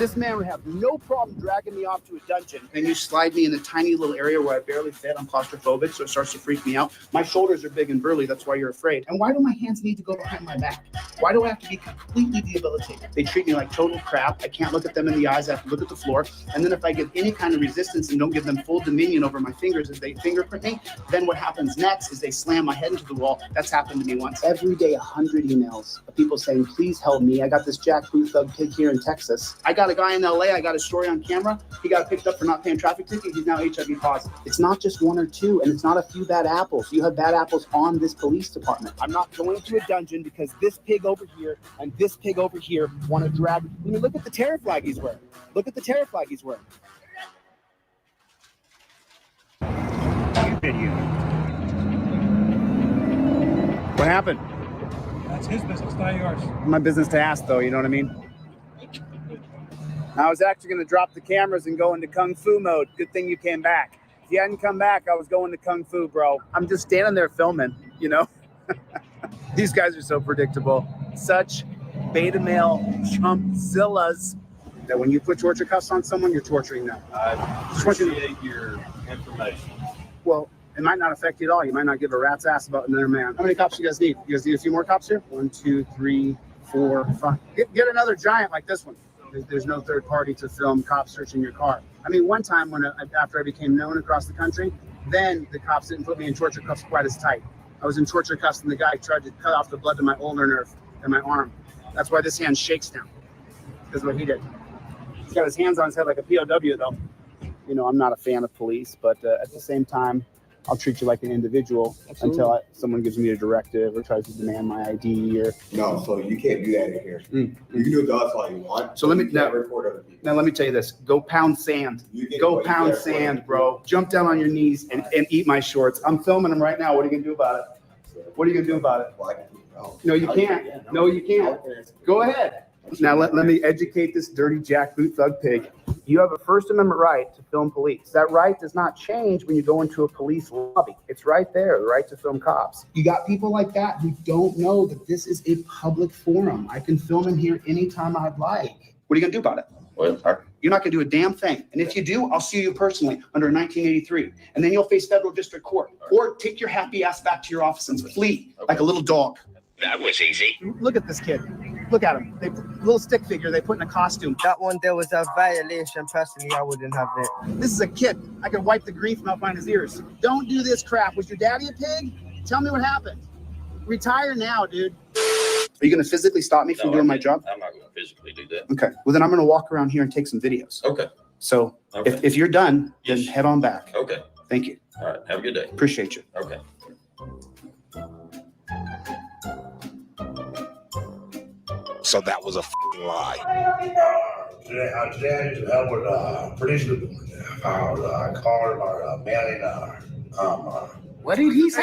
This man would have no problem dragging me off to a dungeon. Then you slide me in a tiny little area where I barely fit. I'm claustrophobic, so it starts to freak me out. My shoulders are big and burly. That's why you're afraid. And why do my hands need to go behind my back? Why do I have to be completely debilitated? They treat me like total crap. I can't look at them in the eyes. I have to look at the floor. And then if I give any kind of resistance and don't give them full dominion over my fingers as they fingerprint me, then what happens next is they slam my head into the wall. That's happened to me once. Every day, 100 emails of people saying, please help me. I got this jackboot thug kid here in Texas. I got a guy in LA. I got a story on camera. He got picked up for not paying traffic ticket. He's now HIV positive. It's not just one or two, and it's not a few bad apples. You have bad apples on this police department. I'm not going to a dungeon because this pig over here and this pig over here want to drag. I mean, look at the terror flag he's wearing. Look at the terror flag he's wearing. What happened? That's his business, not yours. My business to ask, though, you know what I mean? I was actually going to drop the cameras and go into Kung Fu mode. Good thing you came back. If you hadn't come back, I was going to Kung Fu, bro. I'm just standing there filming, you know? These guys are so predictable. Such beta male chumpzillas that when you put torture cuffs on someone, you're torturing them. I appreciate your information. Well, it might not affect you at all. You might not give a rat's ass about another man. How many cops do you guys need? You guys need a few more cops here? 1, 2, 3, 4, 5. Get another giant like this one. There's no third party to film cops searching your car. I mean, one time when after I became known across the country, then the cops didn't put me in torture cuffs quite as tight. I was in torture cuffs and the guy tried to cut off the blood to my ulnar nerve and my arm. That's why this hand shakes now. That's what he did. He's got his hands on his head like a POW though. You know, I'm not a fan of police, but at the same time, I'll treat you like an individual. Absolutely. Until someone gives me a directive or tries to demand my ID or. No, so you can't do that in here. You can do with us all you want. So let me record other people. Now let me tell you this: go pound sand. Go pound sand, bro. Jump down on your knees and eat my shorts. I'm filming them right now. What are you gonna do about it? What are you gonna do about it? No, you can't. No, you can't. Go ahead. Now let me educate this dirty jackboot thug pig. You have a First Amendment right to film police. That right does not change when you go into a police lobby. It's right there, the right to film cops. You got people like that who don't know that this is a public forum. I can film in here anytime I'd like. What are you gonna do about it? Well, you're not gonna do a damn thing. And if you do, I'll sue you personally under 1983. And then you'll face federal district court. Or take your happy ass back to your office and flee like a little dog. That was easy. Look at this kid. Look at him. Little stick figure they put in a costume. That one there was a violation. Personally, I wouldn't have it. This is a kid. I could wipe the grief from out behind his ears. Don't do this crap. Was your daddy a pig? Tell me what happened. Retire now, dude. Are you going to physically stop me from doing my job? I'm not going to physically do that. Okay. Well, then I'm going to walk around here and take some videos. Okay. So if you're done, then head on back. Okay. Thank you. All right. Have a good day. Appreciate you. Okay. So that was a lie. Today I had to help with police calling or mailing. What did he say?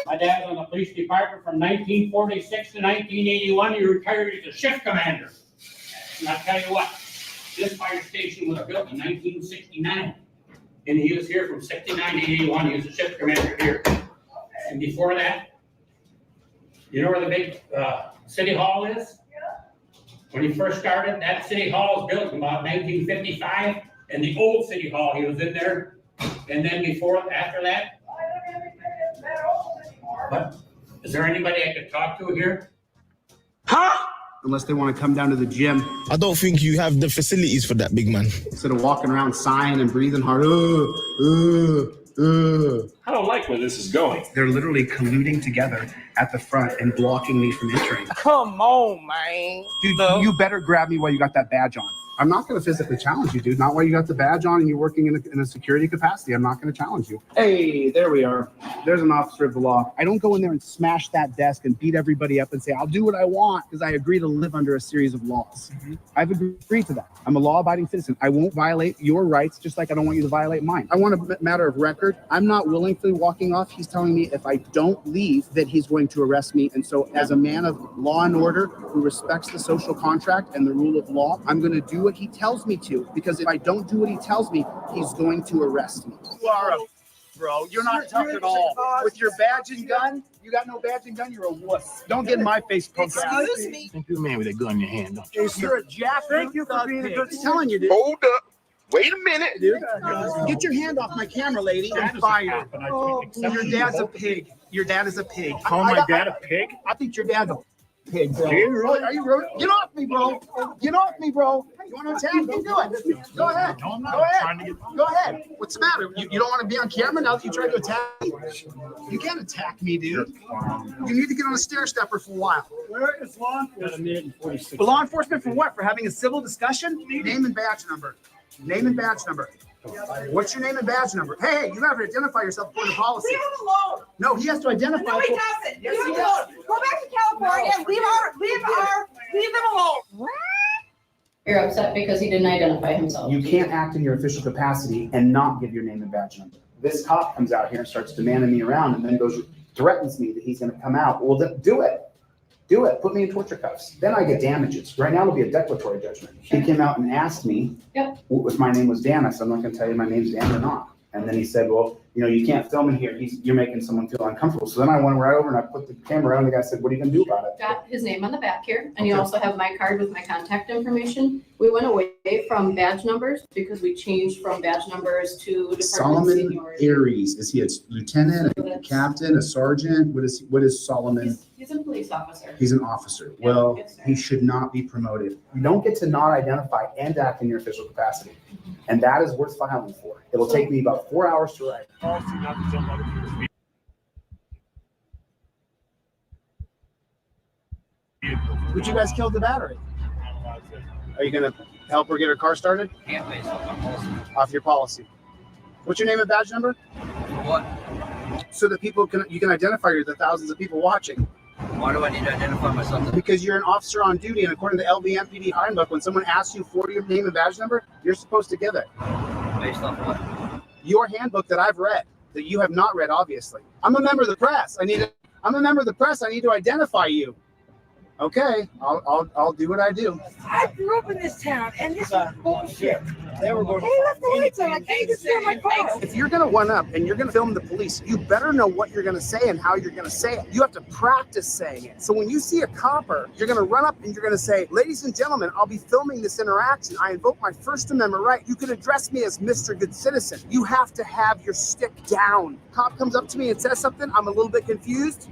My dad was in the police department from 1946 to 1981. He retired as a shift commander. And I'll tell you what, this fire station was built in 1969. And he was here from 69 to 81. He was a shift commander here. And before that, you know where the big city hall is? When he first started, that city hall was built in about 1955. And the old city hall, he was in there. And then after that, what? Is there anybody I could talk to here? Huh? Unless they want to come down to the gym. I don't think you have the facilities for that, big man. Instead of walking around sighing and breathing hard. I don't like where this is going. They're literally colluding together at the front and blocking me from entering. Come on, man. Dude, you better grab me while you got that badge on. I'm not going to physically challenge you, dude. Not while you got the badge on and you're working in a security capacity. I'm not going to challenge you. Hey, there we are. There's an officer of the law. I don't go in there and smash that desk and beat everybody up and say, I'll do what I want because I agree to live under a series of laws. I've agreed to that. I'm a law-abiding citizen. I won't violate your rights just like I don't want you to violate mine. I want a matter of record. I'm not willingly walking off. He's telling me if I don't leave that he's going to arrest me. And so as a man of law and order who respects the social contract and the rule of law, I'm going to do what he tells me to, because if I don't do what he tells me, he's going to arrest me. You are a bro. You're not tough at all. With your badge and gun, you got no badge and gun, you're a wuss. Don't get in my face, punk ass. Excuse me. Think you're a man with a gun in your hand, don't you? You're a jack. Thank you for being a good. I'm telling you, dude. Hold up. Wait a minute. Dude, get your hand off my camera, lady. I'm fired. Your dad's a pig. Your dad is a pig. Call my dad a pig? I think your dad's a pig, bro. Are you rude? Get off me, bro. Get off me, bro. You want to attack me? Do it. Go ahead. No, I'm not. Go I'm ahead. trying to get... Go ahead. What's the matter? You don't want to be on camera now that you tried to attack me? You can't attack me, dude. You need to get on a stair stepper for a while. Where is law enforcement? For law enforcement for what? For having a civil discussion? Name and badge number. Name and badge number. What's your name and badge number? Hey, you have to identify yourself for the policy. Leave him alone. No, he has to identify. No, he doesn't. Leave him alone. Go back to California. Leave them alone. You're upset because he didn't identify himself. You can't act in your official capacity and not give your name and badge number. This cop comes out here and starts demanding me around and then threatens me that he's going to come out. Well, then do it. Do it. Put me in torture cuffs. Then I get damages. Right now it'll be a declaratory judgment. He came out and asked me if my name was Dan. I said, I'm not going to tell you my name's Dan or not. And then he said, well, you can't film in here. You're making someone feel uncomfortable. So then I went right over and I put the camera on. The guy said, what are you going to do about it? Got his name on the back here, and you also have my card with my contact information. We went away from badge numbers because we changed from badge numbers to department Solomon seniority. Aries. Is he a lieutenant, a captain, a sergeant? What is Solomon? He's a police officer. He's an officer. Yeah, Well, yes, sir. he should not be promoted. You don't get to not identify and act in your official capacity. And that is worth filing for. It'll take me about 4 hours to write. Policy not to jump other people's vehicles. Would you guys kill the battery? Are you going to help her get her car started? Can't base off my policy. Off your policy. What's your name and badge number? What? So that you can identify the thousands of people watching. Why do I need to identify myself? Because you're an officer on duty, and according to the LVMPD handbook, when someone asks you for your name and badge number, you're supposed to give it. Based off what? Your handbook that I've read, that you have not read, obviously. I'm a member of the press. I'm a member of the press. I need to identify you. Okay, I'll do what I do. I grew up in this town, and this is bullshit. They were going. They left the lights on. I can't even steer my car. If you're gonna one up and you're gonna film the police, you better know what you're gonna say and how you're gonna say it. You have to practice saying it. So when you see a copper, you're gonna run up and you're gonna say, "Ladies and gentlemen, I'll be filming this interaction. I invoke my First Amendment right. You can address me as Mr. Good Citizen." You have to have your stick down. Cop comes up to me and says something. I'm a little bit confused.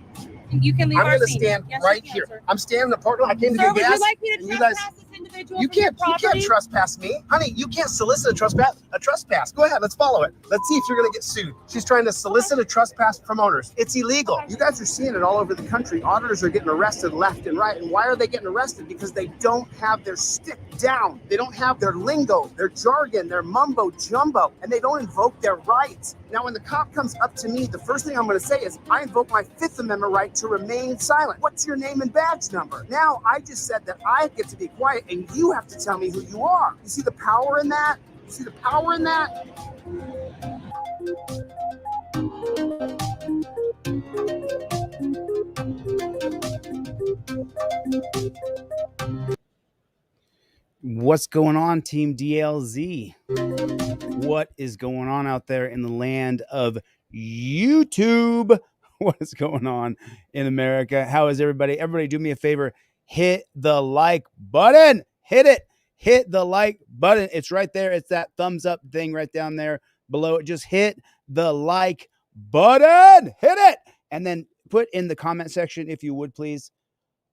You can leave I'm our gonna scene. stand Yes, right you can, here. sir. I'm standing in the parking lot. I came to Sir, get would gas. you like me to and you guys, trespass this individual you from your can't property? trespass me, honey. You can't solicit a trespass. Go ahead, let's follow it. Let's see if you're gonna get sued. She's trying to solicit a trespass from owners. It's illegal. You guys are seeing it all over the country. Auditors are getting arrested left and right. And why are they getting arrested? Because they don't have their stick down. They don't have their lingo, their jargon, their mumbo jumbo, and they don't invoke their rights. Now, when the cop comes up to me, the first thing I'm going to say is, I invoke my Fifth Amendment right to remain silent. What's your name and badge number? Now, I just said that I get to be quiet, and you have to tell me who you are. You see the power in that? You see the power in that? What's going on, Team DLZ? What is going on out there in the land of YouTube? What is going on in America? How is everybody? Everybody do me a favor. Hit the like button. Hit it. Hit the like button. It's right there. It's that thumbs up thing right down there below it. Just hit the like button. Hit it. And then put in the comment section, if you would, please,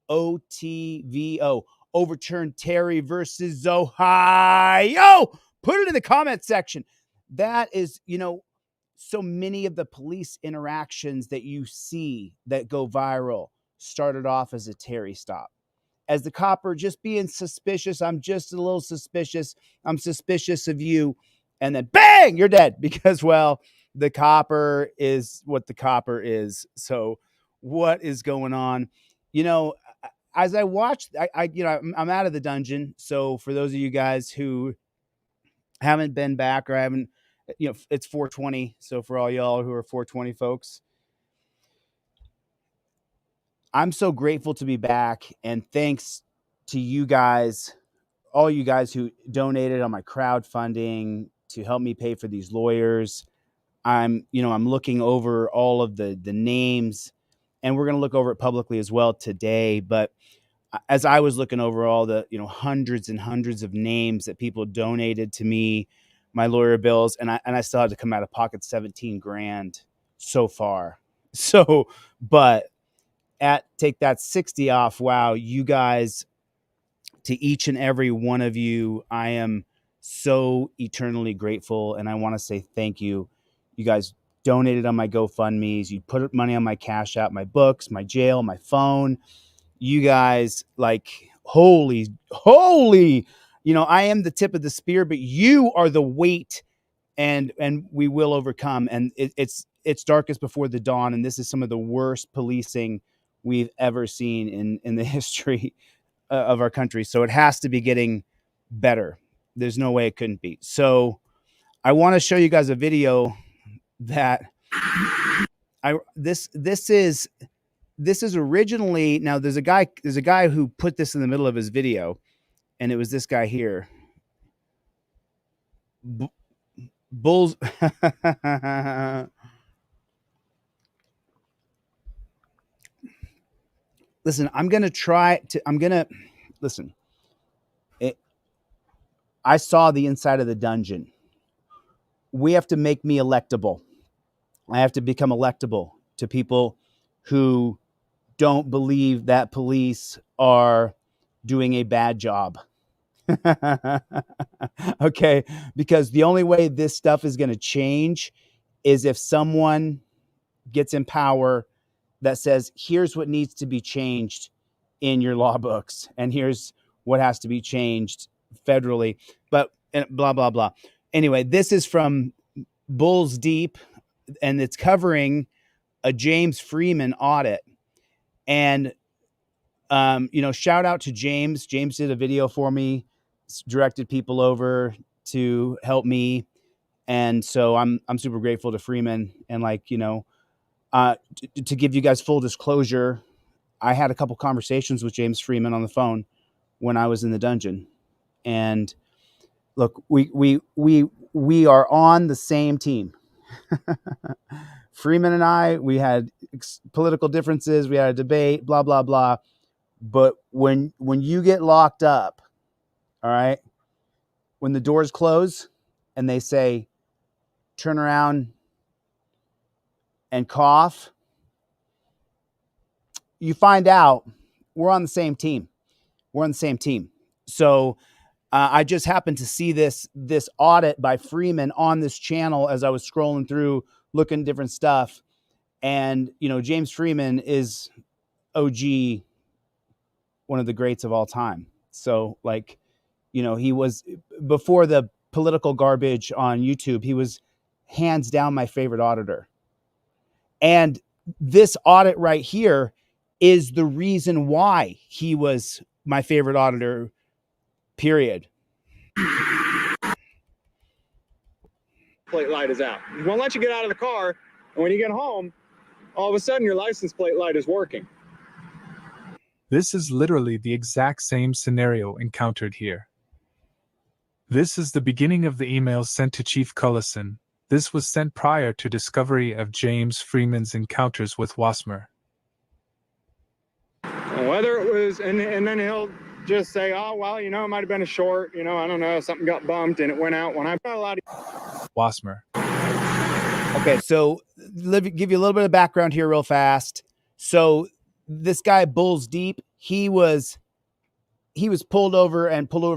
OTVO. Overturn Terry versus Ohio. Put it in the comment section. That is, so many of the police interactions that you see that go viral started off as a Terry stop. As the copper just being suspicious, I'm just a little suspicious. I'm suspicious of you. And then bang, you're dead because, well, the copper is what the copper is. So what is going on? As I watched, I'm out of the dungeon. So for those of you guys who haven't been back or haven't, it's 420. So for all y'all who are 420 folks, I'm so grateful to be back. And thanks to you guys, all you guys who donated on my crowdfunding to help me pay for these lawyers. I'm looking over all of the names, and we're going to look over it publicly as well today. But as I was looking over all the, hundreds and hundreds of names that people donated to me, my lawyer bills, and I still had to come out of pocket 17 grand so far. So, but take that 60 off. Wow. You guys, to each and every one of you, I am so eternally grateful. And I want to say thank you. You guys donated on my GoFundMe's. You put money on my Cash App, my books, my jail, my phone. You guys, like, holy, I am the tip of the spear, but you are the weight, and we will overcome. And it's darkest before the dawn. And this is some of the worst policing we've ever seen in the history of our country. So it has to be getting better. There's no way it couldn't be. So I want to show you guys a video that this is originally, now there's a guy who put this in the middle of his video, and it was this guy here. Bulls. Listen, listen. I saw the inside of the dungeon. We have to make me electable. I have to become electable to people who don't believe that police are doing a bad job. Okay, because the only way this stuff is going to change is if someone gets in power that says, here's what needs to be changed in your law books, and here's what has to be changed federally, but blah, blah, blah. Anyway, this is from Bulls Deep, and it's covering a James Freeman audit. And, shout out to James. James did a video for me, directed people over to help me. And so I'm super grateful to Freeman. And to give you guys full disclosure, I had a couple conversations with James Freeman on the phone when I was in the dungeon. And look, we are on the same team. Freeman and I, we had political differences. We had a debate, blah, blah, blah. But when you get locked up, all right, when the doors close and they say, turn around and cough, you find out we're on the same team. We're on the same team. So I just happened to see this audit by Freeman on this channel as I was scrolling through, looking at different stuff. And, James Freeman is OG, one of the greats of all time. So he was, before the political garbage on YouTube, he was hands down my favorite auditor. And this audit right here is the reason why he was my favorite auditor, period. Plate light is out. It won't let you get out of the car, and when you get home, all of a sudden your license plate light is working. This is literally the exact same scenario encountered here. This is the beginning of the emails sent to Chief Cullison. This was sent prior to discovery of James Freeman's encounters with Wasmer. Whether it was, and then he'll just say, oh, well, it might have been a short, I don't know, something got bumped and it went out when I got a lot of... Wasmer. Okay, so give you a little bit of background here real fast. So this guy, Bulls Deep, he was pulled over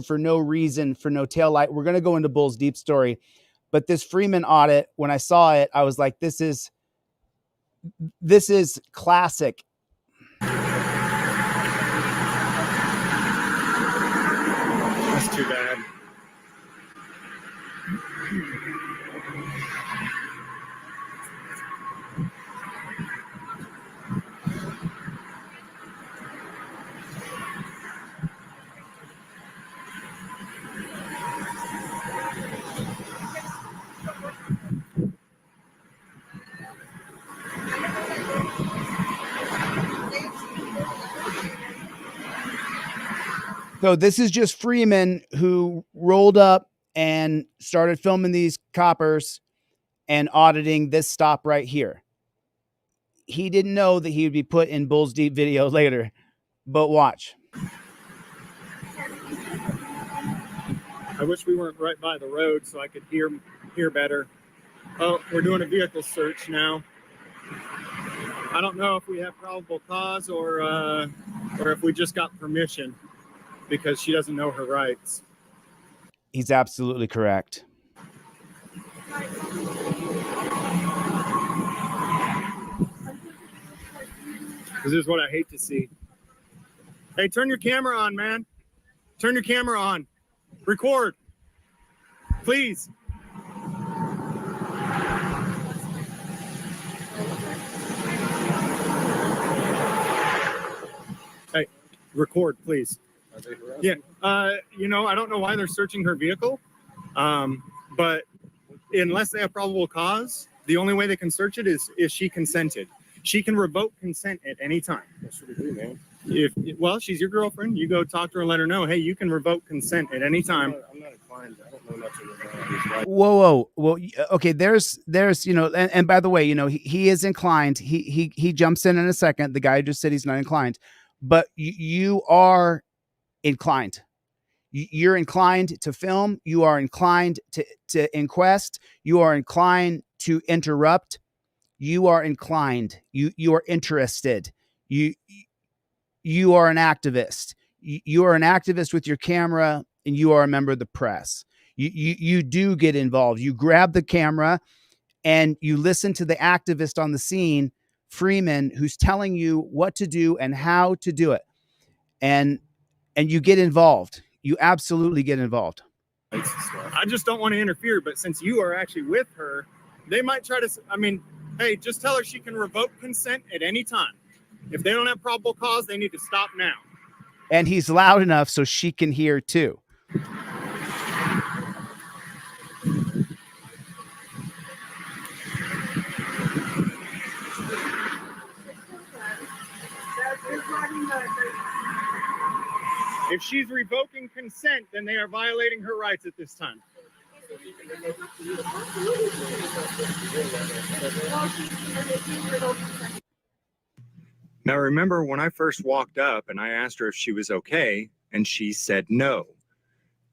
for no reason, for no taillight. We're going to go into Bulls Deep story. But this Freeman audit, when I saw it, I was like, this is classic. That's too bad. So this is just Freeman, who rolled up and started filming these coppers. and auditing this stop right here. He didn't know that he would be put in Bull's Deep video later, but watch. I wish we weren't right by the road so I could hear better. Oh, we're doing a vehicle search now. I don't know if we have probable cause or if we just got permission because she doesn't know her rights. He's absolutely correct. This is what I hate to see. Hey, turn your camera on, man. Turn your camera on. Record. Please. Hey, record, please. Yeah. You know, I don't know why they're searching her vehicle. But unless they have probable cause, the only way they can search it is if she consented. She can revoke consent at any time. What should we do, man? Well, she's your girlfriend. You go talk to her and let her know, hey, you can revoke consent at any time. I'm not inclined. I don't know nothing about this. Whoa. Well, okay. There's, you know, and by the way, you know, he is inclined. He jumps in a second. The guy just said he's not inclined, but you are inclined. You're inclined to film. You are inclined to inquest. You are inclined to interrupt. You are inclined. You are interested. You are an activist. You are an activist with your camera, and you are a member of the press. You do get involved. You grab the camera and you listen to the activist on the scene, Freeman, who's telling you what to do and how to do it. And you get involved. You absolutely get involved. I just don't want to interfere, but since you are actually with her, they might try to, hey, just tell her she can revoke consent at any time. If they don't have probable cause, they need to stop now. And he's loud enough so she can hear too. If she's revoking consent, then they are violating her rights at this time. Now, remember when I first walked up and I asked her if she was okay, and she said no.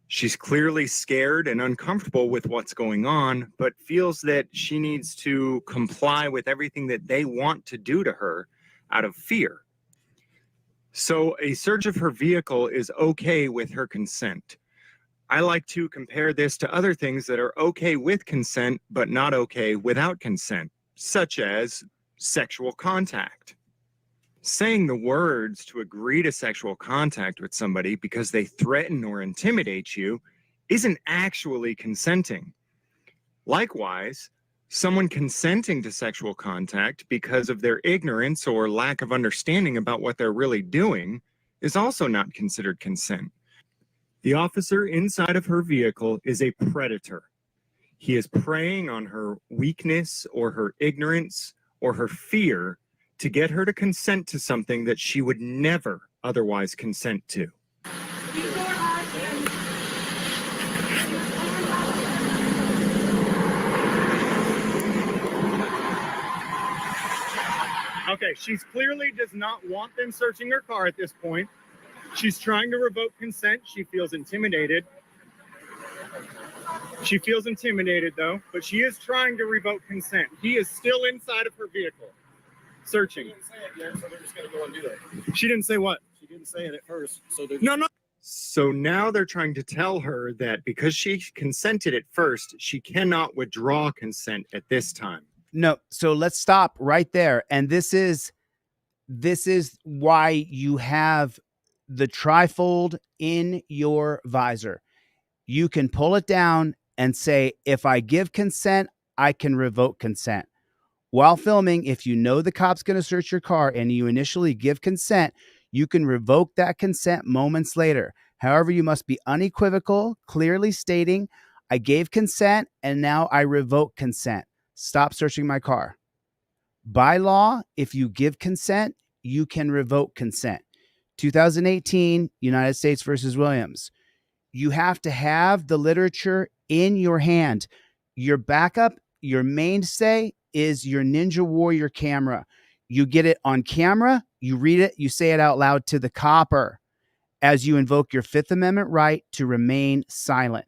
She's clearly scared and uncomfortable with what's going on, but feels that she needs to comply with everything that they want to do to her out of fear. So a search of her vehicle is okay with her consent. I like to compare this to other things that are okay with consent, but not okay without consent, such as sexual contact. Saying the words to agree to sexual contact with somebody because they threaten or intimidate you isn't actually consenting. Likewise, someone consenting to sexual contact because of their ignorance or lack of understanding about what they're really doing is also not considered consent. The officer inside of her vehicle is a predator. He is preying on her weakness or her ignorance or her fear to get her to consent to something that she would never otherwise consent to. Okay, she clearly does not want them searching her car at this point. She's trying to revoke consent. She feels intimidated. She feels intimidated though, but she is trying to revoke consent. He is still inside of her vehicle, searching. She didn't say it yet, so they're just gonna go and do that. She didn't say what? She didn't say it at first, so they're No. So now they're trying to tell her that because she consented at first, she cannot withdraw consent at this time. No, so let's stop right there. And this is why you have the trifold in your visor. You can pull it down and say, if I give consent, I can revoke consent. While filming, if you know the cop's going to search your car and you initially give consent, you can revoke that consent moments later. However, you must be unequivocal, clearly stating, I gave consent and now I revoke consent. Stop searching my car. By law, if you give consent, you can revoke consent. 2018, United States versus Williams. You have to have the literature in your hand. Your backup your mainstay is your Ninja Warrior camera. You get it on camera, you read it, you say it out loud to the copper as you invoke your Fifth Amendment right to remain silent.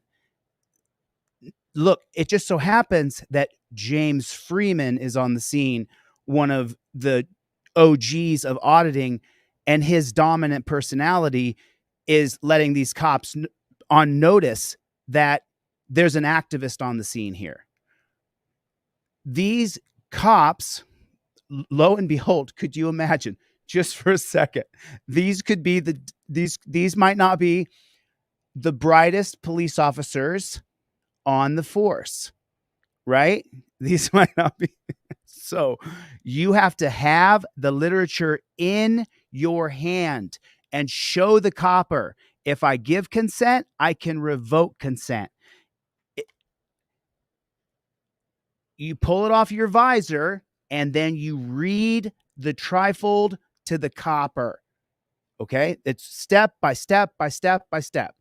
Look, it just so happens that James Freeman is on the scene, one of the OGs of auditing, and his dominant personality is letting these cops on notice that there's an activist on the scene here. These cops, lo and behold, could you imagine, just for a second, these could be these might not be the brightest police officers on the force, right? These might not be. So you have to have the literature in your hand and show the copper, if I give consent, I can revoke consent. You pull it off your visor and then you read the trifold to the copper. Okay? It's step by step by step by step.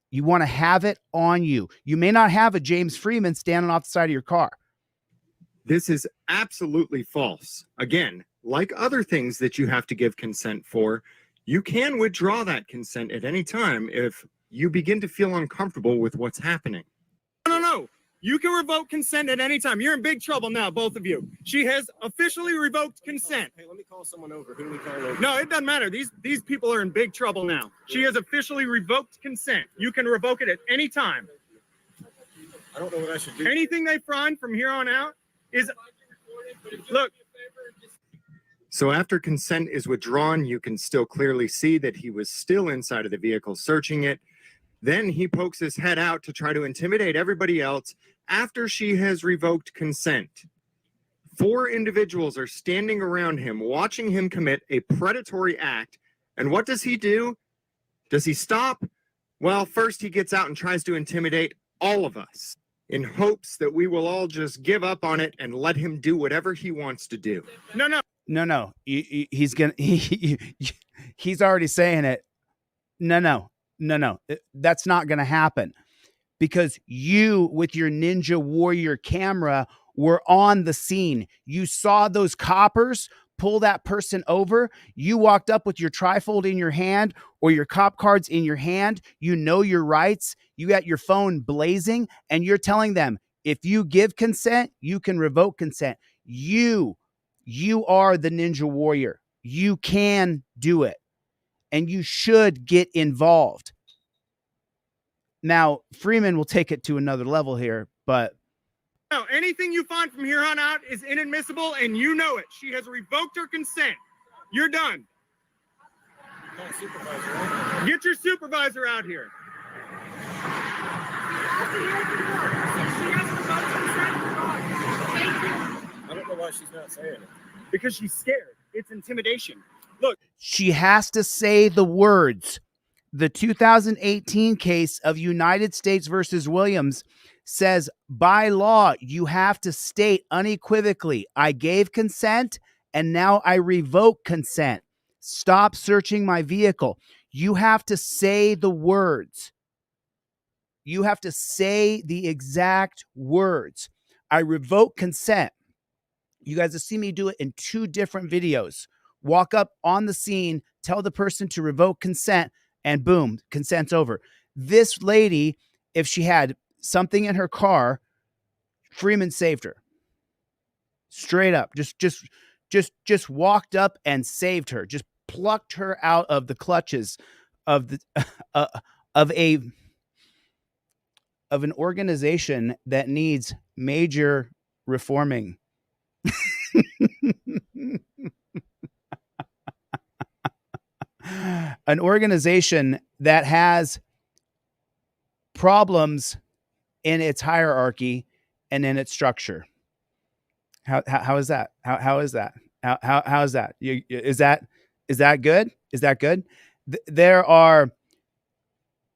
You want to have it on you. You may not have a James Freeman standing off the side of your car. This is absolutely false. Again, like other things that you have to give consent for, you can withdraw that consent at any time if you begin to feel uncomfortable with what's happening. No. You can revoke consent at any time. You're in big trouble now, both of you. She has officially revoked consent. Hey, let me call someone over. Who do we call over? No, it doesn't matter. These people are in big trouble now. She has officially revoked consent. You can revoke it at any time. I don't know what I should do. Anything they find from here on out is... Look. So after consent is withdrawn, you can still clearly see that he was still inside of the vehicle searching it. Then he pokes his head out to try to intimidate everybody else after she has revoked consent. 4 individuals are standing around him, watching him commit a predatory act. And what does he do? Does he stop? Well, first he gets out and tries to intimidate all of us in hopes that we will all just give up on it and let him do whatever he wants to do. No. He's already saying it. No. That's not going to happen, because you, with your Ninja Warrior camera, were on the scene. You saw those coppers pull that person over. You walked up with your trifold in your hand or your cop cards in your hand. You know your rights. You got your phone blazing and you're telling them, if you give consent, you can revoke consent. You are the Ninja Warrior. You can do it. And you should get involved. Now, Freeman will take it to another level here, but... No, anything you find from here on out is inadmissible, and you know it. She has revoked her consent. You're done. Get your supervisor out here. I don't know why she's not saying it. Because she's scared. It's intimidation. Look. She has to say the words. The 2018 case of United States versus Williams says, by law, you have to state unequivocally, I gave consent and now I revoke consent. Stop searching my vehicle. You have to say the words. You have to say the exact words. I revoke consent. You guys have seen me do it in 2 different videos. Walk up on the scene, tell the person to revoke consent, and boom, consent's over. This lady, if she had something in her car, Freeman saved her. Straight up. Just walked up and saved her. Just plucked her out of the clutches of the of an organization that needs major reforming. An organization that has problems in its hierarchy and in its structure. How is that? How is that? How is that? Is that good? Is that good?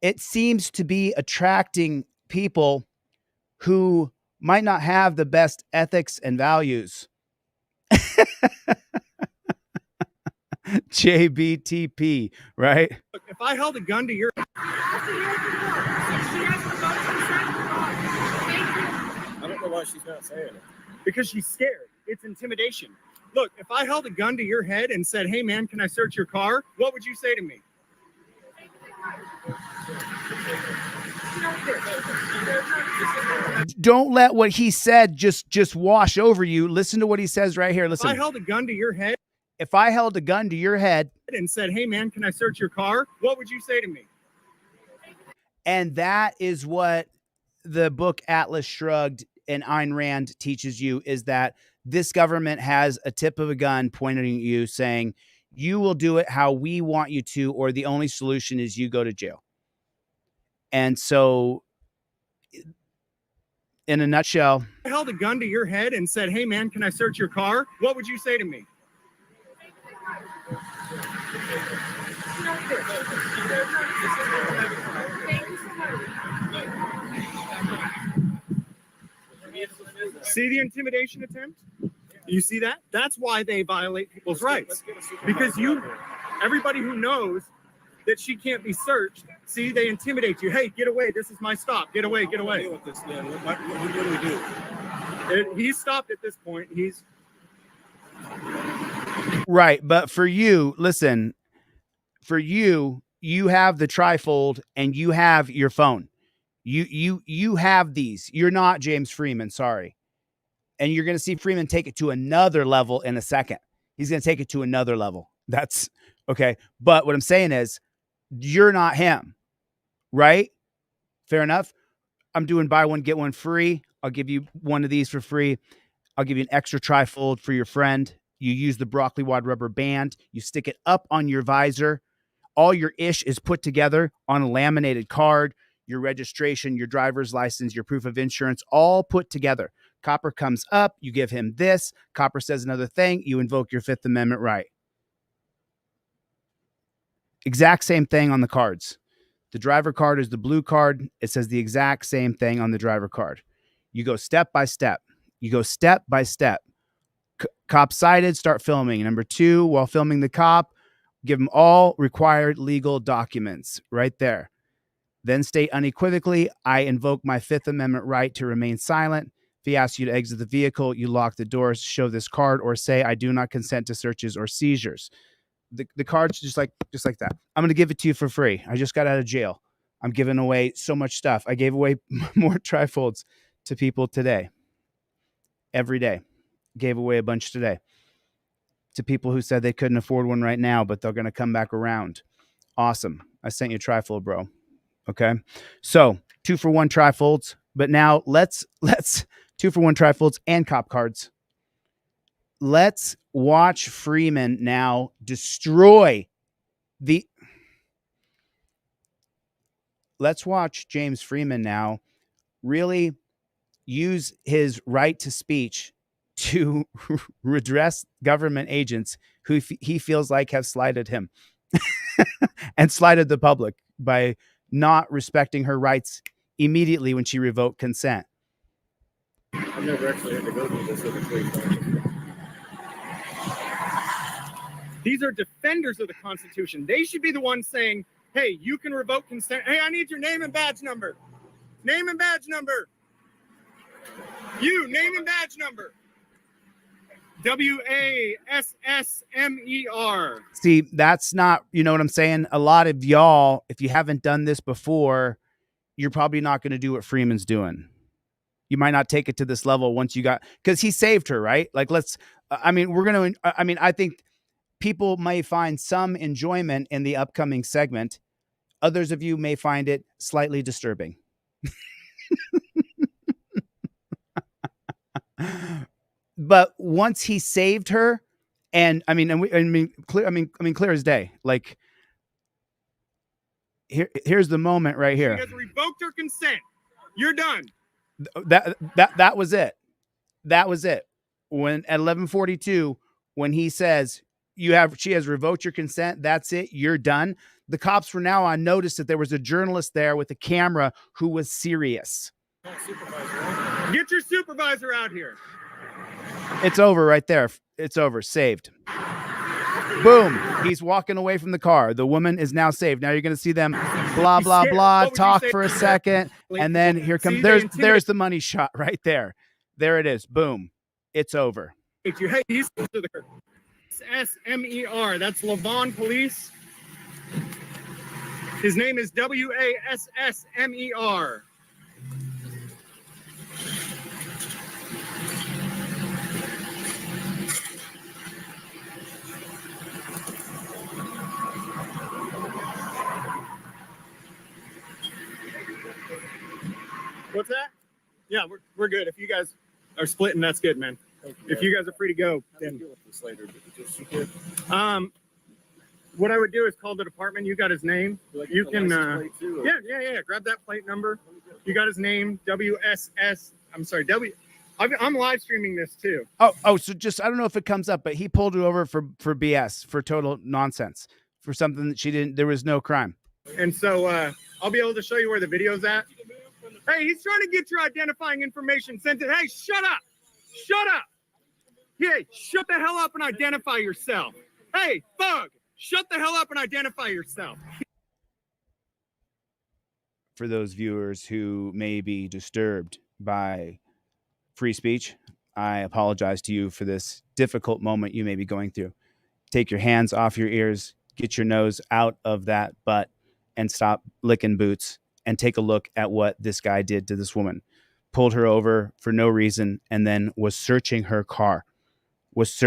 It seems to be attracting people who might not have the best ethics and values. JBTP, right? Look, if I held a gun to your... I why she's not saying it. Because she's scared. It's intimidation. Look, if I held a gun to your head and said, hey man, can I search your car? What would you say to me? Don't let what he said just wash over you. Listen to what he says right here. Listen. If I held a gun to your head If I held a gun to your head and said, hey man, can I search your car? What would you say to me? and that is what the book Atlas Shrugged and Ayn Rand teaches you, is that this government has a tip of a gun pointed at you saying, you will do it how we want you to, or the only solution is you go to jail. And so, in a nutshell, If I held a gun to your head and said, hey man, can I search your car? What would you say to me? See the intimidation attempt? You see that? That's why they violate people's rights. Because everybody who knows that she can't be searched, see, they intimidate you. Hey, get away. This is my stop. Get away. Get away. What do we do? He's stopped at this point. He's right. But for you, listen, for you, you have the trifold and you have your phone. You have these. You're not James Freeman. Sorry. And you're going to see Freeman take it to another level in a second. He's going to take it to another level. That's okay. But what I'm saying is, you're not him, right? Fair enough. I'm doing buy one, get one free. I'll give you one of these for free. I'll give you an extra trifold for your friend. You use the broccoli wad rubber band. You stick it up on your visor. All your ish is put together on a laminated card. Your registration, your driver's license, your proof of insurance, all put together. Copper comes up. You give him this. Copper says another thing. You invoke your Fifth Amendment right. Exact same thing on the cards. The driver card is the blue card. It says the exact same thing on the driver card. You go step by step. You go step by step. Cop cited, start filming. Number 2, while filming the cop, give him all required legal documents right there. Then state unequivocally, I invoke my Fifth Amendment right to remain silent. If he asks you to exit the vehicle, you lock the doors, show this card, or say, I do not consent to searches or seizures. The card's just like that. I'm going to give it to you for free. I just got out of jail. I'm giving away so much stuff. I gave away more trifolds to people today. Every day. Gave away a bunch today. To people who said they couldn't afford one right now, but they're going to come back around. Awesome. I sent you a trifold, bro. Okay. So 2-for-1 trifolds, but now let's 2-for-1 trifolds and cop cards. Let's watch Freeman now destroy let's watch James Freeman now really use his right to speech to redress government agents who he feels like have slighted him and slighted the public by not respecting her rights immediately when she revoked consent. I've never actually had to go through this with a police officer. These are defenders of the Constitution. They should be the ones saying, hey, you can revoke consent. Hey, I need your name and badge number. Name and badge number. You, name and badge number. WASSMER. See, that's not, you know what I'm saying? A lot of y'all, if you haven't done this before, you're probably not going to do what Freeman's doing. You might not take it to this level once you got, because he saved her, right? Like, I think people may find some enjoyment in the upcoming segment. Others of you may find it slightly disturbing. But once he saved her, and clear as day. Like, here's the moment right here. She has revoked her consent. You're done. That was it. That was it. When at 11:42, when he says she has revoked your consent, that's it. You're done. The cops were now on notice that there was a journalist there with a camera who was serious. Get your supervisor out here. It's over right there. It's over. Saved. Boom. He's walking away from the car. The woman is now saved. Now you're going to see them blah, blah, blah, talk for a second. And then here comes, there's the money shot right there. There it is. Boom. It's over. Hey, he's to the SMER. That's Lavon Police. His name is WASSMER. What's that? Yeah, we're good. If you guys are splitting, that's good, man. Okay. If you guys are free to go, then deal with this later. What I would do is call the department. You got his name. You can yeah. Grab that plate number. You got his name. WSS. I'm sorry. I'm live streaming this too. Oh, so just I don't know if it comes up, but he pulled her over for BS, for total nonsense, for something that she didn't. There was no crime. And so I'll be able to show you where the video's at. Hey, he's trying to get your identifying information sent to. Hey, shut up! Shut up! Hey, shut the hell up and identify yourself. Hey, thug! Shut the hell up and identify yourself. For those viewers who may be disturbed by free speech, I apologize to you for this difficult moment you may be going through. Take your hands off your ears, get your nose out of that butt, and stop licking boots. And take a look at what this guy did to this woman. Pulled her over for no reason and then was searching her car. With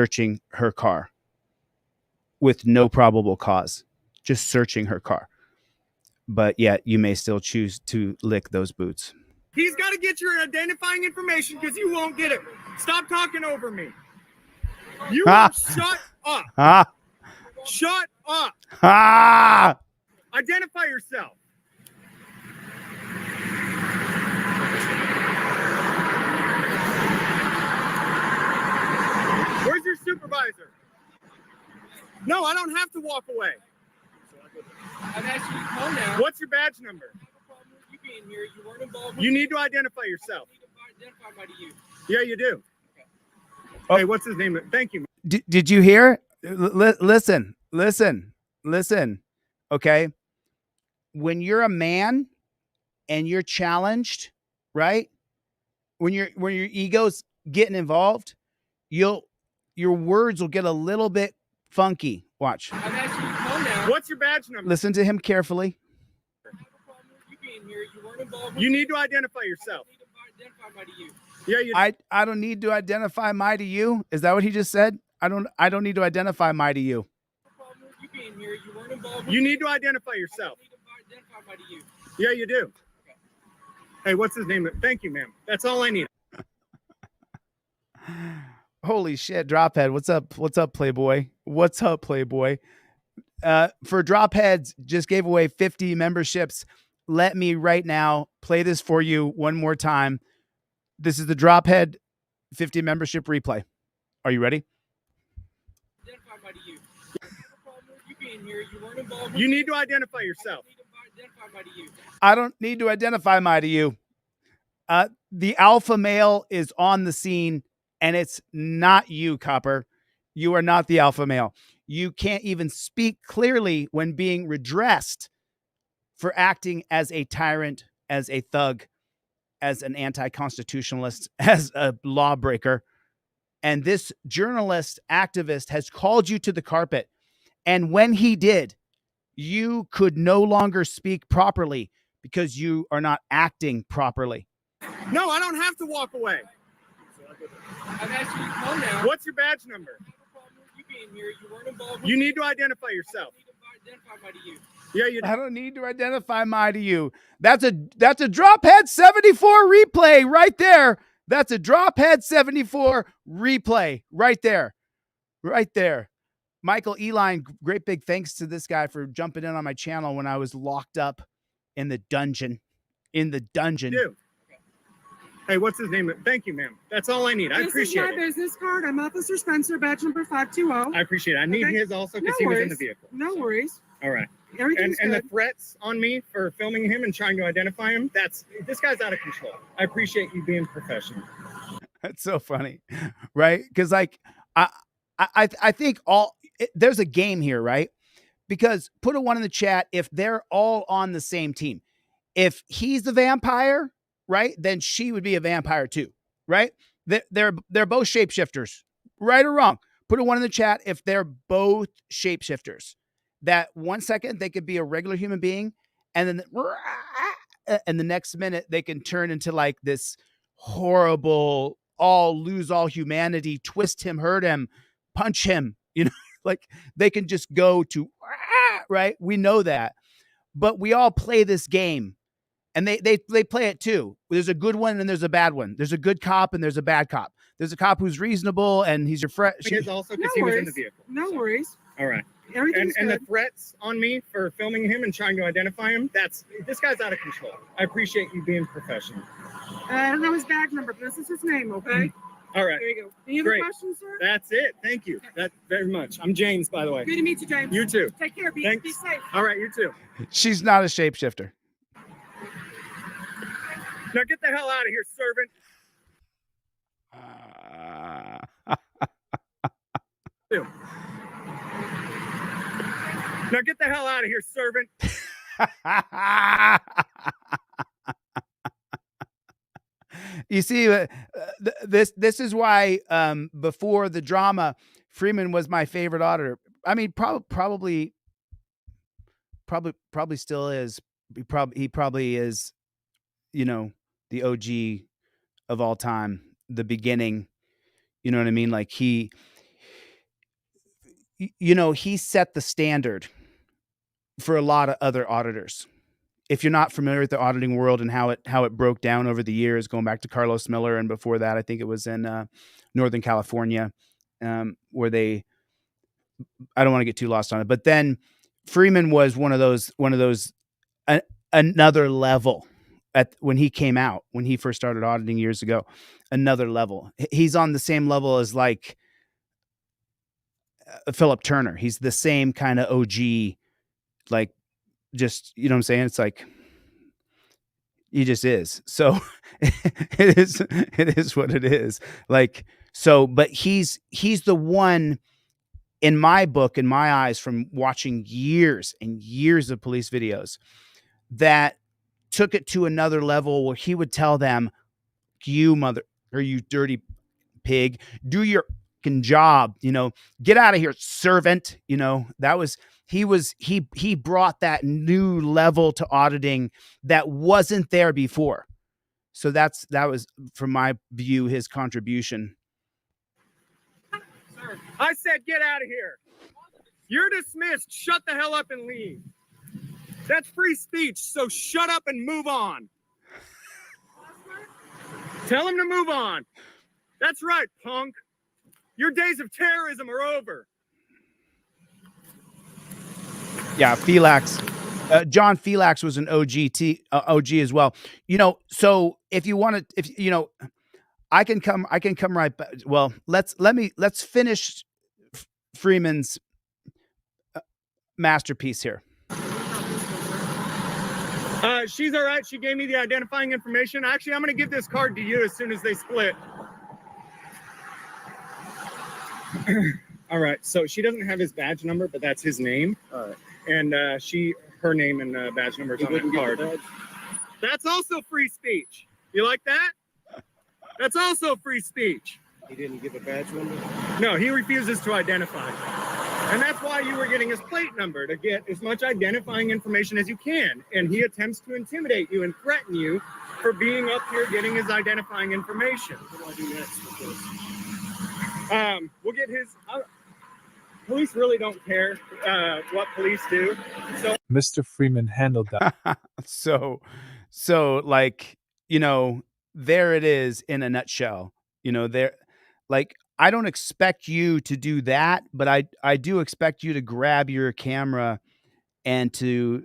no probable cause. Just searching her car. But yet you may still choose to lick those boots. He's got to get your identifying information because you won't get it. Stop talking over me. You shut up. Shut up. Identify yourself. Where's your supervisor? No, I don't have to walk away. I've asked you to come now. What's your badge number? You being here, you weren't involved. You need to identify yourself. Identify to you. Yeah, you do. Oh. Hey, what's his name? Thank you. Did you hear? Listen. Okay. When you're a man and you're challenged, right? When your ego's getting involved, your words will get a little bit funky. Watch. I've asked you to come now. What's your badge number? Listen to him carefully. You being here, you weren't involved. You need to identify yourself. Identify to you. Yeah, you. I don't need to identify my to you. Is that what he just said? I don't need to identify my to you. You being here, you weren't involved. You need to identify yourself. Identify to you. Yeah, you do. Hey, what's his name? Thank you, ma'am. That's all I need. Holy shit, Drophead. What's up? What's up, Playboy? What's up, Playboy? For Dropheads, just gave away 50 memberships. Let me right now play this for you one more time. This is the Drophead 50 membership replay. Are you ready? Identify to you. You being here, you weren't involved. You need to identify yourself. Identify to you. I don't need to identify my to you. The alpha male is on the scene. And it's not you, Copper. You are not the alpha male. You can't even speak clearly when being redressed for acting as a tyrant, as a thug, as an anti-constitutionalist, as a lawbreaker. And this journalist activist has called you to the carpet. And when he did, you could no longer speak properly because you are not acting properly. No, I don't have to walk away. I've asked you to come now. What's your badge number? You being here, you weren't involved. You need to identify yourself. Identify to you. Yeah, you. I don't need to identify my to you. That's a Drophead 74 replay right there. That's a Drophead 74 replay right there. Right there. Michael Eline, great big thanks to this guy for jumping in on my channel when I was locked up in the dungeon. Dude. Hey, what's his name? Thank you, ma'am. That's all I need. I appreciate it. This is my business card. I'm Officer Spencer, badge number 520. I appreciate it. I need his also because he was in the vehicle. No worries. All right. Everything's and the good. threats on me for filming him and trying to identify him, this guy's out of control. I appreciate you being professional. That's so funny, right? Because like I think there's a game here, right? Because put a 1 in the chat if they're all on the same team. If he's the vampire, right, then she would be a vampire too, right? They're both shapeshifters, right or wrong. Put a 1 in the chat if they're both shapeshifters. That 1 second they could be a regular human being, and then the next minute they can turn into like this horrible, lose all humanity, twist him, hurt him, punch him. Like they can just go to right. We know that, but we all play this game. And they play it too. There's a good one and there's a bad one. There's a good cop and there's a bad cop. There's a cop who's reasonable and he's your friend. Also because he was in the vehicle. No worries. All right. Everything's And the good. threats on me for filming him and trying to identify him, this guy's out of control. I appreciate you being professional. I don't know his badge number, but this is his name, okay? All right. There you go. Any other Great. questions, sir? That's it. Thank you. That very much. I'm James, by the way. Good to meet you, James. You too. Take care. Be Thanks. safe. All right, you too. She's not a shapeshifter. Now get the hell out of here, servant. Now get the hell out of here, servant. You see, this is why before the drama, Freeman was my favorite auditor. I mean, probably still is. He probably is, the OG of all time, the beginning. You know what I mean? Like he set the standard for a lot of other auditors. If you're not familiar with the auditing world and how it broke down over the years, going back to Carlos Miller, and before that, I think it was in Northern California, where I don't want to get too lost on it, but then Freeman was one of those another level when he came out, when he first started auditing years ago, another level. He's on the same level as like Philip Turner. He's the same kind of OG, like, just, you know what I'm saying? It's like, he just is. So it is what it is. Like, so, but he's the one in my book, in my eyes, from watching years and years of police videos, that took it to another level where he would tell them, you dirty pig, do your job, get out of here, servant. He brought that new level to auditing that wasn't there before. So that was, from my view, his contribution. Sir, I said get out of here. You're dismissed. Shut the hell up and leave. That's free speech, so shut up and move on. Tell him to move on. That's right, punk. Your days of terrorism are over. Yeah, Felix. John Felix was an OG as well. So if you want to, I can come right back. Well, let's finish Freeman's masterpiece here. She's all right. She gave me the identifying information. Actually, I'm going to give this card to you as soon as they split. All right. So she doesn't have his badge number, but that's his name. All right. And her name and badge number is on that card. That's also free speech. You like that? That's also free speech. He didn't give a badge number? No, he refuses to identify. And that's why you were getting his plate number, to get as much identifying information as you can. And he attempts to intimidate you and threaten you for being up here getting his identifying information. What do I do next with this? We'll get his... police really don't care what police do. So Mr. Freeman handled that. So like, there it is in a nutshell. Like, I don't expect you to do that, but I do expect you to grab your camera and to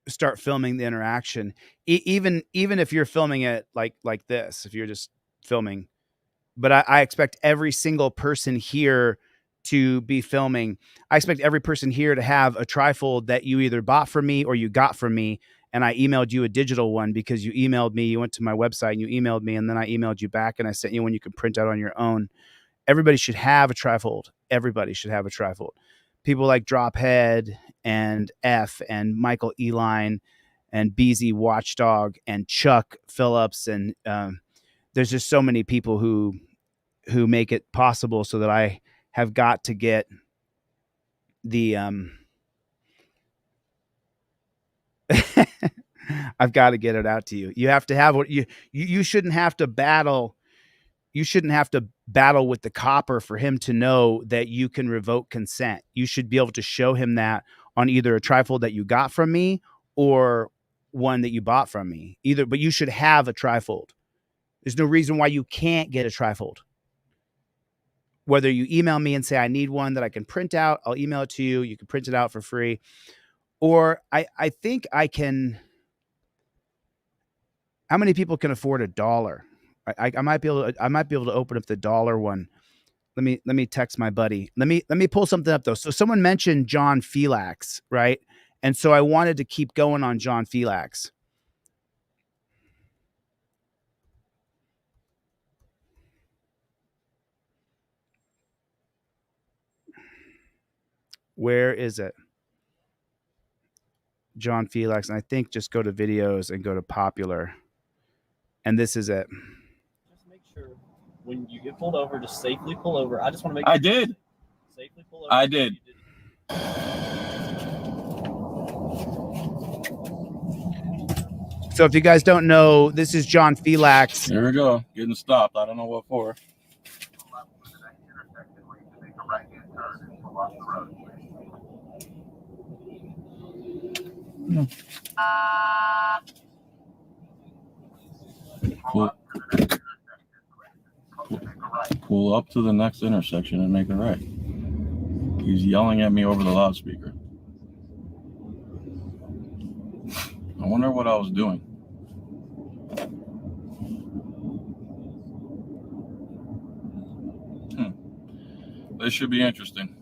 start filming the interaction. Even if you're filming it like this, if you're just filming, but I expect every single person here to be filming. I expect every person here to have a trifold that you either bought from me or you got from me. And I emailed you a digital one because you emailed me, you went to my website and you emailed me, and then I emailed you back and I sent you one you can print out on your own. Everybody should have a trifold. Everybody should have a trifold. People like Drophead and F and Michael Eline and BZ Watchdog and Chuck Phillips and there's just so many people who make it possible so that I have got to get the I've got to get it out to you. You have to have what you shouldn't have to battle. You shouldn't have to battle with the copper for him to know that you can revoke consent. You should be able to show him that on either a trifold that you got from me or one that you bought from me. Either, but you should have a trifold. There's no reason why you can't get a trifold. Whether you email me and say, I need one that I can print out, I'll email it to you. You can print it out for free. Or I think I can. How many people can afford $1? I might be able to open up the $1 one. Let me text my buddy. Let me pull something up though. So someone mentioned John Felix, right? And so I wanted to keep going on John Felix. Where is it? John Felix. And I think just go to videos and go to popular. And this is it. Just make sure when you get pulled over, just safely pull over. I just want to make I did. Safely pull over. I did. So if you guys don't know, this is John Felix. There we go. Getting stopped. I don't know what for. Pull up to the next intersection and make a right. He's yelling at me over the loudspeaker. I wonder what I was doing. This should be interesting.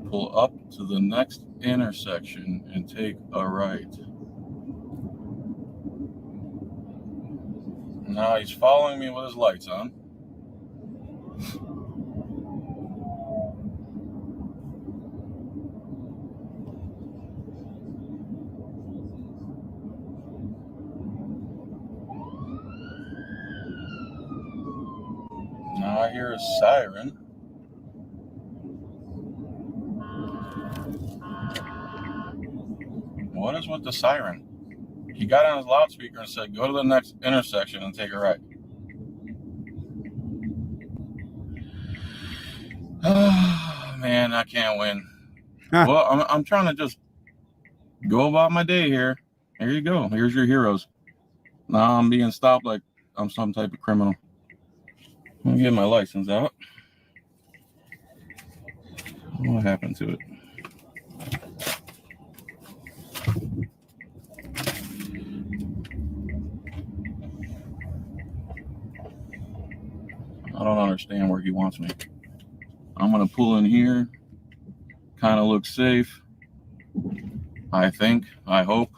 Pull up to the next intersection and take a right. Now he's following me with his lights on. Now I hear a siren. What is with the siren? He got on his loudspeaker and said, go to the next intersection and take a right. Oh, man, I can't win. Well, I'm trying to just go about my day here. Here you go. Here's your heroes. Now I'm being stopped like I'm some type of criminal. Let me get my license out. What happened to it? I don't understand where he wants me. I'm going to pull in here. Kind of looks safe. I think. I hope.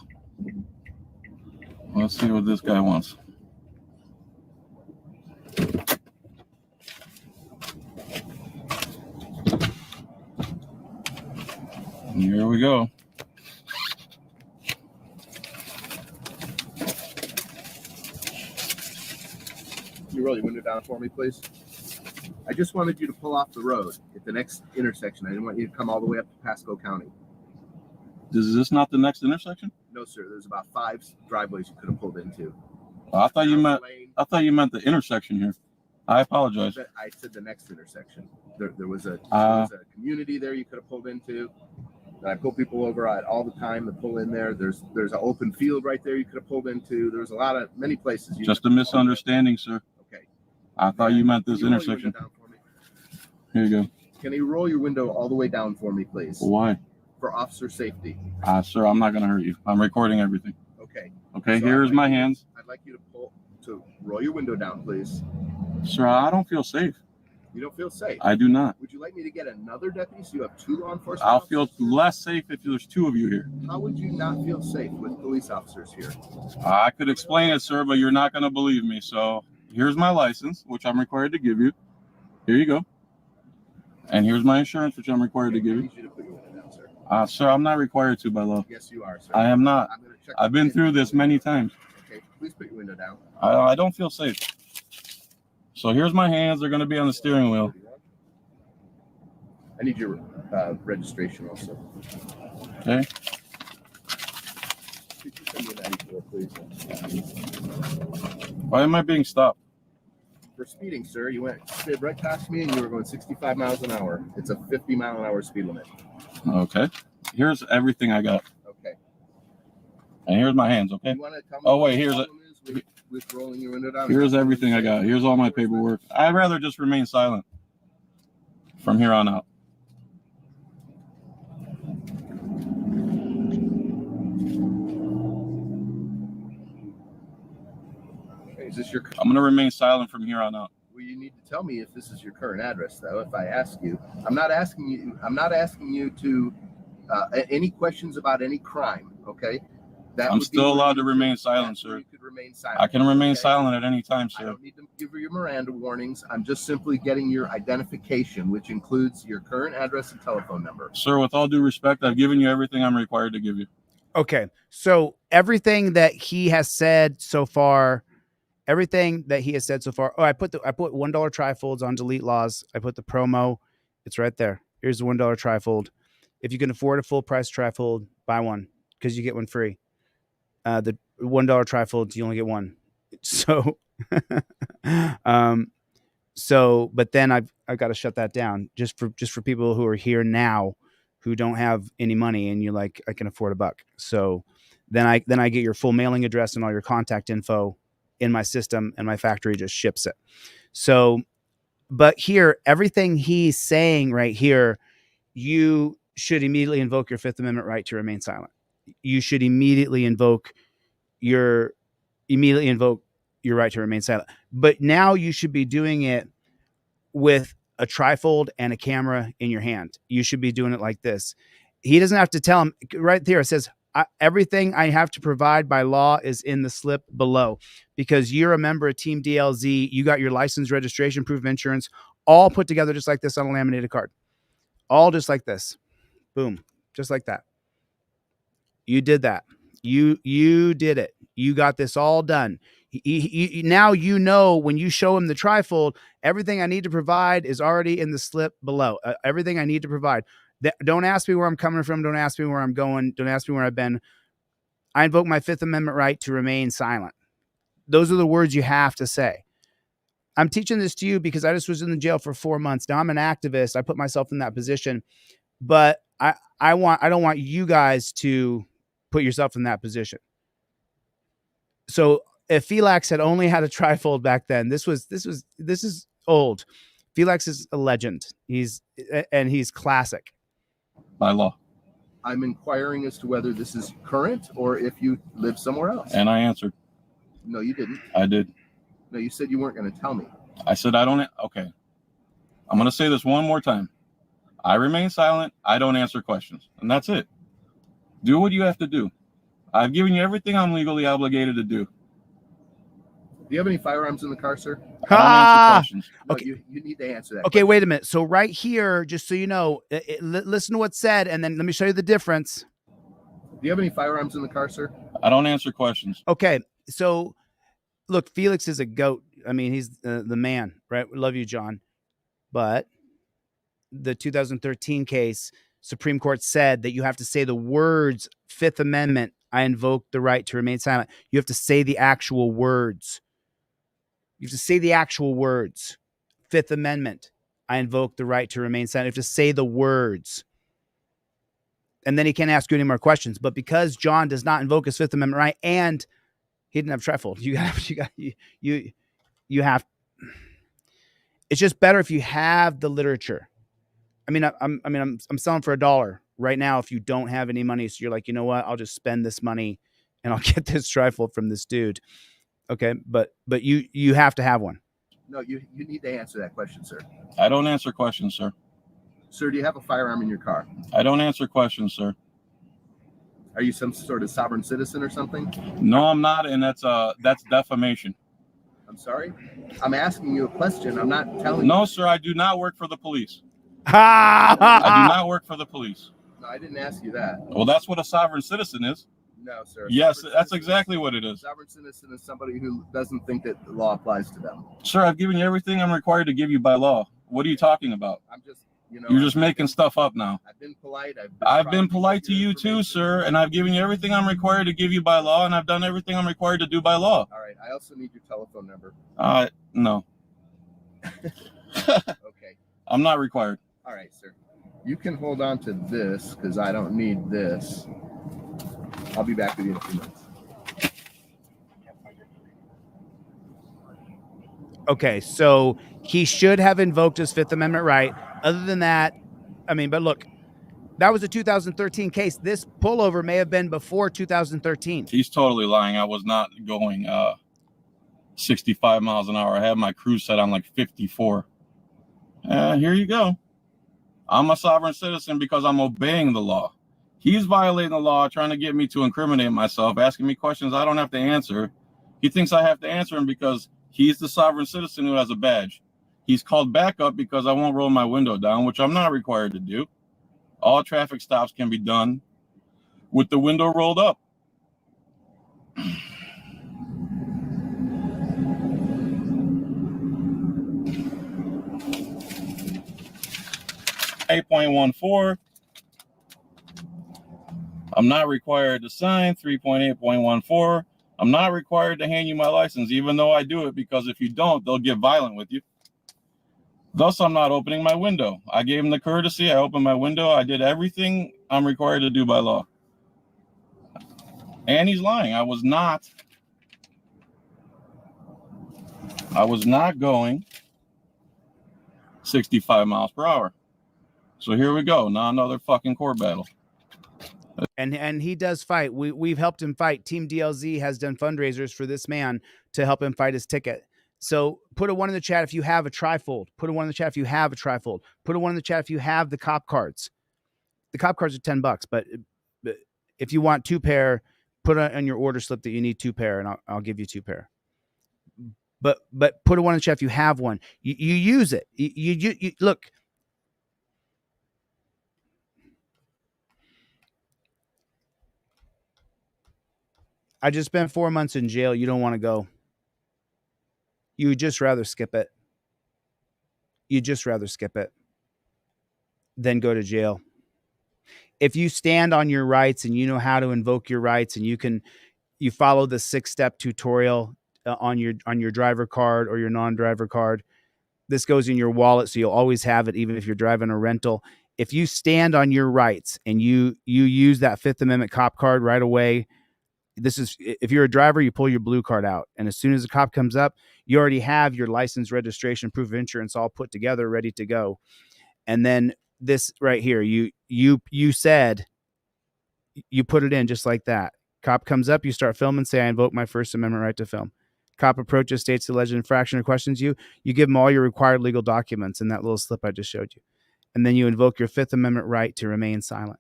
Let's see what this guy wants. Here we go. Can you roll your window down for me, please? I just wanted you to pull off the road at the next intersection. I didn't want you to come all the way up to Pasco County. Is this not the next intersection? No, sir. There's about 5 driveways you could have pulled into. I thought you meant the intersection here. I apologize. I said the next intersection. There was a community there you could have pulled into. And I pull people over all the time to pull in there. There's an open field right there you could have pulled into. There's many places. Just a misunderstanding, sir. Okay. I thought you meant this intersection. Here you go. Can you roll your window all the way down for me, please? Why? For officer safety. Sir, I'm not going to hurt you. I'm recording everything. Okay. Okay, so here's my hands. I'd like you to roll your window down, please. Sir, I don't feel safe. You don't feel safe? I do not. Would you like me to get another deputy so you have 2 law enforcement I'll officers? feel less safe if there's 2 of you here. How would you not feel safe with police officers here? I could explain it, sir, but you're not going to believe me. So here's my license, which I'm required to give you. Here you go. And here's my insurance, which I'm required to give you. I need you to put your window down, sir. Sir, I'm not required to by law. Yes, you are, sir. I am not. I've been through this many times. Okay, please put your window window down. I don't feel safe. So here's my hands. They're going to be on the steering wheel. I need your registration also. Okay. Could you send me an ID, please? Why am I being stopped? For speeding, sir. You slid right past me and you were going 65 miles an hour. It's a 50-mile-an-hour speed limit. Okay. Here's everything I got. Okay. And here's my hands, okay? You want to tell me oh, wait, here's it. With rolling your window down? Here's everything I got. Here's all my paperwork. I'd rather just remain silent from here on out. Is this your? I'm going to remain silent from here on out. Well, you need to tell me if this is your current address, though. If I ask you, I'm not asking you to any questions about any crime. Okay. I'm still allowed to remain silent, sir. You could remain silent. I can remain silent at any time, sir. I don't need to give you your Miranda warnings. I'm just simply getting your identification, which includes your current address and telephone number. Sir, with all due respect, I've given you everything I'm required to give you. Okay. So everything that he has said so far, oh, I put $1 trifolds on DeleteLawZ. I put the promo. It's right there. Here's the $1 trifold. If you can afford a full price trifold, buy one because you get one free. The $1 trifolds, you only get one. So, but then I've got to shut that down just for people who are here now who don't have any money and you're like, I can afford $1. So then I get your full mailing address and all your contact info in my system and my factory just ships it. So, but here, everything he's saying right here, you should immediately invoke your Fifth Amendment right to remain silent. You should immediately invoke your right to remain silent. But now you should be doing it with a trifold and a camera in your hand. You should be doing it like this. He doesn't have to tell him right there. It says, everything I have to provide by law is in the slip below, because you're a member of Team DLZ. You got your license, registration, proof of insurance, all put together just like this on a laminated card. All just like this. Boom. Just like that. You did that. You did it. You got this all done. Now you know when you show him the trifold, everything I need to provide is already in the slip below. Everything I need to provide. Don't ask me where I'm coming from. Don't ask me where I'm going. Don't ask me where I've been. I invoke my Fifth Amendment right to remain silent. Those are the words you have to say. I'm teaching this to you because I just was in the jail for 4 months. Now I'm an activist. I put myself in that position, but I don't want you guys to put yourself in that position. So if Felix had only had a trifold back then, this is old. Felix is a legend. He's classic. By law. I'm inquiring as to whether this is current or if you live somewhere else. And I answered. No, you didn't. I did. No, you said you weren't going to tell me. I said I don't. Okay. I'm going to say this one more time. I remain silent. I don't answer questions. And that's it. Do what you have to do. I've given you everything I'm legally obligated to do. Do you have any firearms in the car, sir? I don't answer questions. No, Okay. You need to answer that. Okay, wait a minute. So right here, just so you know, listen to what's said, and then let me show you the difference. Do you have any firearms in the car, sir? I don't answer questions. Okay, so look, Felix is a goat. I mean, he's the man, right? Love you, John. But the 2013 case, Supreme Court said that you have to say the words Fifth Amendment, I invoke the right to remain silent. You have to say the actual words. You have to say the actual words. Fifth Amendment, I invoke the right to remain silent. You have to say the words. And then he can't ask you any more questions. But because John does not invoke his Fifth Amendment right, and he didn't have trifold, you have. It's just better if you have the literature. I mean, I'm selling for $1 right now. If you don't have any money, so you're like, you know what? I'll just spend this money and I'll get this trifold from this dude. Okay, but you have to have one. No, you need to answer that question, sir. I don't answer questions, sir. Sir, do you have a firearm in your car? I don't answer questions, sir. Are you some sort of sovereign citizen or something? No, I'm not, and that's defamation. I'm sorry? I'm asking you a question. I'm not telling you. No, sir, I do not work for the police. I do not work for the police. No, I didn't ask you that. Well, that's what a sovereign citizen is. No, sir. Yes, that's exactly what it is. Sovereign citizen is somebody who doesn't think that the law applies to them. Sir, I've given you everything I'm required to give you by law. What are you talking about? I'm just, You're just making stuff up now. I've been polite. I've been polite to you too, sir, and I've given you everything I'm required to give you by law, and I've done everything I'm required to do by law. All right. I also need your telephone number. No. Okay. I'm not required. All right, sir. You can hold on to this because I don't need this. I'll be back with you in a few minutes. Okay, so he should have invoked his Fifth Amendment right. Other than that, I mean, but look, that was a 2013 case. This pullover may have been before 2013. He's totally lying. I was not going 65 miles an hour. I had my cruise set on like 54. Here you go. I'm a sovereign citizen because I'm obeying the law. He's violating the law, trying to get me to incriminate myself, asking me questions I don't have to answer. He thinks I have to answer him because he's the sovereign citizen who has a badge. He's called back up because I won't roll my window down, which I'm not required to do. All traffic stops can be done with the window rolled up. 8.14. I'm not required to sign 3.8.14. I'm not required to hand you my license, even though I do it, because if you don't, they'll get violent with you. Thus, I'm not opening my window. I gave him the courtesy. I opened my window. I did everything I'm required to do by law. And he's lying. I was not going 65 miles per hour. So here we go. Now another fucking court battle. And he does fight. We've helped him fight. Team DLZ has done fundraisers for this man to help him fight his ticket. So put a 1 in the chat if you have a trifold. Put a 1 in the chat if you have a trifold. Put a 1 in the chat if you have the cop cards. The cop cards are $10, but if you want 2 pair, put on your order slip that you need 2 pair, and I'll give you 2 pair. But put a 1 in the chat if you have one. You use it. You look. I just spent 4 months in jail. You don't want to go. You would just rather skip it. You'd just rather skip it than go to jail. If you stand on your rights and you know how to invoke your rights, and you follow the 6-step tutorial on your driver card or your non-driver card, this goes in your wallet, so you'll always have it, even if you're driving a rental. If you stand on your rights and you use that Fifth Amendment cop card right away, if you're a driver, you pull your blue card out, and as soon as the cop comes up, you already have your license, registration, proof of insurance all put together, ready to go. And then this right here, you said, you put it in just like that. Cop comes up, you start filming, say, I invoke my First Amendment right to film. Cop approaches, states the alleged infraction or questions you give them all your required legal documents in that little slip I just showed you. And then you invoke your Fifth Amendment right to remain silent.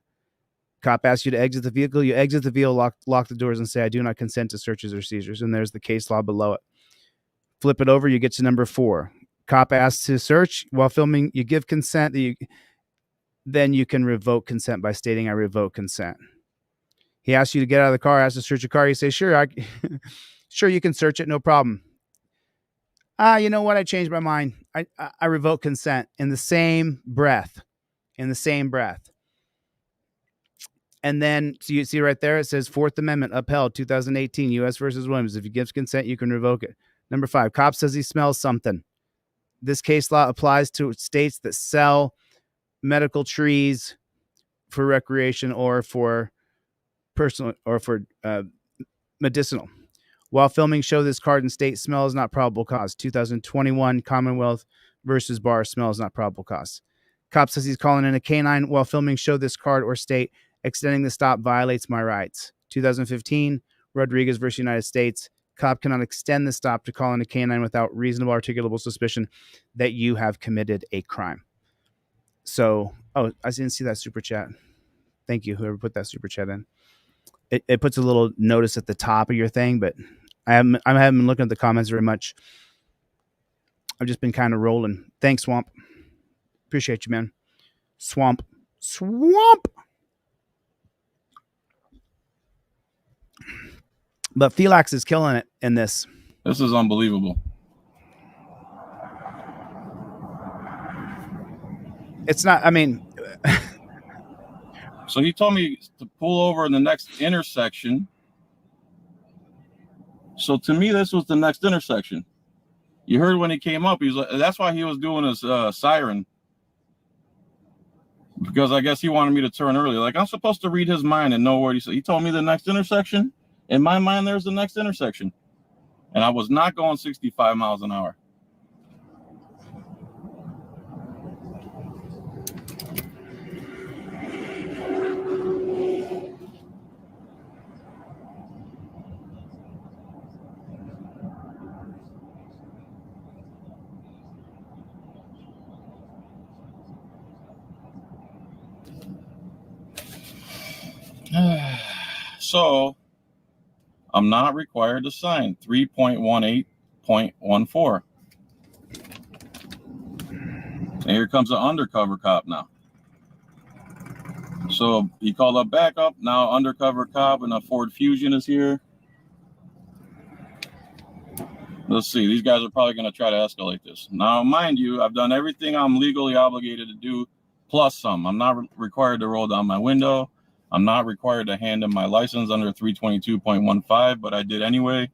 Cop asks you to exit the vehicle. You exit the vehicle, lock the doors, and say, I do not consent to searches or seizures. And there's the case law below it. Flip it over, you get to number 4. Cop asks to search while filming. You give consent. Then you can revoke consent by stating, I revoke consent. He asks you to get out of the car, asks to search your car. You say, sure, sure, you can search it, no problem. You know what? I changed my mind. I revoke consent in the same breath. And then, so you see right there, it says Fourth Amendment upheld 2018 U.S. versus Williams. If you give consent, you can revoke it. Number 5, cop says he smells something. This case law applies to states that sell medical trees for recreation or for personal or for medicinal. While filming, show this card and state smell is not probable cause. 2021 Commonwealth versus Barr, smell is not probable cause. Cop says he's calling in a canine while filming, show this card or state extending the stop violates my rights. 2015 Rodriguez versus United States. Cop cannot extend the stop to call in a canine without reasonable articulable suspicion that you have committed a crime. So, I didn't see that super chat. Thank you, whoever put that super chat in. It puts a little notice at the top of your thing, but I haven't been looking at the comments very much. I've just been kind of rolling. Thanks, Swamp. Appreciate you, man. Swamp. But Felix is killing it in this. This is unbelievable. It's not, I mean. So he told me to pull over in the next intersection. So to me, this was the next intersection. You heard when he came up, he was like, that's why he was doing his siren. Because I guess he wanted me to turn early. Like, I'm supposed to read his mind and know what he said. He told me the next intersection. In my mind, there's the next intersection. And I was not going 65 miles an hour. So I'm not required to sign 3.18.14. And here comes an undercover cop now. So he called up backup. Now undercover cop and a Ford Fusion is here. Let's see. These guys are probably going to try to escalate this. Now, mind you, I've done everything I'm legally obligated to do, plus some. I'm not required to roll down my window. I'm not required to hand in my license under 322.15, but I did anyway.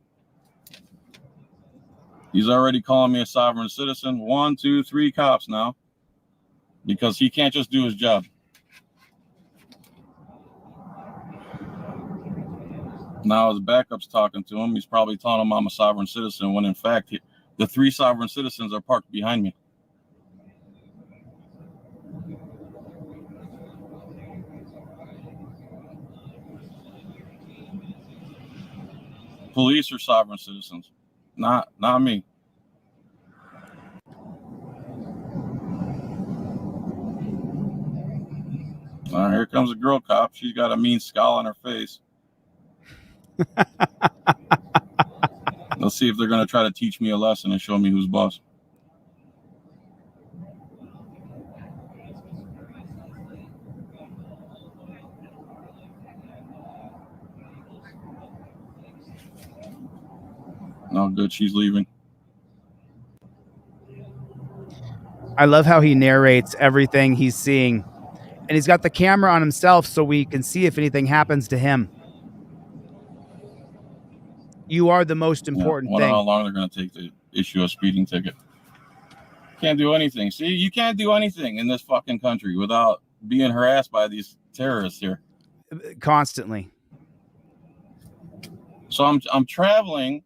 He's already calling me a sovereign citizen. 1, 2, 3 cops now, because he can't just do his job. Now his backup's talking to him. He's probably telling him I'm a sovereign citizen, when in fact, the 3 sovereign citizens are parked behind me. Police are sovereign citizens, not me. Here comes a girl cop. She's got a mean scowl on her face. Let's see if they're going to try to teach me a lesson and show me who's boss. No good. She's leaving. I love how he narrates everything he's seeing. And he's got the camera on himself so we can see if anything happens to him. You are the most important I wonder thing. how long they're going to take to issue a speeding ticket. Can't do anything. See, you can't do anything in this fucking country without being harassed by these terrorists here. Constantly. So I'm traveling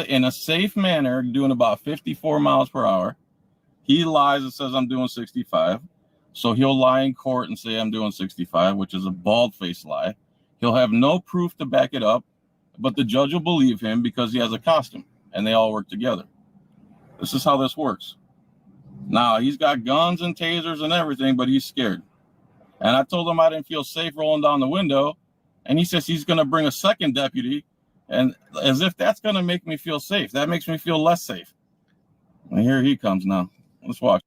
in a safe manner, doing about 54 miles per hour. He lies and says I'm doing 65. So he'll lie in court and say I'm doing 65, which is a bald-faced lie. He'll have no proof to back it up, but the judge will believe him because he has a costume and they all work together. This is how this works. Now, he's got guns and tasers and everything, but he's scared. And I told him I didn't feel safe rolling down the window. And he says he's going to bring a second deputy, and as if that's going to make me feel safe. That makes me feel less safe. And here he comes now. Let's watch.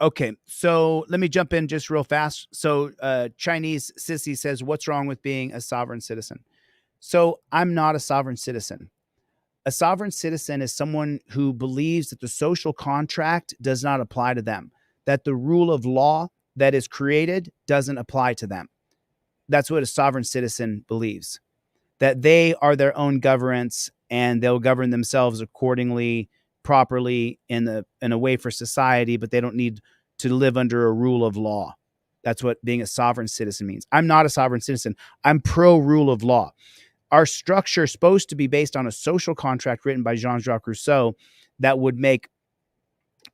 Okay, so let me jump in just real fast. So Chinese Sissy says, what's wrong with being a sovereign citizen? So I'm not a sovereign citizen. A sovereign citizen is someone who believes that the social contract does not apply to them, that the rule of law that is created doesn't apply to them. That's what a sovereign citizen believes, that they are their own governance and they'll govern themselves accordingly, properly in a way for society, but they don't need to live under a rule of law. That's what being a sovereign citizen means. I'm not a sovereign citizen. I'm pro rule of law. Our structure is supposed to be based on a social contract written by Jean-Jacques Rousseau that would make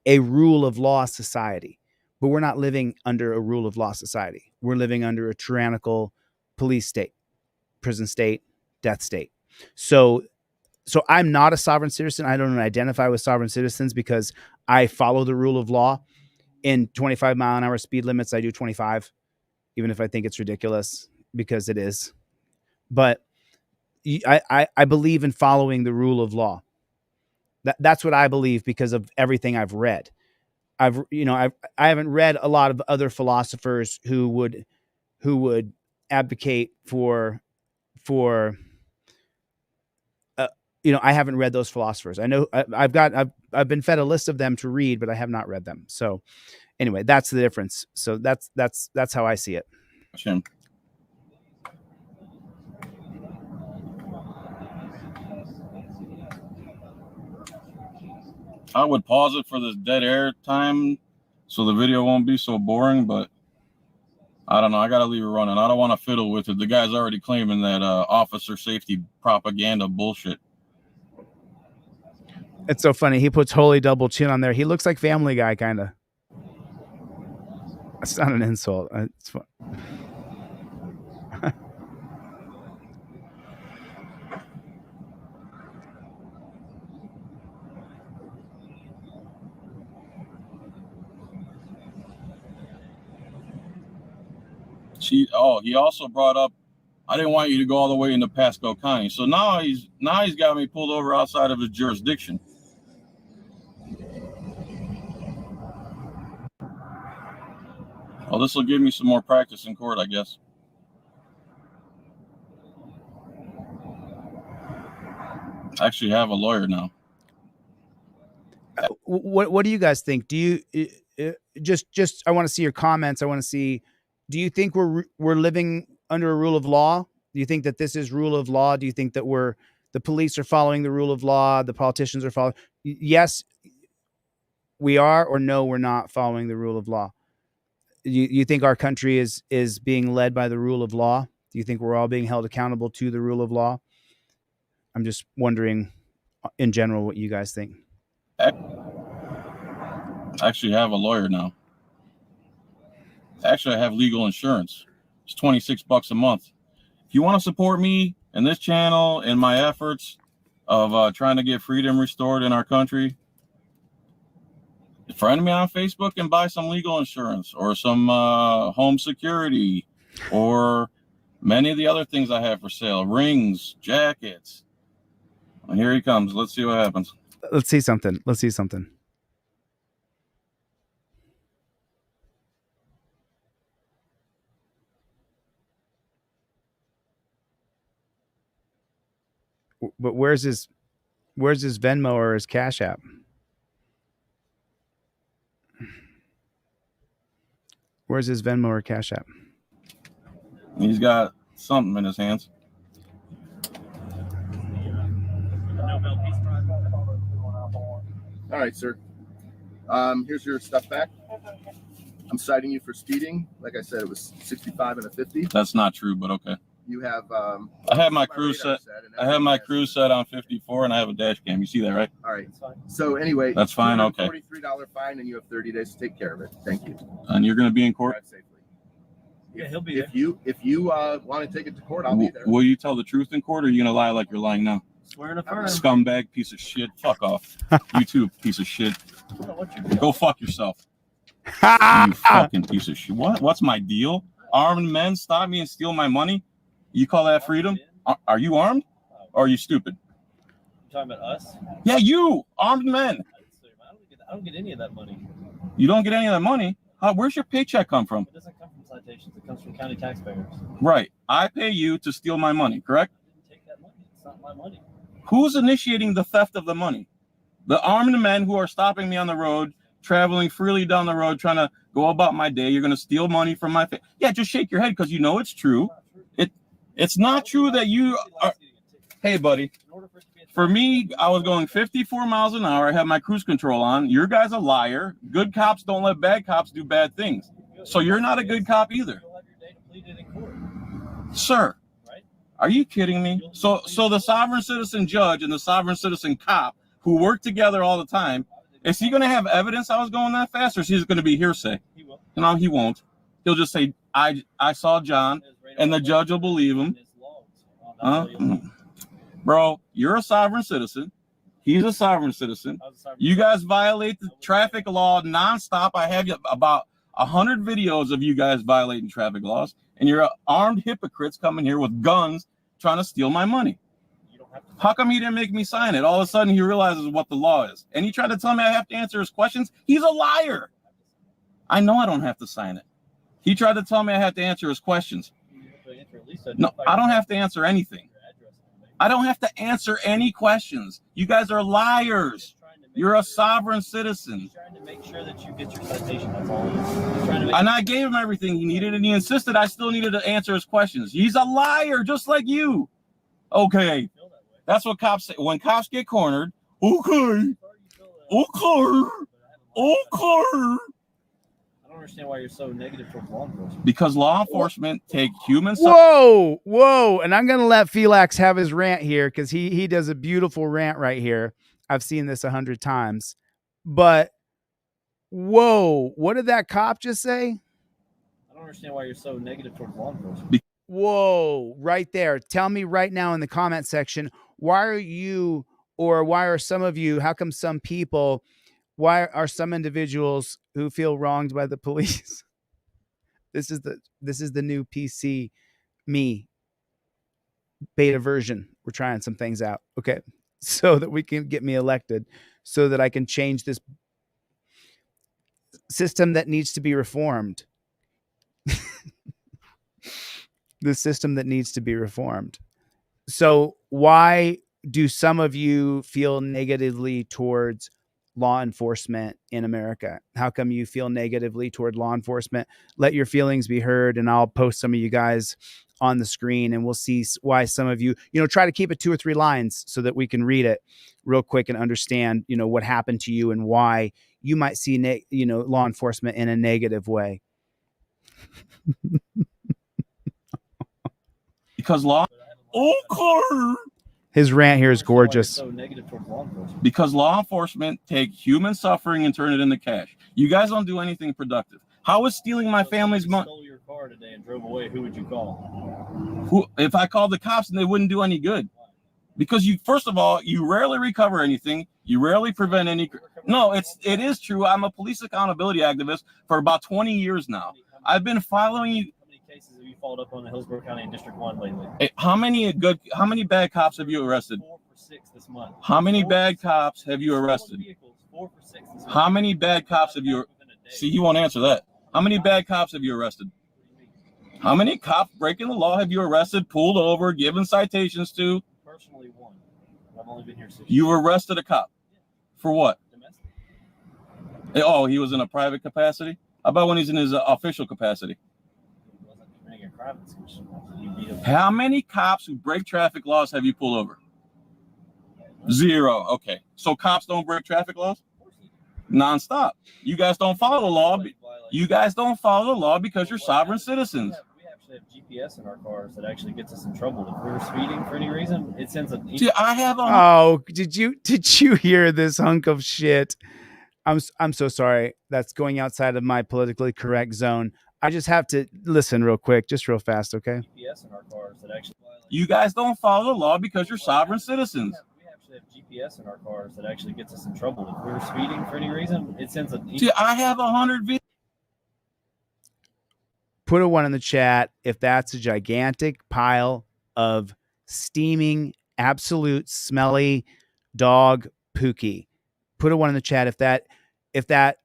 a rule of law society. But we're not living under a rule of law society. We're living under a tyrannical police state, prison state, death state. So I'm not a sovereign citizen. I don't identify with sovereign citizens because I follow the rule of law. In 25 mile an hour speed limits, I do 25, even if I think it's ridiculous, because it is. But I believe in following the rule of law. That's what I believe because of everything I've read. I haven't read a lot of other philosophers who would advocate for I haven't read those philosophers. I know I've been fed a list of them to read, but I have not read them. So anyway, that's the difference. So that's how I see it. Him. I would pause it for this dead air time so the video won't be so boring, but I don't know. I got to leave it running. I don't want to fiddle with it. The guy's already claiming that officer safety propaganda bullshit. It's so funny. He puts holy double chin on there. He looks like Family Guy, kind of. It's not an insult. It's fun. He also brought up, I didn't want you to go all the way into Pasco County. So now he's got me pulled over outside of his jurisdiction. Well, this will give me some more practice in court, I guess. I actually have a lawyer now. What do you guys think? Do you just I want to see your comments. I want to see, do you think we're living under a rule of law? Do you think that this is rule of law? Do you think that the police are following the rule of law? The politicians are following? Yes, we are, or no, we're not following the rule of law. You think our country is being led by the rule of law? Do you think we're all being held accountable to the rule of law? I'm just wondering in general what you guys think. I actually have a lawyer now. Actually, I have legal insurance. It's $26 a month. If you want to support me and this channel in my efforts of trying to get freedom restored in our country, friend me on Facebook and buy some legal insurance or some home security or many of the other things I have for sale. Rings, jackets. And here he comes. Let's see what happens. Let's see something. Let's see something. But where's his Venmo or his Cash App? Where's his Venmo or Cash App? He's got something in his hands. All right, sir. Here's your stuff back. I'm citing you for speeding. Like I said, it was 65 and a 50. That's not true, but okay. You have. I have my cruise set. I have my cruise set on 54, and I have a dash cam. You see that, right? All right. So anyway, that's fine. Okay. $43 fine, and you have 30 days to take care of it. Thank you. And you're going to be in court. Drive safely. Yeah, he'll be there. If you want to take it to court, I'll be there. Will you tell the truth in court, or are you going to lie like you're lying now? Swearing affirm. Scumbag piece of shit. Fuck off. You too, piece of shit. Go fuck yourself. You fucking piece of shit. What's my deal? Armed men stop me and steal my money? You call that freedom? Are you armed? Or are you stupid? You talking about us? Yeah, you, armed men. I don't get any of that money. You don't get any of that money? Where's your paycheck come from? It doesn't come from citations. It comes from county taxpayers. Right. I pay you to steal my money, correct? I didn't take that money. It's not my money. Who's initiating the theft of the money? The armed men who are stopping me on the road, traveling freely down the road, trying to go about my day. You're going to steal money from my family. Yeah, just shake your head because you know it's true. It's not true that you are. Hey, buddy. For me, I was going 54 miles an hour. I had my cruise control on. Your guy's a liar. Good cops don't let bad cops do bad things. So you're not a good cop either. Sir, are you kidding me? So the sovereign citizen judge and the sovereign citizen cop who work together all the time, is he going to have evidence I was going that fast, or is he going to be hearsay? He will. No, he won't. He'll just say, I saw John, and the judge will believe him. Bro, you're a sovereign citizen. He's a sovereign citizen. You guys violate the traffic law nonstop. I have about 100 videos of you guys violating traffic laws, and you're armed hypocrites coming here with guns trying to steal my money. How come he didn't make me sign it? All of a sudden he realizes what the law is. And he tried to tell me I have to answer his questions. He's a liar. I know I don't have to sign it. He tried to tell me I had to answer his questions. No, I don't have to answer anything. I don't have to answer any questions. You guys are liars. You're a sovereign citizen. Trying to make sure that you get your citation. That's all it is. He's trying to make And I gave him everything he needed, and he insisted I still needed to answer his questions. He's a liar, just like you. Okay. That's what cops say. When cops get cornered, okay. I don't understand why you're so negative towards law enforcement. Because law enforcement take human. Whoa. And I'm going to let Felix have his rant here because he does a beautiful rant right here. I've seen this 100 times. But, whoa, what did that cop just say? I don't understand why you're so negative towards law enforcement. Whoa, right there. Tell me right now in the comment section, why are you, or why are some of you, how come some people, why are some individuals who feel wronged by the police? This is the new PC me beta version. We're trying some things out. Okay. So that we can get me elected, so that I can change this system that needs to be reformed. The system that needs to be reformed. So why do some of you feel negatively towards law enforcement in America? How come you feel negatively toward law enforcement? Let your feelings be heard, and I'll post some of you guys on the screen, and we'll see why some of you, try to keep it 2 or 3 lines so that we can read it real quick and understand, what happened to you and why you might see, law enforcement in a negative way. Because his rant here is gorgeous. So negative towards law enforcement. Because law enforcement take human suffering and turn it into cash. You guys don't do anything productive. How is stealing my family's money? Stole your car today and drove away. Who would you call? If I called the cops, and they wouldn't do any good. Because first of all, you rarely recover anything. You rarely prevent any. No, it is true. I'm a police accountability activist for about 20 years now. I've been following you. How many cases have you followed up on in Hillsborough County and District 1 lately? Hey, how many bad cops have you arrested? 4 for 6 this month. How many bad cops have you arrested? 4 for 6 this month. How many bad cops have you? See, you won't answer that. How many bad cops have you arrested? How many cops breaking the law have you arrested, pulled over, given citations to? Personally, 1. I've only been here 6 years. You arrested a cop for what? Domestic. Oh, he was in a private capacity? How about when he's in his official capacity? He wasn't committing a crime. You beat him. How many cops who break traffic laws have you pulled over? 0. Okay. So cops don't break traffic laws? Nonstop. You guys don't follow the law. You guys don't follow the law because you're sovereign citizens. We actually have GPS in our cars that actually gets us in trouble. If we're speeding for any reason, it sends a. See, I have a. Oh, did you hear this hunk of shit? I'm so sorry. That's going outside of my politically correct zone. I just have to listen real quick, just real fast, okay? GPS in our cars that actually. You guys don't follow the law because you're sovereign citizens. We actually have GPS in our cars that actually gets us in trouble. If we're speeding for any reason, it sends a. See, I have 100 videos. Put a 1 in the chat if that's a gigantic pile of steaming, absolute smelly dog pookie. Put a 1 in the chat if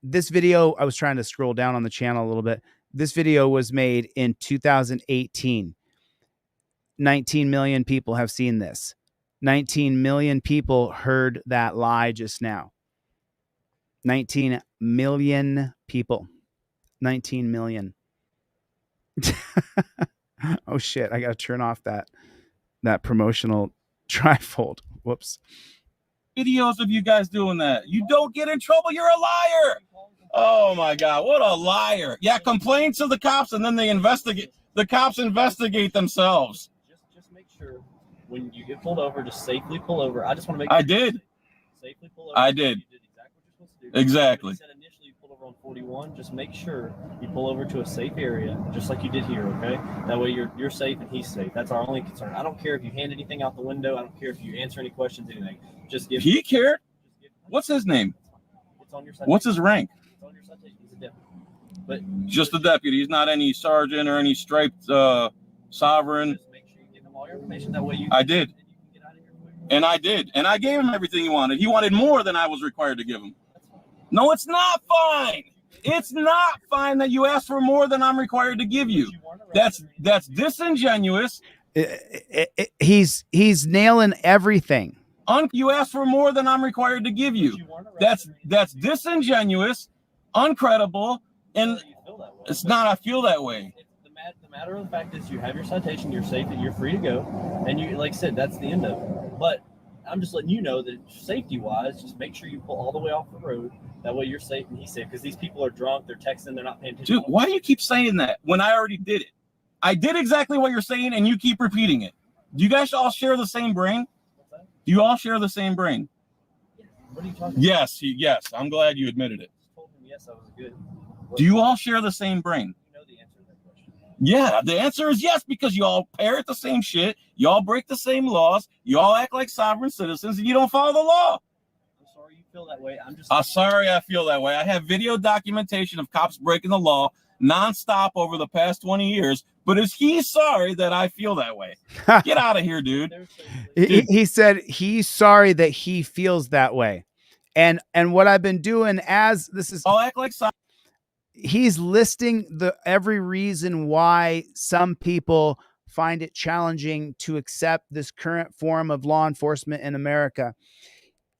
this video, I was trying to scroll down on the channel a little bit. This video was made in 2018. 19 million people have seen this. 19 million people heard that lie just now. 19 million people. 19 million. Oh shit, I gotta turn off that promotional trifold. Whoops. Videos of you guys doing that. You don't get in trouble. You're a liar. Oh my God, what a liar. Yeah, complain to the cops and then they investigate. The cops investigate themselves. Just make sure when you get pulled over, just safely pull over. I just want to make. I did. Safely pull over. I did. You did exactly what you're supposed to do. Exactly. You said initially you pulled over on 41. Just make sure you pull over to a safe area, just like you did here. Okay. That way you're safe and he's safe. That's our only concern. I don't care if you hand anything out the window. I don't care if you answer any questions, anything. Just give. He cared. What's his name? It's on your citation. What's his rank? It's on your citation. He's a deputy. But just a deputy. He's not any sergeant or any striped sovereign. Just make sure you give him all your information. That way you. I did. And I did. And I gave him everything he wanted. He wanted more than I was required to give him. No, it's not fine. It's not fine that you ask for more than I'm required to give you. That's disingenuous. He's nailing everything. You asked for more than I'm required to give you. That's disingenuous, uncredible, and it's not. I feel that way. The matter of the fact is, you have your citation, you're safe, and you're free to go. And you, like I said, that's the end of it. But I'm just letting you know that safety-wise, just make sure you pull all the way off the road. That way you're safe and he's safe. Because these people are drunk, they're texting, they're not paying attention. Dude, why do you keep saying that when I already did it? I did exactly what you're saying, and you keep repeating it. Do you guys all share the same brain? Do you all share the same brain? What are you talking about? Yes. I'm glad you admitted it. I told him yes, I was good. Do you all share the same brain? You know the answer to that question. Yeah, the answer is yes, because you all parrot the same shit, you all break the same laws, you all act like sovereign citizens, and you don't follow the law. I'm sorry you feel that way. I'm sorry I feel that way. I have video documentation of cops breaking the law nonstop over the past 20 years, but is he sorry that I feel that way? Get out of here, dude. He said he's sorry that he feels that way. And what I've been doing as this is, I'll act like he's listing every reason why some people find it challenging to accept this current form of law enforcement in America.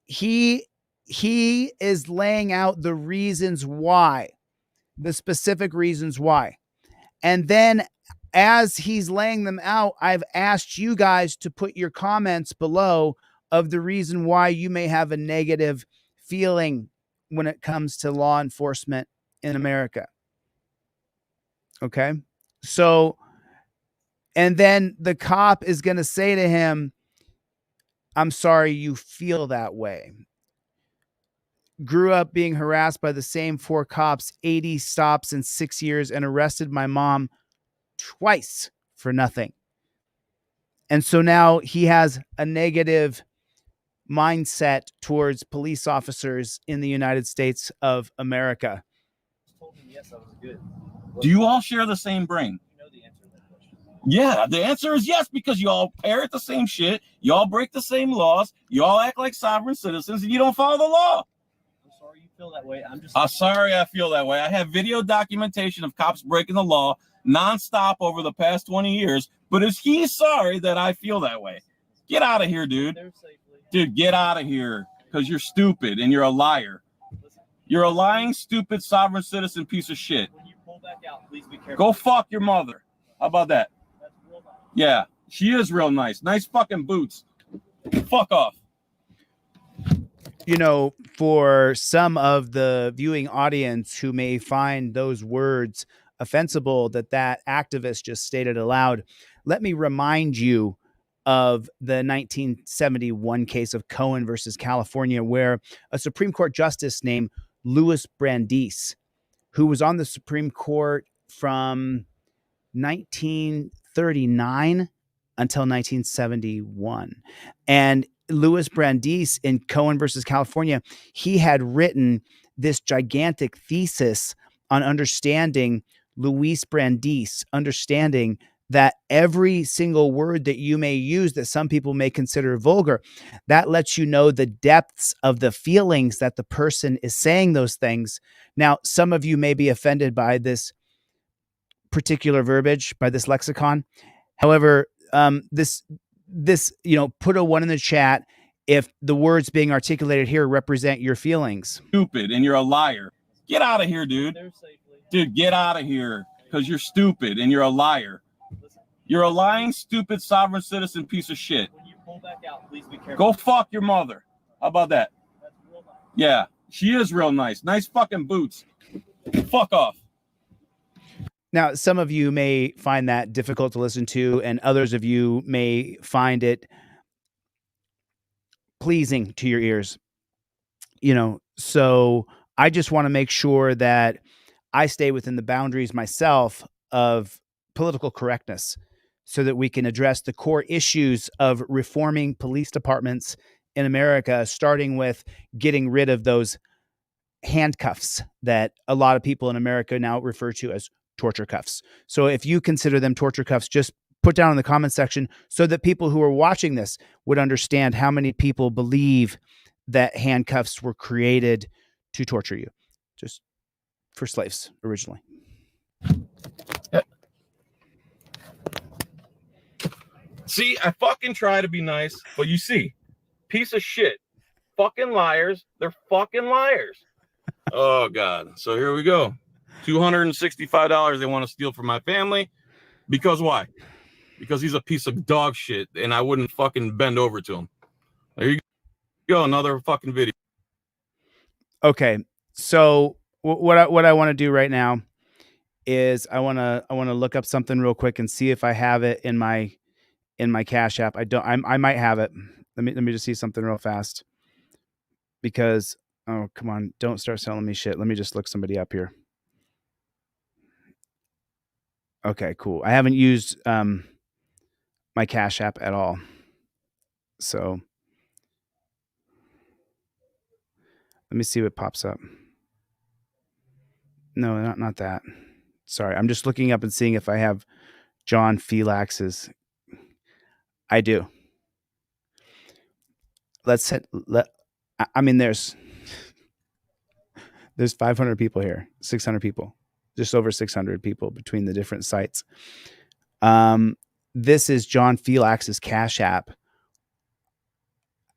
He is laying out the reasons why, the specific reasons why. And then as he's laying them out, I've asked you guys to put your comments below of the reason why you may have a negative feeling when it comes to law enforcement in America. Okay. So, and then the cop is going to say to him, I'm sorry you feel that way. Grew up being harassed by the same 4 cops, 80 stops in 6 years, and arrested my mom twice for nothing. And so now he has a negative mindset towards police officers in the United States of America. Told him yes, I was good. Do you all share the same brain? You know the answer to that question. Yeah, the answer is yes, because you all parrot the same shit, you all break the same laws, you all act like sovereign citizens, and you don't follow the law. I'm sorry you feel that way. I'm sorry I feel that way. I have video documentation of cops breaking the law nonstop over the past 20 years, but is he sorry that I feel that way? Get out of here, dude. Dude, get out of here, because you're stupid and you're a liar. You're a lying, stupid, sovereign citizen piece of shit. When you pull back out, please be careful. Go fuck your mother. How about that? That's real nice. Yeah, she is real nice. Nice fucking boots. Fuck off. You know, for some of the viewing audience who may find those words offensible that activist just stated aloud, let me remind you of the 1971 case of Cohen versus California, where a Supreme Court justice named Louis Brandeis, who was on the Supreme Court from 1939 until 1971. And Louis Brandeis in Cohen versus California, he had written this gigantic thesis on understanding Louis Brandeis, understanding that every single word that you may use that some people may consider vulgar, that lets you know the depths of the feelings that the person is saying those things. Now, some of you may be offended by this particular verbiage, by this lexicon. However, this, put a 1 in the chat if the words being articulated here represent your feelings. Stupid and you're a liar. Get out of here, dude. Dude, get out of here, because you're stupid and you're a liar. You're a lying, stupid, sovereign citizen piece of shit. When you pull back out, please be careful. Go fuck your mother. How about that? That's real nice. Yeah, she is real nice. Nice fucking boots. Fuck off. Now, some of you may find that difficult to listen to, and others of you may find it pleasing to your ears. So I just want to make sure that I stay within the boundaries myself of political correctness so that we can address the core issues of reforming police departments in America, starting with getting rid of those handcuffs that a lot of people in America now refer to as torture cuffs. So if you consider them torture cuffs, just put down in the comment section so that people who are watching this would understand how many people believe that handcuffs were created to torture you, just for slaves originally. See, I fucking try to be nice, but you see, piece of shit. Fucking liars. They're fucking liars. Oh, God. So here we go. $265 they want to steal from my family. Because why? Because he's a piece of dog shit, and I wouldn't fucking bend over to him. There you go. Another fucking video. Okay. So what I want to do right now is I want to look up something real quick and see if I have it in my Cash App. I might have it. Let me just see something real fast. Because oh, come on, don't start selling me shit. Let me just look somebody up here. Okay, cool. I haven't used my Cash App at all. So let me see what pops up. No, not that. Sorry, I'm just looking up and seeing if I have John Felix's. I do. I mean, there's 500 people here, 600 people, just over 600 people between the different sites. This is John Felix's Cash App.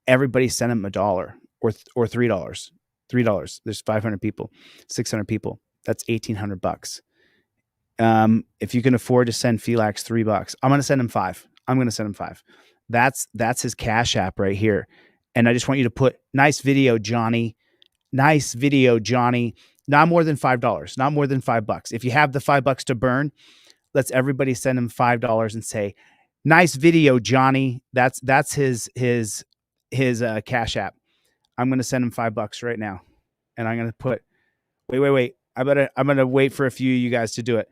Everybody sent him $1 or $3. $3. There's 500 people, 600 people. That's $1,800. If you can afford to send Felix $3, I'm going to send him $5. That's his Cash App right here. And I just want you to put nice video, Johnny. Nice video, Johnny. Not more than $5. Not more than $5. If you have the $5 to burn, let's everybody send him $5 and say, nice video, Johnny. That's his Cash App. I'm going to send him $5 right now. And I'm going to put, wait. I'm going to wait for a few of you guys to do it.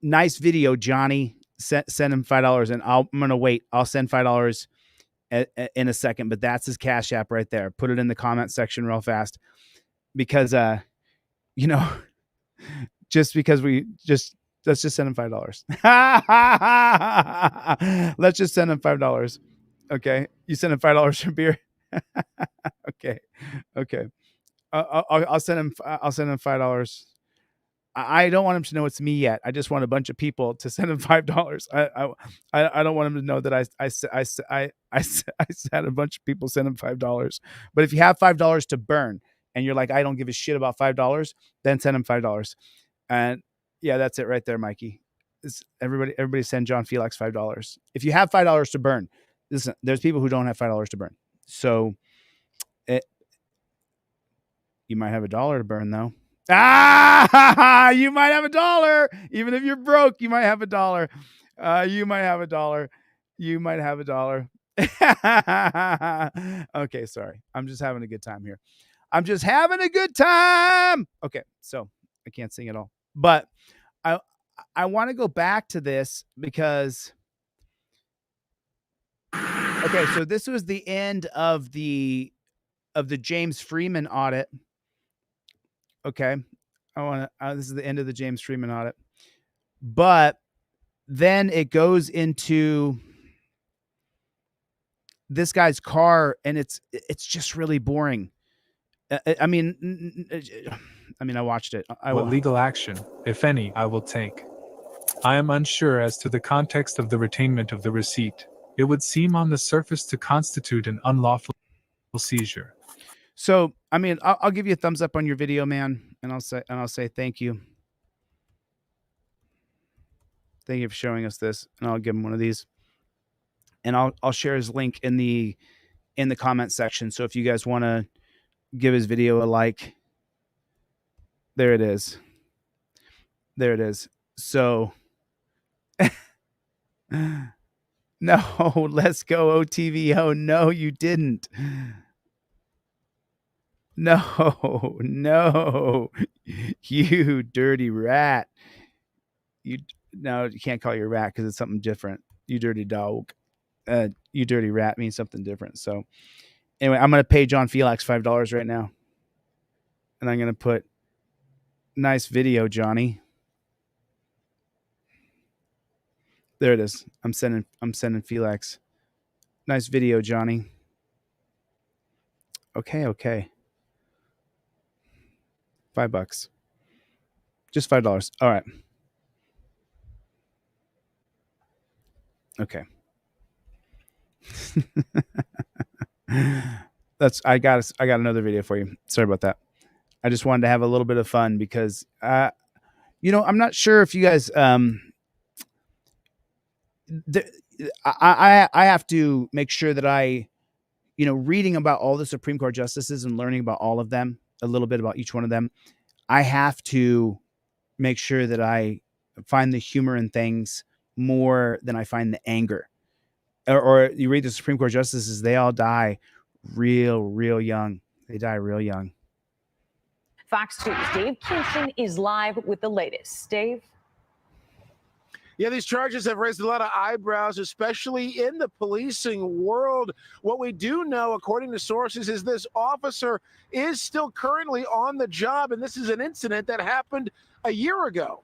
Nice video, Johnny. Send him $5 and I'm going to wait. I'll send $5 in a second, but that's his Cash App right there. Put it in the comment section real fast because, just because let's just send him $5. Let's just send him $5. Okay. You send him $5 for beer. Okay. I'll send him $5. I don't want him to know it's me yet. I just want a bunch of people to send him $5. I don't want him to know that I had a bunch of people send him $5. But if you have $5 to burn and you're like, I don't give a shit about $5, then send him $5. And yeah, that's it right there, Mikey. Everybody send John Felix $5. If you have $5 to burn, listen, there's people who don't have $5 to burn. So you might have $1 to burn though. You might have $1. Even if you're broke, you might have $1. You might have $1. You might have $1. Okay, sorry. I'm just having a good time here. I'm just having a good time. Okay, so I can't sing at all. But I want to go back to this because okay, so this was the end of the James Freeman audit. Okay. This is the end of the James Freeman audit. But then it goes into this guy's car and it's just really boring. I mean, I watched it. What legal action, if any, I will take? I am unsure as to the context of the retainment of the receipt. It would seem on the surface to constitute an unlawful seizure. So, I mean, I'll give you a thumbs up on your video, man, and I'll say thank you. Thank you for showing us this, and I'll give him one of these. And I'll share his link in the comment section. So if you guys want to give his video a like, there it is. There it is. So no, let's go OTVO. No, you didn't. No, you dirty rat. You can't call you a rat because it's something different. You dirty dog. You dirty rat means something different. So anyway, I'm going to pay John Felix $5 right now. And I'm going to put nice video, Johnny. There it is. I'm sending Felix. Nice video, Johnny. Okay. $5. Just $5. All right. Okay. I got another video for you. Sorry about that. I just wanted to have a little bit of fun because I'm not sure if you guys I have to make sure that I reading about all the Supreme Court justices and learning about all of them, a little bit about each one of them, I have to make sure that I find the humor in things more than I find the anger. Or you read the Supreme Court justices, they all die real young. They die real young. Fox 2's Dave Kinston is live with the latest. Dave? Yeah, these charges have raised a lot of eyebrows, especially in the policing world. What we do know, according to sources, is this officer is still currently on the job, and this is an incident that happened a year ago.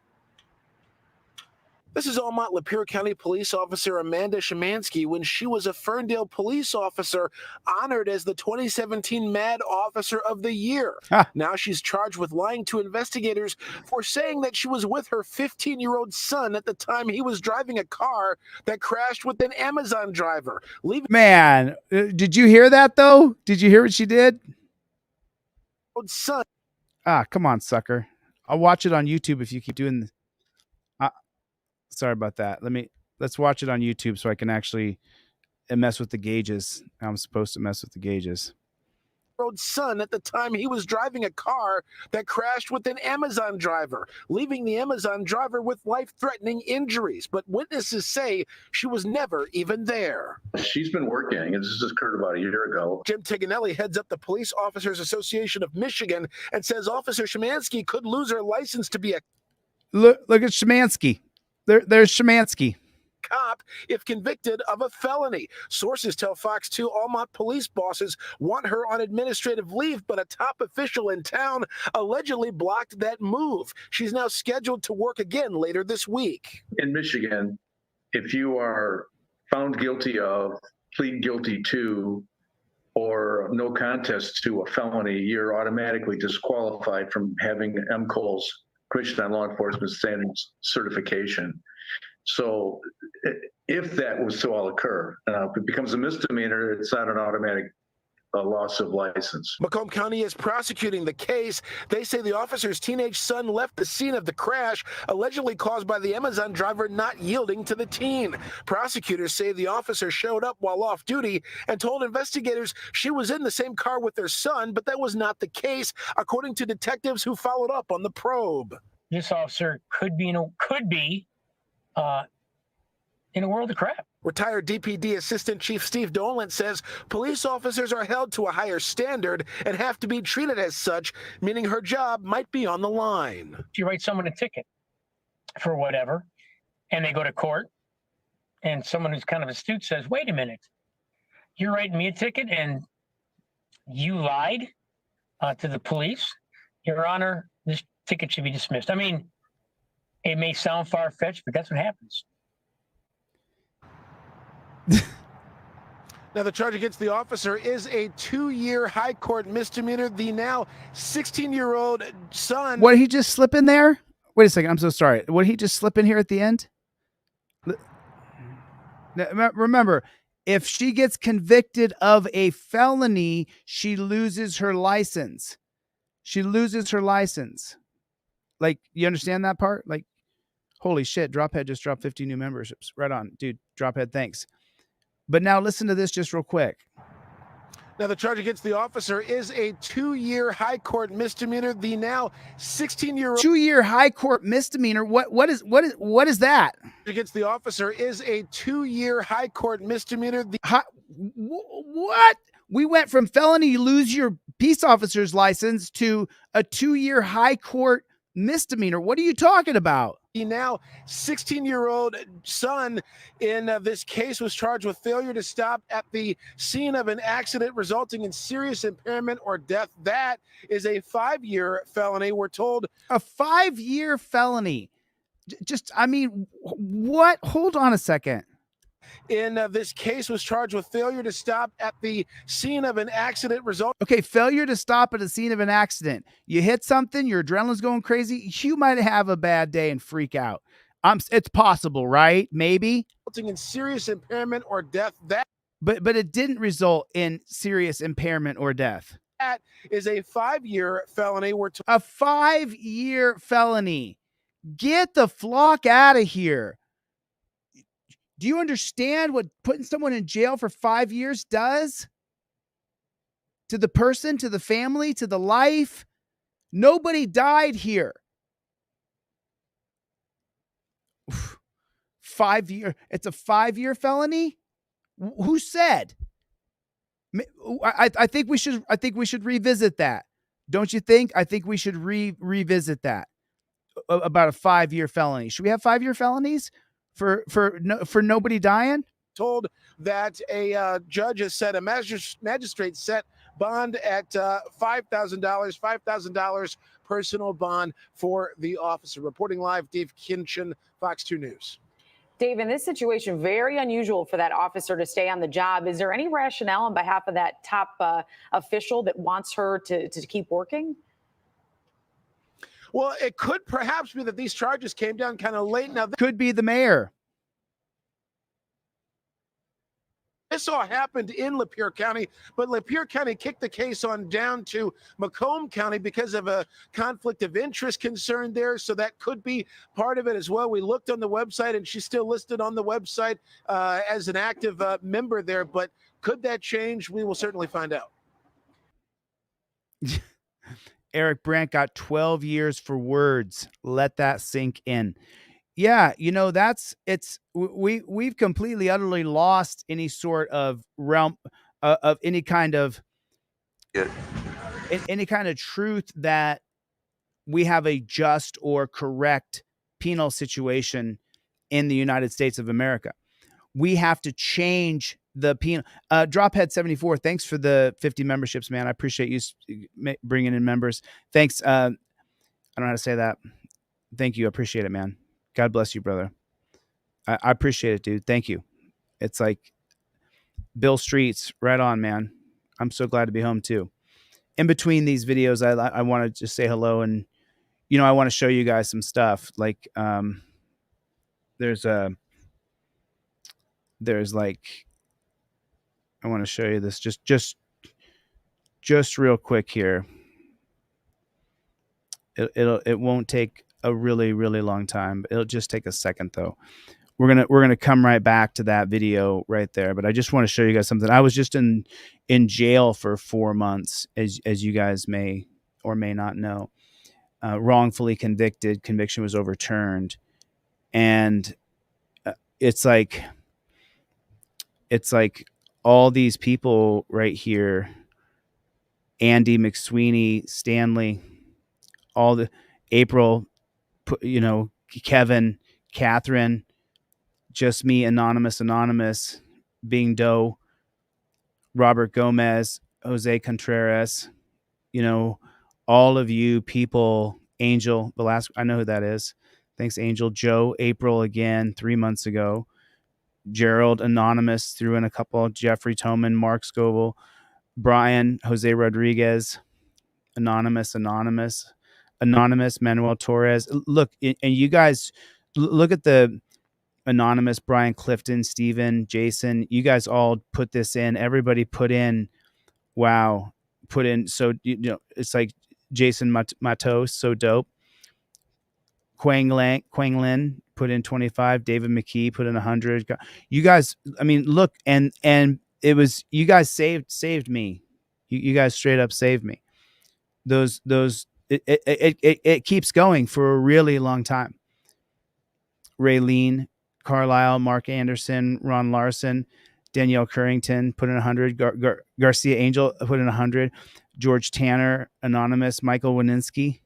This is Almont Lapeer County Police Officer Amanda Szymanski when she was a Ferndale police officer honored as the 2017 Mad Officer of the Year. Now she's charged with lying to investigators for saying that she was with her 15-year-old son at the time he was driving a car that crashed with an Amazon driver. Man, did you hear that though? Did you hear what she did? Son. Come on, sucker. I'll watch it on YouTube if you keep doing this. Sorry about that. Let's watch it on YouTube so I can actually mess with the gauges. I'm supposed to mess with the gauges. Son at the time he was driving a car that crashed with an Amazon driver, leaving the Amazon driver with life-threatening injuries. But witnesses say she was never even there. She's been working, and this just occurred about a year ago. Jim Tiganelli heads up the Police Officers Association of Michigan and says Officer Szymanski could lose her license to be a look at Szymanski. There's Szymanski. Cop if convicted of a felony. Sources tell Fox 2 Almont police bosses want her on administrative leave, but a top official in town allegedly blocked that move. She's now scheduled to work again later this week. In Michigan, if you are found guilty of, plead guilty to, or no contest to a felony, you're automatically disqualified from having MCOL's Commission on Law Enforcement Standards certification. So if that was to all occur, if it becomes a misdemeanor, it's not an automatic loss of license. Macomb County is prosecuting the case. They say the officer's teenage son left the scene of the crash, allegedly caused by the Amazon driver not yielding to the teen. Prosecutors say the officer showed up while off duty and told investigators she was in the same car with their son, but that was not the case, according to detectives who followed up on the probe. This officer could be in a world of crap. Retired DPD Assistant Chief Steve Dolan says police officers are held to a higher standard and have to be treated as such, meaning her job might be on the line. If you write someone a ticket for whatever, and they go to court, and someone who's kind of astute says, wait a minute, you're writing me a ticket and you lied to the police? Your Honor, this ticket should be dismissed. I mean, it may sound far-fetched, but that's what happens. Now, the charge against the officer is a 2-year high court misdemeanor. The now 16-year-old son. What, did he just slip in there? Wait a second. I'm so sorry. What, did he just slip in here at the end? Remember, if she gets convicted of a felony, she loses her license. She loses her license. Like, you understand that part? Like, holy shit, Drophead just dropped 50 new memberships. Right on. Dude, Drophead, thanks. But now listen to this just real quick. Now, the charge against the officer is a 2-year high court misdemeanor. The now 16-year-old 2-year high court misdemeanor. What is that? Against the officer is a 2-year high court misdemeanor. What? We went from felony, you lose your peace officer's license, to a 2-year high court misdemeanor. What are you talking about? The now 16-year-old son in this case was charged with failure to stop at the scene of an accident resulting in serious impairment or death. That is a 5-year felony. We're told a 5-year felony. What? Hold on a second. In this case was charged with failure to stop at the scene of an accident Okay, failure to stop at a scene of an accident. You hit something, your adrenaline's going crazy. You might have a bad day and freak out. It's possible, right? Maybe. Resulting in serious impairment or death. But it didn't result in serious impairment or death. That is a 5-year felony. A 5-year felony. Get the flock out of here. Do you understand what putting someone in jail for 5 years does? To the person, to the family, to the life? Nobody died here. 5 year. It's a 5-year felony? Who said? I think we should revisit that. Don't you think? I think we should revisit that about a 5-year felony. Should we have 5-year felonies for nobody dying? Told that a judge has set a magistrate set bond at $5,000 personal bond for the officer. Reporting live, Dave Kinchin, Fox 2 News. Dave, in this situation, very unusual for that officer to stay on the job. Is there any rationale on behalf of that top official that wants her to keep working? Well, it could perhaps be that these charges came down kind of late. Now, could be the mayor. This all happened in Lapeer County, but Lapeer County kicked the case on down to Macomb County because of a conflict of interest concern there. So that could be part of it as well. We looked on the website, and she's still listed on the website as an active member there. But could that change? We will certainly find out. Eric Brandt got 12 years for words. Let that sink in. Yeah, we've completely, utterly lost any sort of realm of any kind of any kind of truth that we have a just or correct penal situation in the United States of America. We have to change the penal. Drophead 74, thanks for the 50 memberships, man. I appreciate you bringing in members. Thanks. I don't know how to say that. Thank you. I appreciate it, man. God bless you, brother. I appreciate it, dude. Thank you. It's like Bill Streets, right on, man. I'm so glad to be home too. In between these videos, I want to just say hello, and I want to show you guys some stuff. Like there's like, I want to show you this just real quick here. It won't take a really, really long time. It'll just take a second though. We're gonna come right back to that video right there. But I just want to show you guys something. I was just in jail for 4 months, as you guys may or may not know. Wrongfully convicted. Conviction was overturned, and it's like all these people right here. Andy McSweeney, Stanley, all the April. Kevin, Catherine, just me, anonymous, being Doe, Robert Gomez, Jose Contreras, all of you people, Angel, I know who that is. Thanks, Angel. Joe, April again, 3 months ago. Gerald, anonymous, threw in a couple. Jeffrey Toman, Mark Scoble, Brian, Jose Rodriguez, anonymous, Manuel Torres. Look, and you guys look at the anonymous, Brian Clifton, Steven, Jason. You guys all put this in. Everybody put in. Wow. Put in. So, it's like Jason Matos, so dope. Quang Lin put in 25. David McKee put in 100. You guys, look, and it was, you guys saved me. You guys straight up saved me. It keeps going for a really long time. Raylene Carlisle, Mark Anderson, Ron Larson, Danielle Currington put in 100. Garcia Angel put in 100. George Tanner, anonymous. Michael Wininski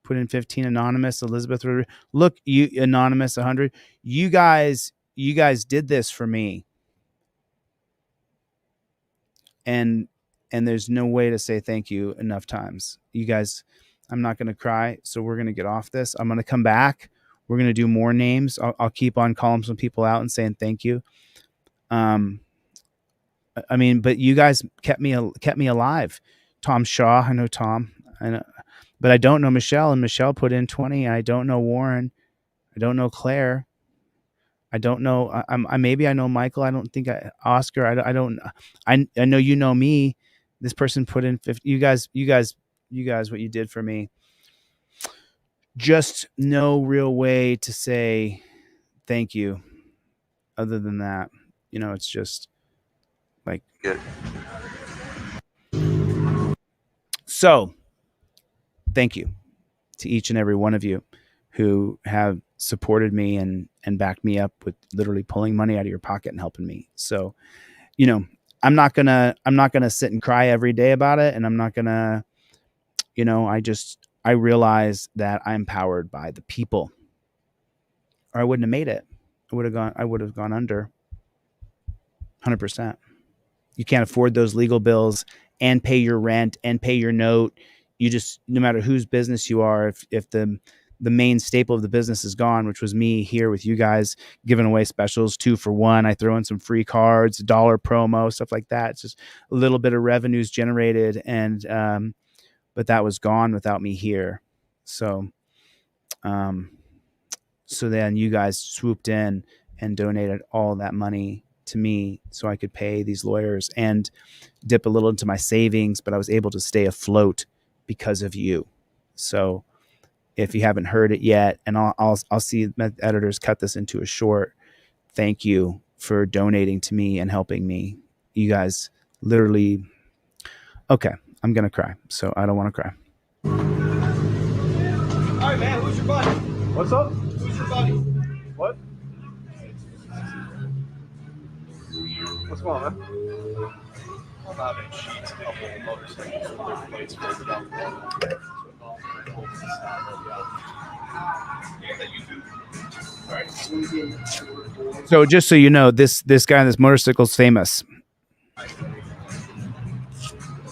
put in 15. Anonymous. Elizabeth, look, you anonymous, 100. You guys did this for me, and there's no way to say thank you enough times. You guys, I'm not going to cry, so we're going to get off this. I'm going to come back. We're going to do more names. I'll keep on calling some people out and saying thank you. But you guys kept me alive. Tom Shaw, I know Tom. I know, but I don't know Michelle, and Michelle put in 20. I don't know Warren. I don't know Claire. I don't know. I maybe I know Michael. I don't think Oscar. I don't. I know you know me. This person put in 50. You guys. What you did for me. Just no real way to say thank you. Other than that, it's just like. So, thank you to each and every one of you who have supported me and backed me up with literally pulling money out of your pocket and helping me. So, I'm not gonna sit and cry every day about it. And I'm not gonna, I realize that I'm powered by the people, or I wouldn't have made it. I would have gone under 100%. You can't afford those legal bills and pay your rent and pay your note. You just, no matter whose business you are, if the main staple of the business is gone, which was me here with you guys giving away specials, 2 for $1. I throw in some free cards, $1 promo, stuff like that. It's just a little bit of revenues generated. And, but that was gone without me here. So, so then you guys swooped in and donated all that money to me so I could pay these lawyers and dip a little into my savings, but I was able to stay afloat because of you. So if you haven't heard it yet, and I'll see my editors cut this into a short, thank you for donating to me and helping me. You guys literally, okay, I'm going to cry. So I don't want to cry. All right, man, who's your buddy? What's up? Who's your buddy? What? What's going on, man? I'm having sheets, a couple of motorcycles with their plates further down the road. So just so you know, this guy on this motorcycle is famous.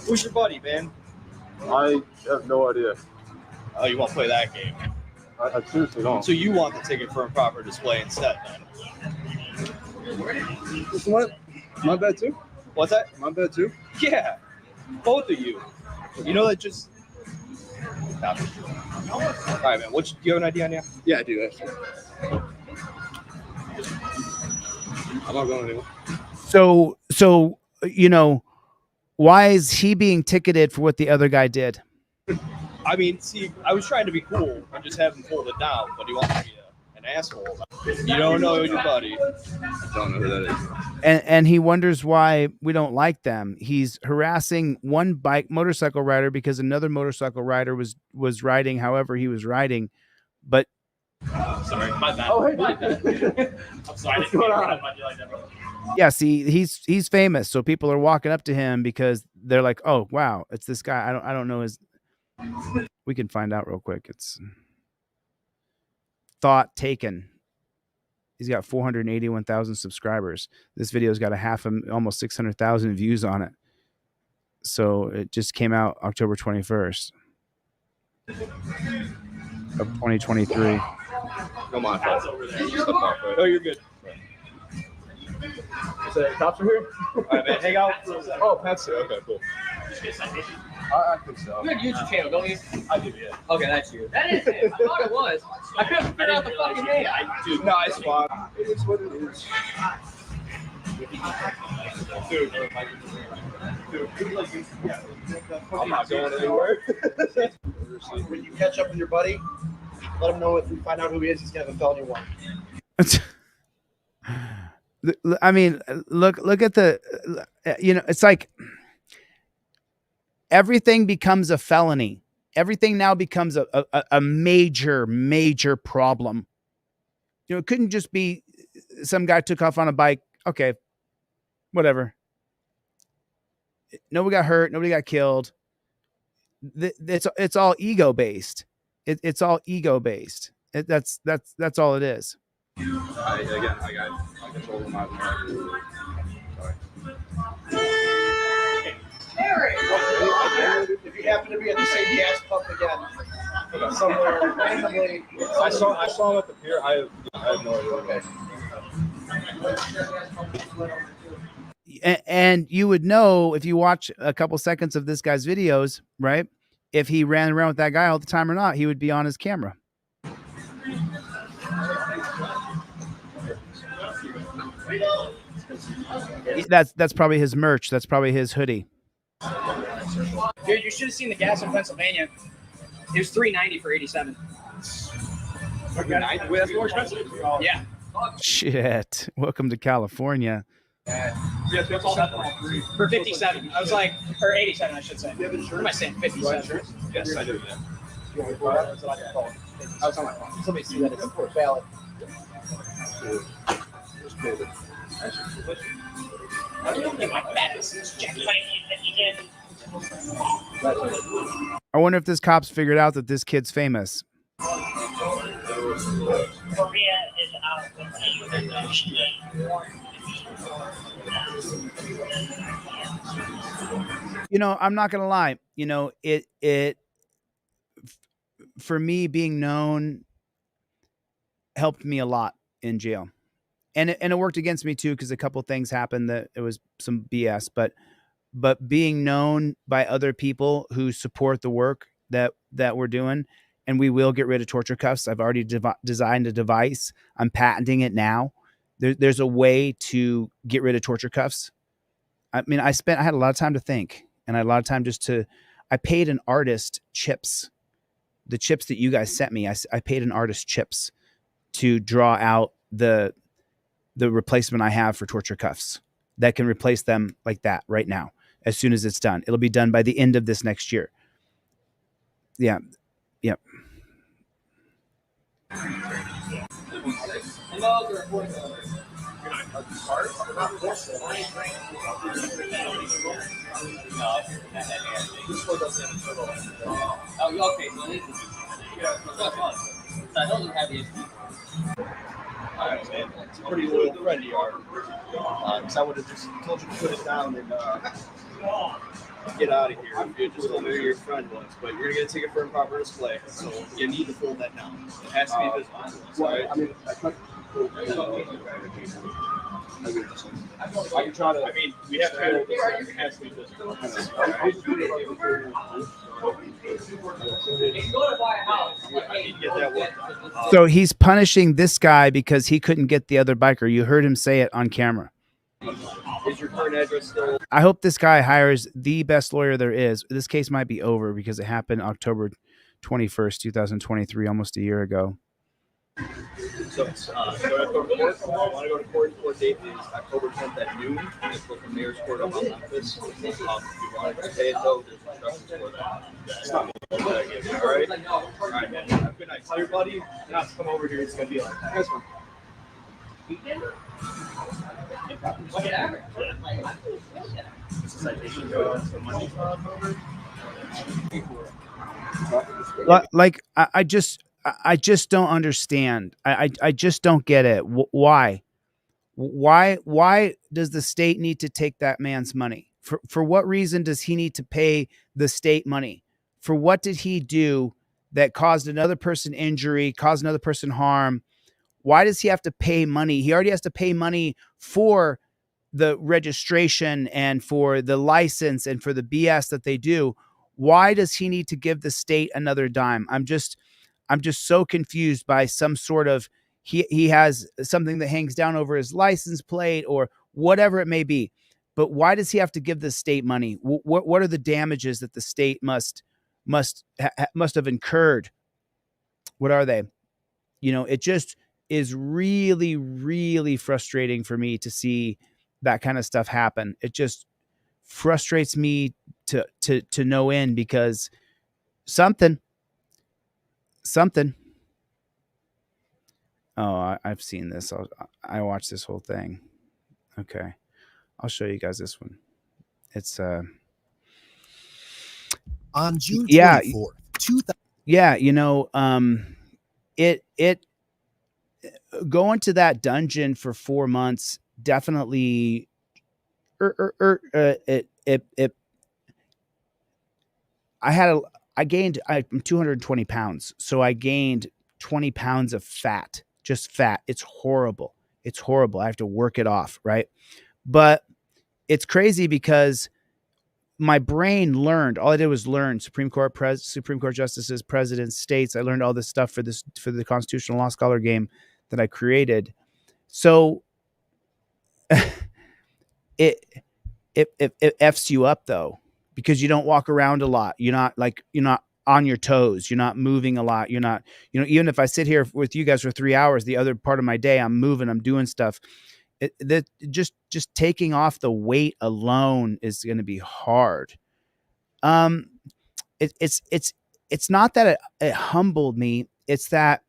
Who's your buddy, man? I have no idea. Oh, you won't play that game. I seriously don't. So you want the ticket for improper display instead, then? What? My bad too? What's that? My bad too? Yeah, both of you. You know that just. All right, man. Do you have an idea on you? Yeah, I do actually. I'm not going anywhere. So why is he being ticketed for what the other guy did? I mean, see, I was trying to be cool and just have him pull it down, but he wants to be an asshole. You don't know your buddy. I don't know who that is. And he wonders why we don't like them. He's harassing one motorcycle rider because another motorcycle rider was riding however he was riding, but sorry, my bad. Oh, hey. My bad. I'm sorry. What's going on? yeah, see, he's famous, so people are walking up to him because they're like, "Oh, wow, it's this guy." I don't know his. We can find out real quick. It's Thought Taken. He's got 481,000 subscribers. This video's got almost 600,000 views on it. So it just came out October 21st of 2023. Come on, Pat's over there. Oh, you're good. So the cops are here? All right, man. Hang out. Oh, Pat's here. Okay, cool. I think so. You have a YouTube channel, don't you? I do, yeah. Okay, that's you. That is it. I thought it was. I couldn't figure out the fucking name. I do. No, it's fine. It is what it is. I'm not going anywhere. When you catch up with your buddy, let him know if we find out who he is. He's gonna have a felony warrant. I mean, look at the, it's like everything becomes a felony. Everything now becomes a major problem. It couldn't just be some guy took off on a bike. Okay, whatever. Nobody got hurt. Nobody got killed. It's all ego based. It's all ego based. That's all it is. I told him I was If you happen to be at the same gas pump again, somewhere randomly, I saw him at the pier. I have no idea. And you would know if you watch a couple seconds of this guy's videos, right? If he ran around with that guy all the time or not, he would be on his camera. That's probably his merch. That's probably his hoodie. Dude, you should have seen the gas in Pennsylvania. It was $3.90 for 87. Wait, that's more expensive? Yeah. Shit. Welcome to California. For 57. I was like, or 87, I should say. What am I saying? 57. Yes, I do. I was on my phone. Somebody see that it's a ballot. I wonder if this cop's figured out that this kid's famous. You know, I'm not gonna lie. You know, it for me, being known helped me a lot in jail, and it worked against me too, because a couple things happened that it was some BS. But being known by other people who support the work that we're doing, and we will get rid of torture cuffs. I've already designed a device. I'm patenting it now. There's a way to get rid of torture cuffs. I mean, I had a lot of time to think, and I had a lot of time I paid an artist chips, the chips that you guys sent me. I paid an artist chips to draw out the replacement I have for torture cuffs that can replace them like that right now. As soon as it's done, it'll be done by the end of this next year. Yeah. Yep. It's a pretty loyal friend of yours. Because I would have just told you to put it down and get out of here. You just told me who your friend was, but you're gonna get a ticket for improper display, so you need to fold that down. It has to be visible. Well, I mean, I can try to. I mean, we have to. It has to be visible. So he's punishing this guy because he couldn't get the other biker. You heard him say it on camera. Is your current address still? I hope this guy hires the best lawyer there is. This case might be over because it happened October 21st, 2023, almost a year ago. So, I want to go to court. I want to go to court. Court date is October 10th at noon. It's the mayor's court up on Memphis. If you want to pay it, though, there's instructions for that. All right? All right, man. Have a good night. Tell your buddy not to come over here. It's going to be like that. That's fine. Like I just don't understand. I just don't get it. Why does the state need to take that man's money? For what reason does he need to pay the state money? For what did he do that caused another person injury, caused another person harm? Why does he have to pay money? He already has to pay money for the registration and for the license and for the BS that they do. Why does he need to give the state another dime? I'm just so confused by some sort of, he has something that hangs down over his license plate or whatever it may be. But why does he have to give the state money? What are the damages that the state must have incurred? What are they? You know, it just is really, really frustrating for me to see that kind of stuff happen. It just frustrates me to no end because something. Oh, I've seen this. I watched this whole thing. Okay. I'll show you guys this one. It's on June 24th, 2000. Yeah, you know, it going to that dungeon for 4 months definitely I'm 220 pounds. So I gained 20 pounds of fat, just fat. It's horrible. It's horrible. I have to work it off. Right. But it's crazy because my brain learned, all I did was learn Supreme Court justices, presidents, states. I learned all this stuff for the constitutional law scholar game that I created. So it F's you up though, because you don't walk around a lot. You're not on your toes. You're not moving a lot. You're not, even if I sit here with you guys for 3 hours, the other part of my day, I'm moving, I'm doing stuff. Just taking off the weight alone is going to be hard. It's not that it humbled me. It's that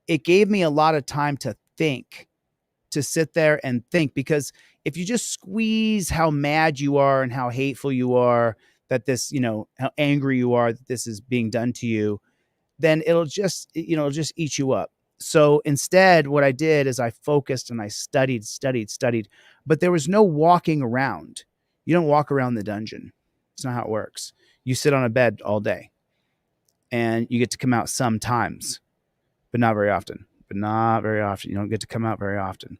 it gave me a lot of time to think, to sit there and think, because if you just squeeze how mad you are and how hateful you are that this, how angry you are that this is being done to you, then it'll just eat you up. So instead, what I did is I focused and I studied, but there was no walking around. You don't walk around the dungeon. It's not how it works. You sit on a bed all day and you get to come out sometimes, but not very often. You don't get to come out very often.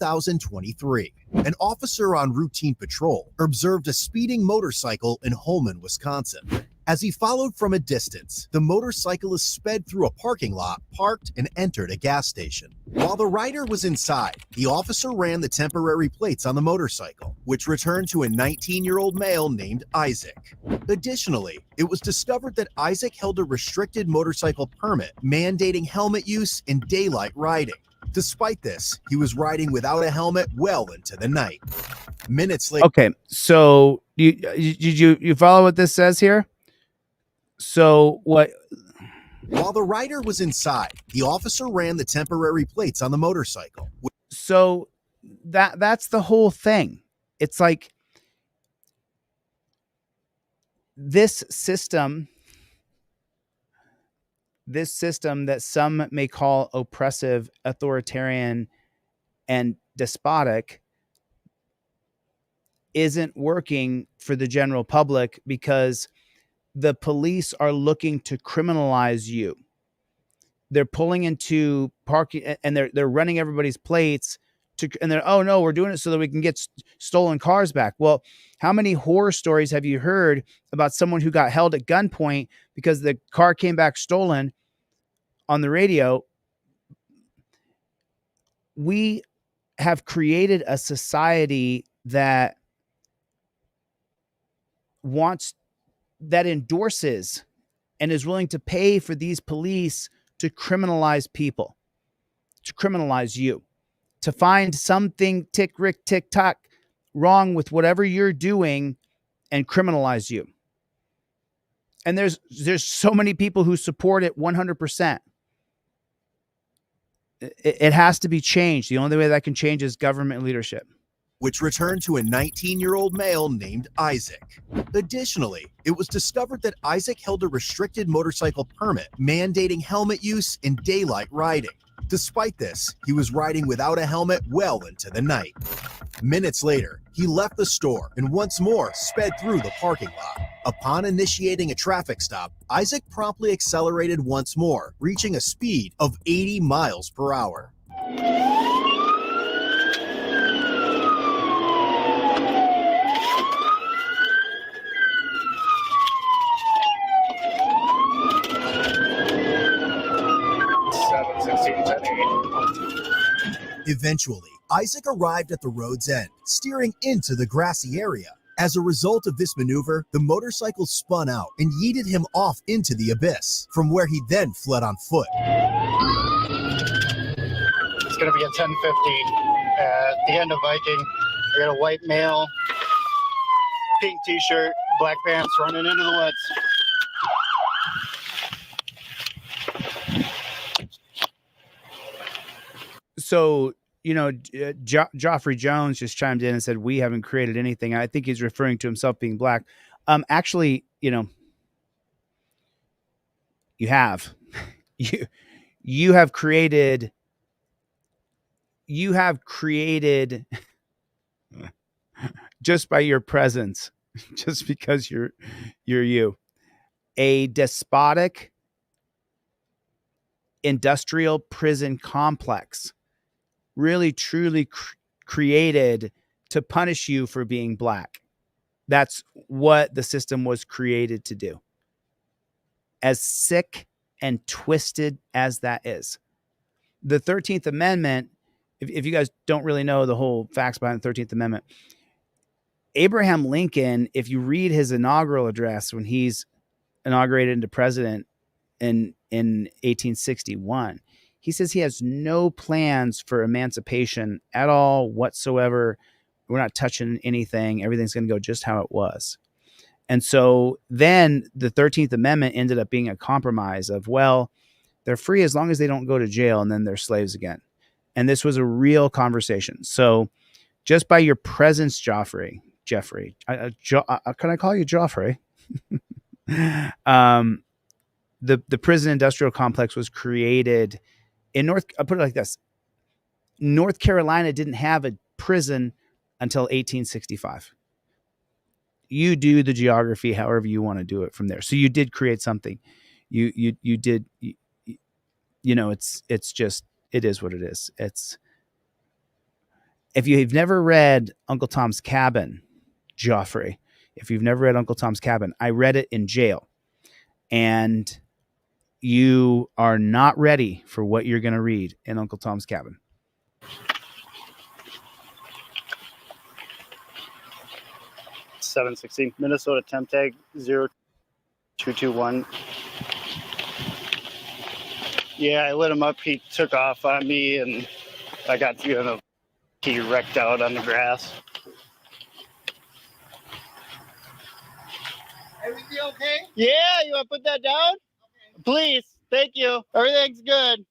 2023, an officer on routine patrol observed a speeding motorcycle in Holman, Wisconsin. As he followed from a distance, the motorcyclist sped through a parking lot, parked, and entered a gas station. While the rider was inside, the officer ran the temporary plates on the motorcycle, which returned to a 19-year-old male named Isaac. Additionally, it was discovered that Isaac held a restricted motorcycle permit mandating helmet use in daylight riding. Despite this, he was riding without a helmet well into the night. Minutes later. Okay, so you follow what this says here? So what? While the rider was inside, the officer ran the temporary plates on the motorcycle. So that's the whole thing. It's like this system that some may call oppressive, authoritarian, and despotic isn't working for the general public because the police are looking to criminalize you. They're pulling into parking and they're running everybody's plates and they're, oh no, we're doing it so that we can get stolen cars back. Well, how many horror stories have you heard about someone who got held at gunpoint because the car came back stolen on the radio? We have created a society that endorses and is willing to pay for these police to criminalize people, to criminalize you, to find something tick-tock wrong with whatever you're doing and criminalize you. And there's so many people who support it 100%. It has to be changed. The only way that can change is government leadership. Which returned to a 19-year-old male named Isaac. Additionally, it was discovered that Isaac held a restricted motorcycle permit mandating helmet use in daylight riding. Despite this, he was riding without a helmet well into the night. Minutes later, he left the store and once more sped through the parking lot. Upon initiating a traffic stop, Isaac promptly accelerated once more, reaching a speed of 80 miles per hour. Eventually, Isaac arrived at the road's end, steering into the grassy area. As a result of this maneuver, the motorcycle spun out and yeeted him off into the abyss, from where he then fled on foot. It's going to be a 10:50 at the end of Viking. We got a white male, pink t-shirt, black pants, running into the woods. So, Joffrey Jones just chimed in and said, we haven't created anything. I think he's referring to himself being black. Actually, you have. You have created just by your presence, just because you're you, a despotic industrial prison complex, really truly created to punish you for being black. That's what the system was created to do. As sick and twisted as that is. The 13th Amendment, if you guys don't really know the whole facts behind the 13th Amendment, Abraham Lincoln, if you read his inaugural address when he's inaugurated into president in 1861, he says he has no plans for emancipation at all whatsoever. We're not touching anything. Everything's going to go just how it was. And so then the 13th Amendment ended up being a compromise of, well, they're free as long as they don't go to jail, and then they're slaves again. And this was a real conversation. So just by your presence, Jeffrey, can I call you Joffrey? The prison industrial complex was created in I'll put it like this. North Carolina didn't have a prison until 1865. You do the geography however you want to do it from there. So you did create something. You did, it's just, it is what it is. If you've never read Uncle Tom's Cabin, Joffrey, if you've never read Uncle Tom's Cabin, I read it in jail, and you are not ready for what you're going to read in Uncle Tom's Cabin. $716 Minnesota temp tag 0221. Yeah, I lit him up. He took off on me, and I got he wrecked out on the grass. Everything okay? Yeah, you want to put that down? Okay. Please, thank you. Everything's good.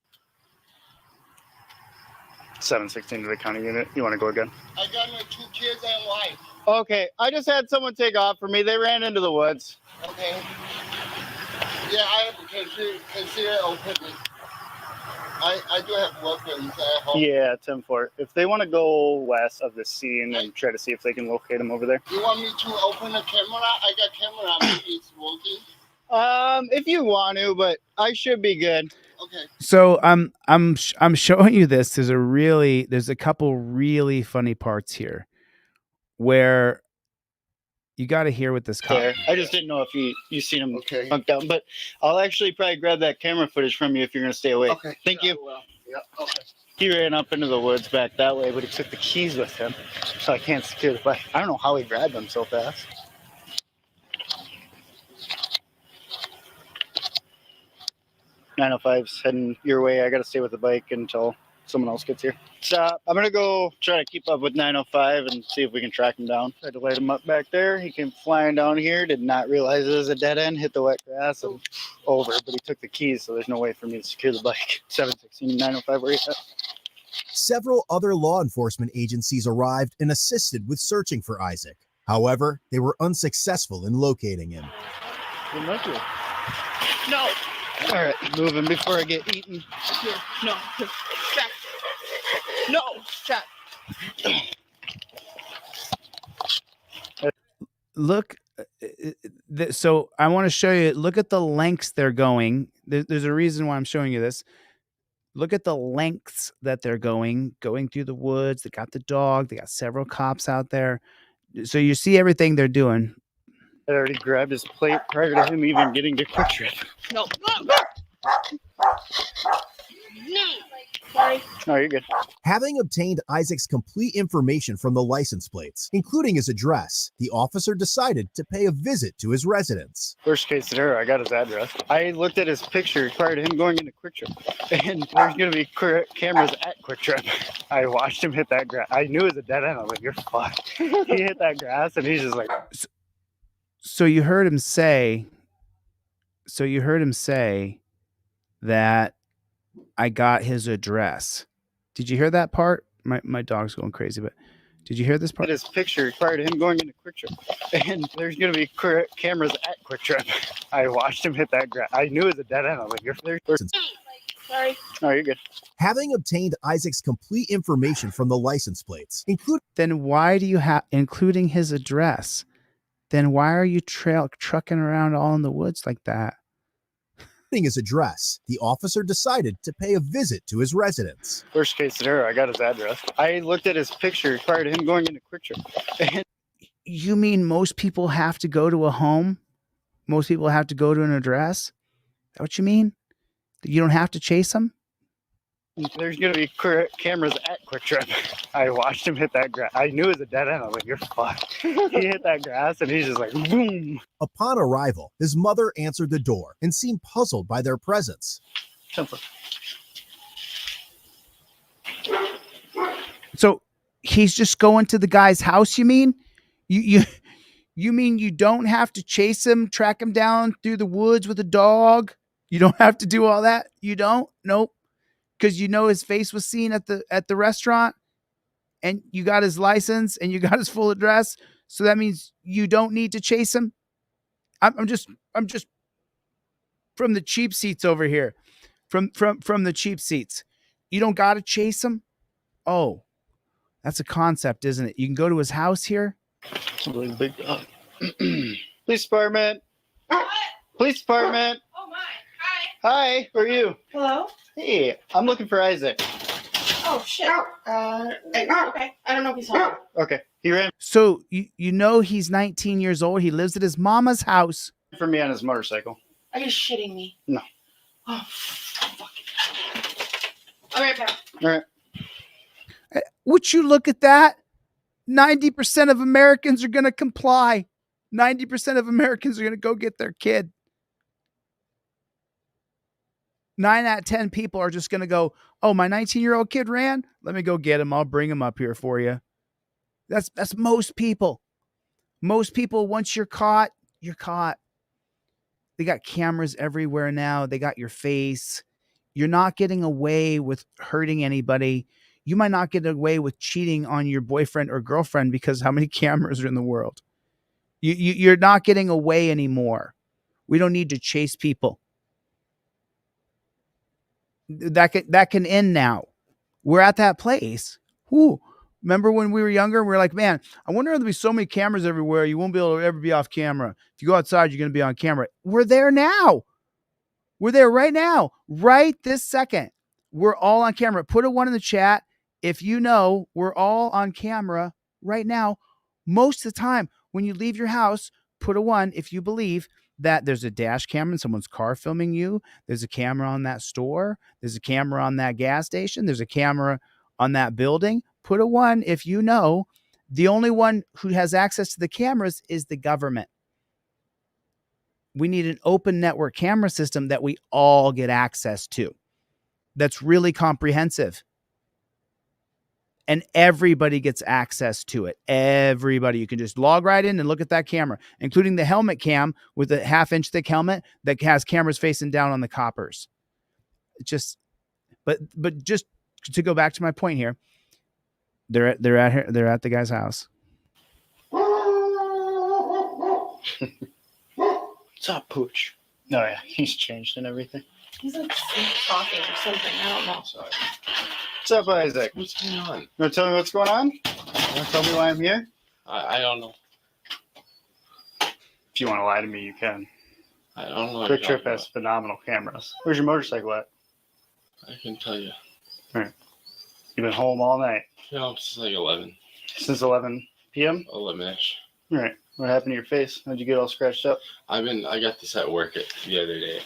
716 to the county unit. You want to go again? I got my 2 kids and wife. Okay, I just had someone take off for me. They ran into the woods. Okay. Yeah, I have to consider open. I do have weapons at home. Yeah, 10-4. If they want to go west of the scene and try to see if they can locate them over there. You want me to open the camera? I got camera on me. It's working. If you want to, but I should be good. Okay. So I'm showing you this. There's a couple really funny parts here where you got to hear what this cop. I just didn't know if you seen him hunked down, but I'll actually probably grab that camera footage from you if you're going to stay away. Okay. Thank you. Yeah, okay. He ran up into the woods back that way, but he took the keys with him, so I can't secure the bike. I don't know how he grabbed them so fast. .905's heading your way. I got to stay with the bike until someone else gets here. So I'm going to go try to keep up with 905 and see if we can track him down. I had to light him up back there. He came flying down here, did not realize it was a dead end, hit the wet grass and over, but he took the keys, so there's no way for me to secure the bike. 716 905, where you at? Several other law enforcement agencies arrived and assisted with searching for Isaac. However, they were unsuccessful in locating him. No. All right, moving before I get eaten. Here. No. Back. No. Shot. Look, so I want to show you, look at the lengths they're going. There's a reason why I'm showing you this. Look at the lengths that they're going through the woods. They got the dog. They got several cops out there. So you see everything they're doing. I already grabbed his plate prior to him even getting to Quick Trip. No. No. Sorry. No, you're good. Having obtained Isaac's complete information from the license plates, including his address, the officer decided to pay a visit to his residence. Worst case scenario, I got his address. I looked at his picture prior to him going into Quick Trip, and there's going to be cameras at Quick Trip. I watched him hit that grass. I knew it was a dead end. I was like, you're fucked. He hit that grass, and he's just like... So you heard him say that I got his address. Did you hear that part? My dog's going crazy, but did you hear this part? His picture prior to him going into Quick Trip, and there's going to be cameras at Quick Trip. I watched him hit that grass. I knew it was a dead end. I was like, you're there. Sorry. No, you're good. Having obtained Isaac's complete information from the license plates, then why do you have, including his address, then why are you trucking around all in the woods like that? His address, the officer decided to pay a visit to his residence. Worst case scenario, I got his address. I looked at his picture prior to him going into Quick Trip. You mean most people have to go to a home? Most people have to go to an address? Is that what you mean? You don't have to chase them? There's gonna be cameras at Quick Trip. I watched him hit that grass. I knew it was a dead end. I was like, "You're fucked." He hit that grass, and he's just like, boom. Upon arrival, his mother answered the door and seemed puzzled by their presence. So he's just going to the guy's house, you mean? You mean you don't have to chase him, track him down through the woods with a dog? You don't have to do all that? You don't? Nope. Because you know his face was seen at the restaurant, and you got his license and you got his full address. So that means you don't need to chase him. I'm just from the cheap seats over here. From the cheap seats. You don't gotta chase him? Oh, that's a concept, isn't it? You can go to his house here. It's a really big dog. Police department. Police department. Oh my. Hi. Hi, who are you? Hello. Hey, I'm looking for Isaac. Oh shit. Okay. I don't know if he's home. Okay, he ran So you know he's 19 years old. He lives at his mama's house. for me on his motorcycle. Are you shitting me? No. Oh fuck. All right, pal. All right. Would you look at that? 90% of Americans are going to comply. 90% of Americans are going to go get their kid. 9 out of 10 people are just going to go, oh, my 19-year-old kid ran? Let me go get him. I'll bring him up here for you. That's most people. Most people, once you're caught, you're caught. They got cameras everywhere now. They got your face. You're not getting away with hurting anybody. You might not get away with cheating on your boyfriend or girlfriend because how many cameras are in the world? You're not getting away anymore. We don't need to chase people. That can end now. We're at that place. Whew. Remember when we were younger? We were like, man, I wonder if there'll be so many cameras everywhere. You won't be able to ever be off camera. If you go outside, you're going to be on camera. We're there now. We're there right now. Right this second. We're all on camera. Put a 1 in the chat if you know we're all on camera right now. Most of the time, when you leave your house, put a 1 if you believe that there's a dash camera in someone's car filming you. There's a camera on that store. There's a camera on that gas station. There's a camera on that building. Put a 1 if you know the only one who has access to the cameras is the government. We need an open network camera system that we all get access to. That's really comprehensive. And everybody gets access to it. Everybody. You can just log right in and look at that camera, including the helmet cam with a 1/2-inch thick helmet that has cameras facing down on the coppers. But just to go back to my point here, they're at the guy's house. What's up, Pooch? Oh yeah, he's changed and everything. He's like talking or something. I don't know. Sorry. What's up, Isaac? What's going on? You want to tell me what's going on? You want to tell me why I'm here? I don't know. If you want to lie to me, you can. I don't know. Quick Trip has phenomenal cameras. Where's your motorcycle at? I can tell you. All right. You've been home all night. No, it's like 11. Since 11 p.m.? 11-ish. All right. What happened to your face? How'd you get all scratched up? I got this at work the other day.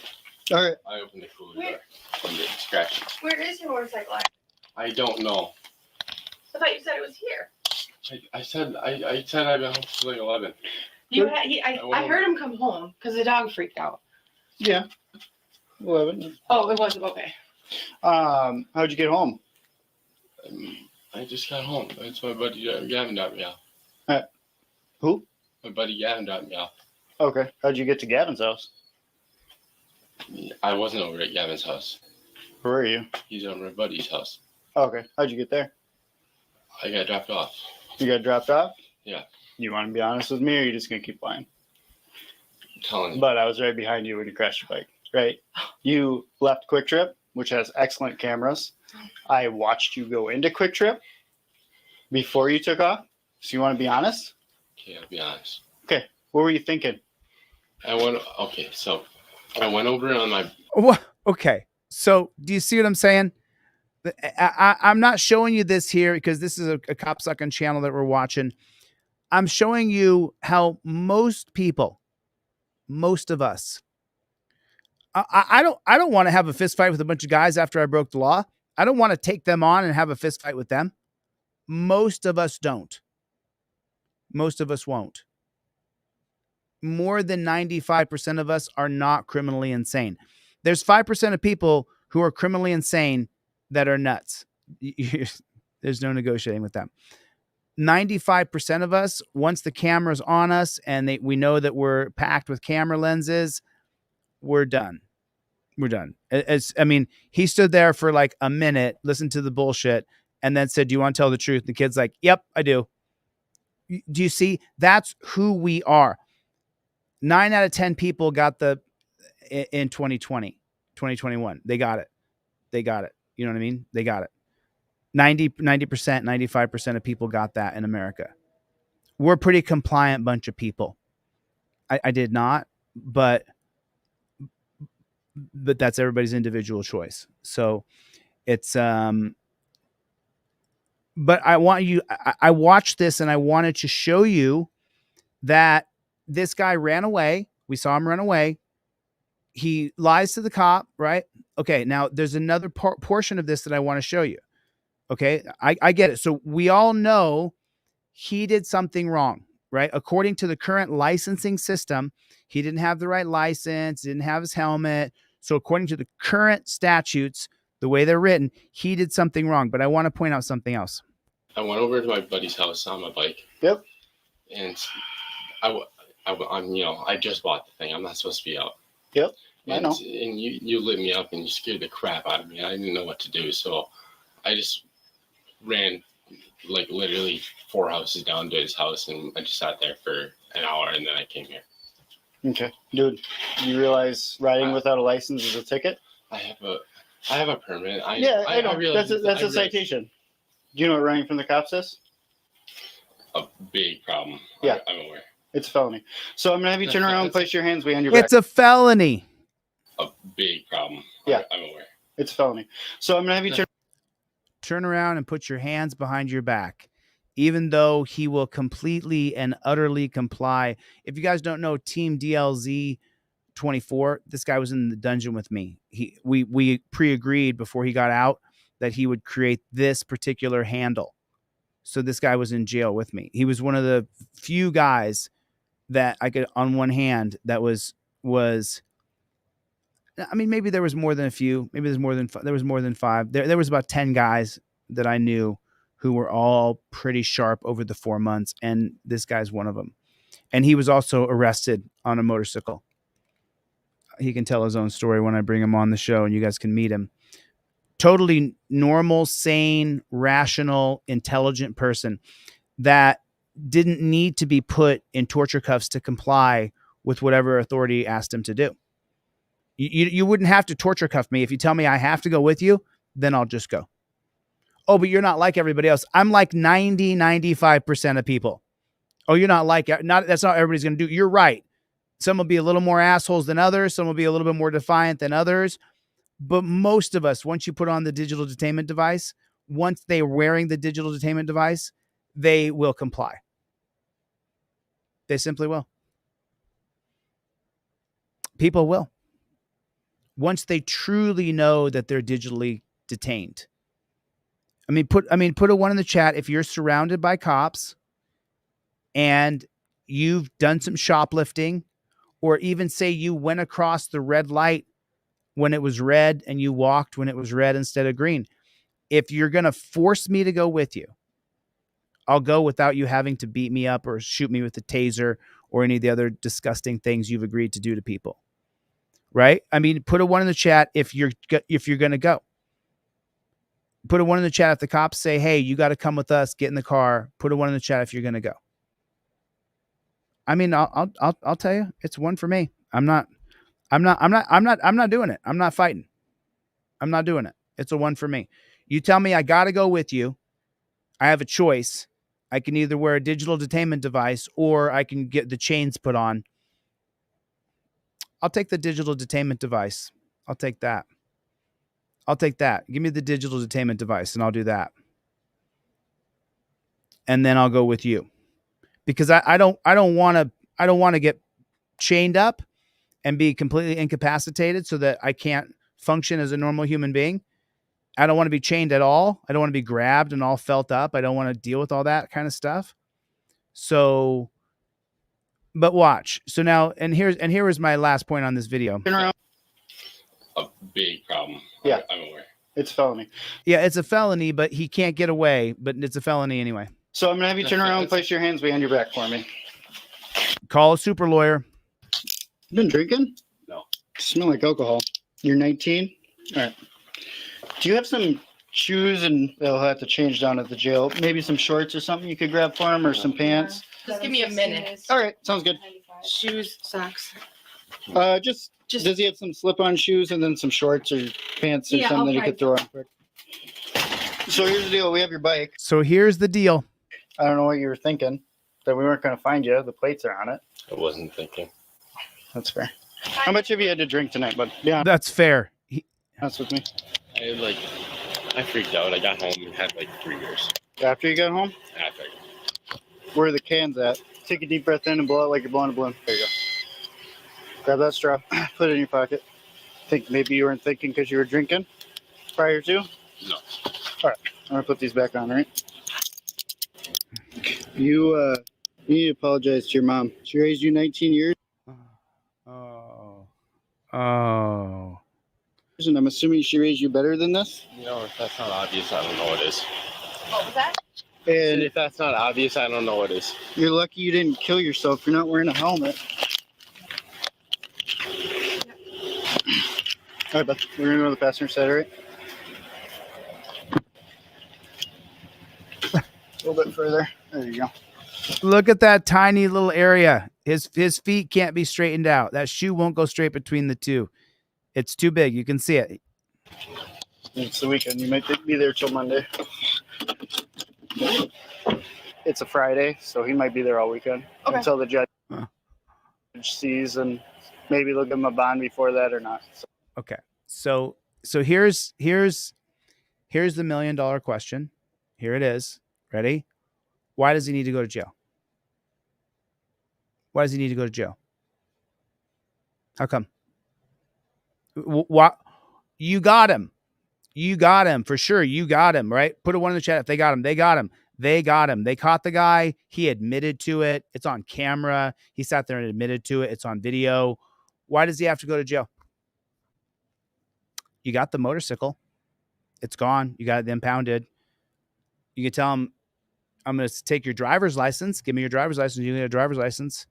All right. I opened the cooler door and it scratched. Where is your motorcycle at? I don't know. I thought you said it was here. I said I've been home since like 11. I heard him come home because the dog freaked out. Yeah. 11. Oh, it was okay. How'd you get home? I just got home. It's my buddy Gavin dropped me off. Who? My buddy Gavin dropped me off. Okay. How'd you get to Gavin's house? I wasn't over at Gavin's house. Where were you? He's over at my buddy's house. Okay. How'd you get there? I got dropped off. You got dropped off? Yeah. You want to be honest with me, or are you just going to keep lying? I'm telling you. But I was right behind you when you crashed your bike, right? You left Quick Trip, which has excellent cameras. I watched you go into Quick Trip before you took off. So you want to be honest? Okay, I'll be honest. Okay. What were you thinking? I went over on my... What? Okay. So do you see what I'm saying? I'm not showing you this here because this is a cop sucking channel that we're watching. I'm showing you how most people, most of us, I don't want to have a fist fight with a bunch of guys after I broke the law. I don't want to take them on and have a fist fight with them. Most of us don't. Most of us won't. More than 95% of us are not criminally insane. There's 5% of people who are criminally insane that are nuts. There's no negotiating with them. 95% of us, once the camera's on us and we know that we're packed with camera lenses, we're done. We're done. He stood there for like a minute, listened to the bullshit, and then said, "Do you want to tell the truth?" And the kid's like, "Yep, I do." Do you see? That's who we are. 9 out of 10 people got in 2020, 2021. They got it. They got it. You know what I mean? They got it. 90%, 95% of people got that in America. We're a pretty compliant bunch of people. I did not, but that's everybody's individual choice. So it's, but I watched this and I wanted to show you that this guy ran away. We saw him run away. He lies to the cop, right? Okay. Now there's another portion of this that I want to show you. Okay. I get it. So we all know he did something wrong, right? According to the current licensing system, he didn't have the right license, didn't have his helmet. So according to the current statutes, the way they're written, he did something wrong. But I want to point out something else. I went over to my buddy's house on my bike. Yep. And I just bought the thing. I'm not supposed to be out. Yep. I know. And you lit me up and you scared the crap out of me. I didn't know what to do. So I just ran like literally 4 houses down to his house, and I just sat there for an hour, and then I came here. Okay. Dude, you realize riding without a license is a ticket? I have a permit. I know. That's a citation. Do you know what running from the cops is? A big problem. Yeah. I'm aware. It's a felony. So I'm going to have you turn around and place your hands behind your back. It's a felony. A big problem. Yeah. I'm aware. It's a felony. So I'm going to have you turn around and put your hands behind your back, even though he will completely and utterly comply. If you guys don't know Team DeleteLawZ 24, this guy was in the dungeon with me. We pre-agreed before he got out that he would create this particular handle. So this guy was in jail with me. He was one of the few guys that I could, on one hand, that was, I mean, maybe there was more than a few, maybe there was more than 5. There was about 10 guys that I knew who were all pretty sharp over the 4 months. And this guy's one of them. And he was also arrested on a motorcycle. He can tell his own story when I bring him on the show and you guys can meet him. Totally normal, sane, rational, intelligent person that didn't need to be put in torture cuffs to comply with whatever authority asked him to do. You wouldn't have to torture cuff me. If you tell me I have to go with you, then I'll just go. Oh, but you're not like everybody else. I'm like 95% of people. Oh, you're not like, that's not everybody's going to do. You're right. Some will be a little more assholes than others. Some will be a little bit more defiant than others. But most of us, once you put on the digital detainment device, once they're wearing the digital detainment device, they will comply. They simply will. People will. Once they truly know that they're digitally detained. Put a 1 in the chat if you're surrounded by cops and you've done some shoplifting, or even say you went across the red light when it was red and you walked when it was red instead of green. If you're going to force me to go with you, I'll go without you having to beat me up or shoot me with a taser or any of the other disgusting things you've agreed to do to people. Right? Put a 1 in the chat if you're going to go. Put a 1 in the chat if the cops say, "Hey, you got to come with us, get in the car." Put a 1 in the chat if you're going to go. I'll tell you, it's 1 for me. I'm not doing it. I'm not fighting. I'm not doing it. It's a 1 for me. You tell me I got to go with you. I have a choice. I can either wear a digital detainment device or I can get the chains put on. I'll take the digital detainment device. I'll take that. Give me the digital detainment device and I'll do that. And then I'll go with you. Because I don't want to get chained up and be completely incapacitated so that I can't function as a normal human being. I don't want to be chained at all. I don't want to be grabbed and all felt up. I don't want to deal with all that kind of stuff. So, but watch. So now, and here was my last point on this video. A big problem. Yeah. I'm aware. It's felony. Yeah, it's a felony, but he can't get away, but it's a felony anyway. So I'm going to have you turn around and place your hands behind your back for me. Call a super lawyer. You been drinking? No. Smell like alcohol. You're 19? All right. Do you have some shoes and they'll have to change down at the jail? Maybe some shorts or something you could grab for him or some pants? Just give me a minute. All right. Sounds good. Shoes, socks. Just does he have some slip-on shoes and then some shorts or pants or Yeah, something that he okay. could throw on quick? So here's the deal. We have your bike. So here's the deal. I don't know what you were thinking. That we weren't going to find you. The plates are on it. I wasn't thinking. That's fair. How much have you had to drink tonight, bud? Yeah. That's fair. That's with me. I freaked out. I got home and had like 3 years. After you got home? After. Where are the cans at? Take a deep breath in and blow out like you're blowing a balloon. There you go. Grab that straw. Put it in your pocket. Think maybe you weren't thinking because you were drinking prior to? No. All right. I'm going to put these back on, all right? You need to apologize to your mom. She raised you 19 years. Oh. And I'm assuming she raised you better than this? You know, if that's not obvious, I don't know what is. What was that? And if that's not obvious, I don't know what is. You're lucky you didn't kill yourself. You're not wearing a helmet. All right, bud. We're going to go to the passenger side, all right? A little bit further. There you go. Look at that tiny little area. His feet can't be straightened out. That shoe won't go straight between the two. It's too big. You can see it. It's the weekend. You might be there till Monday. It's a Friday, so he might be there all weekend until the judge sees, and maybe they'll give him a bond before that or not. So. Okay. So here's the $1 million question. Here it is. Ready? Why does he need to go to jail? Why does he need to go to jail? How come? What? You got him. You got him for sure. You got him, right? Put a one in the chat if they got him. They got him. They got him. They caught the guy. He admitted to it. It's on camera. He sat there and admitted to it. It's on video. Why does he have to go to jail? You got the motorcycle. It's gone. You got it impounded. You can tell him, I'm going to take your driver's license. Give me your driver's license. You need a driver's license,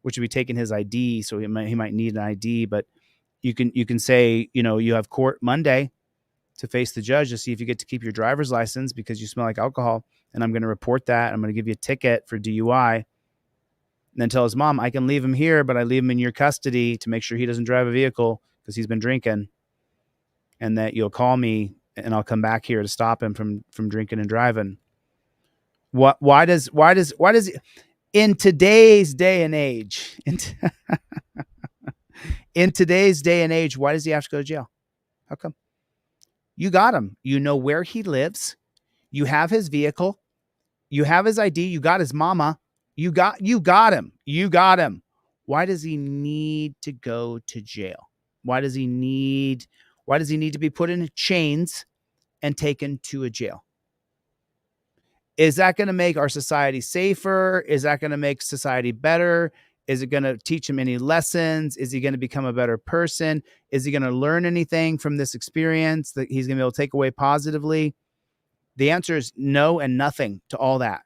which would be taking his ID. So he might need an ID, but you can say, you have court Monday to face the judge to see if you get to keep your driver's license because you smell like alcohol. And I'm going to report that. I'm going to give you a ticket for DUI. And then tell his mom, I can leave him here, but I leave him in your custody to make sure he doesn't drive a vehicle because he's been drinking. And that you'll call me and I'll come back here to stop him from drinking and driving. Why does in today's day and age, in today's day and age, why does he have to go to jail? How come? You got him. You know where he lives. You have his vehicle. You have his ID. You got his mama. You got him. You got him. Why does he need to go to jail? Why does he need to be put in chains and taken to a jail? Is that going to make our society safer? Is that going to make society better? Is it going to teach him any lessons? Is he going to become a better person? Is he going to learn anything from this experience that he's going to be able to take away positively? The answer is no and nothing to all that.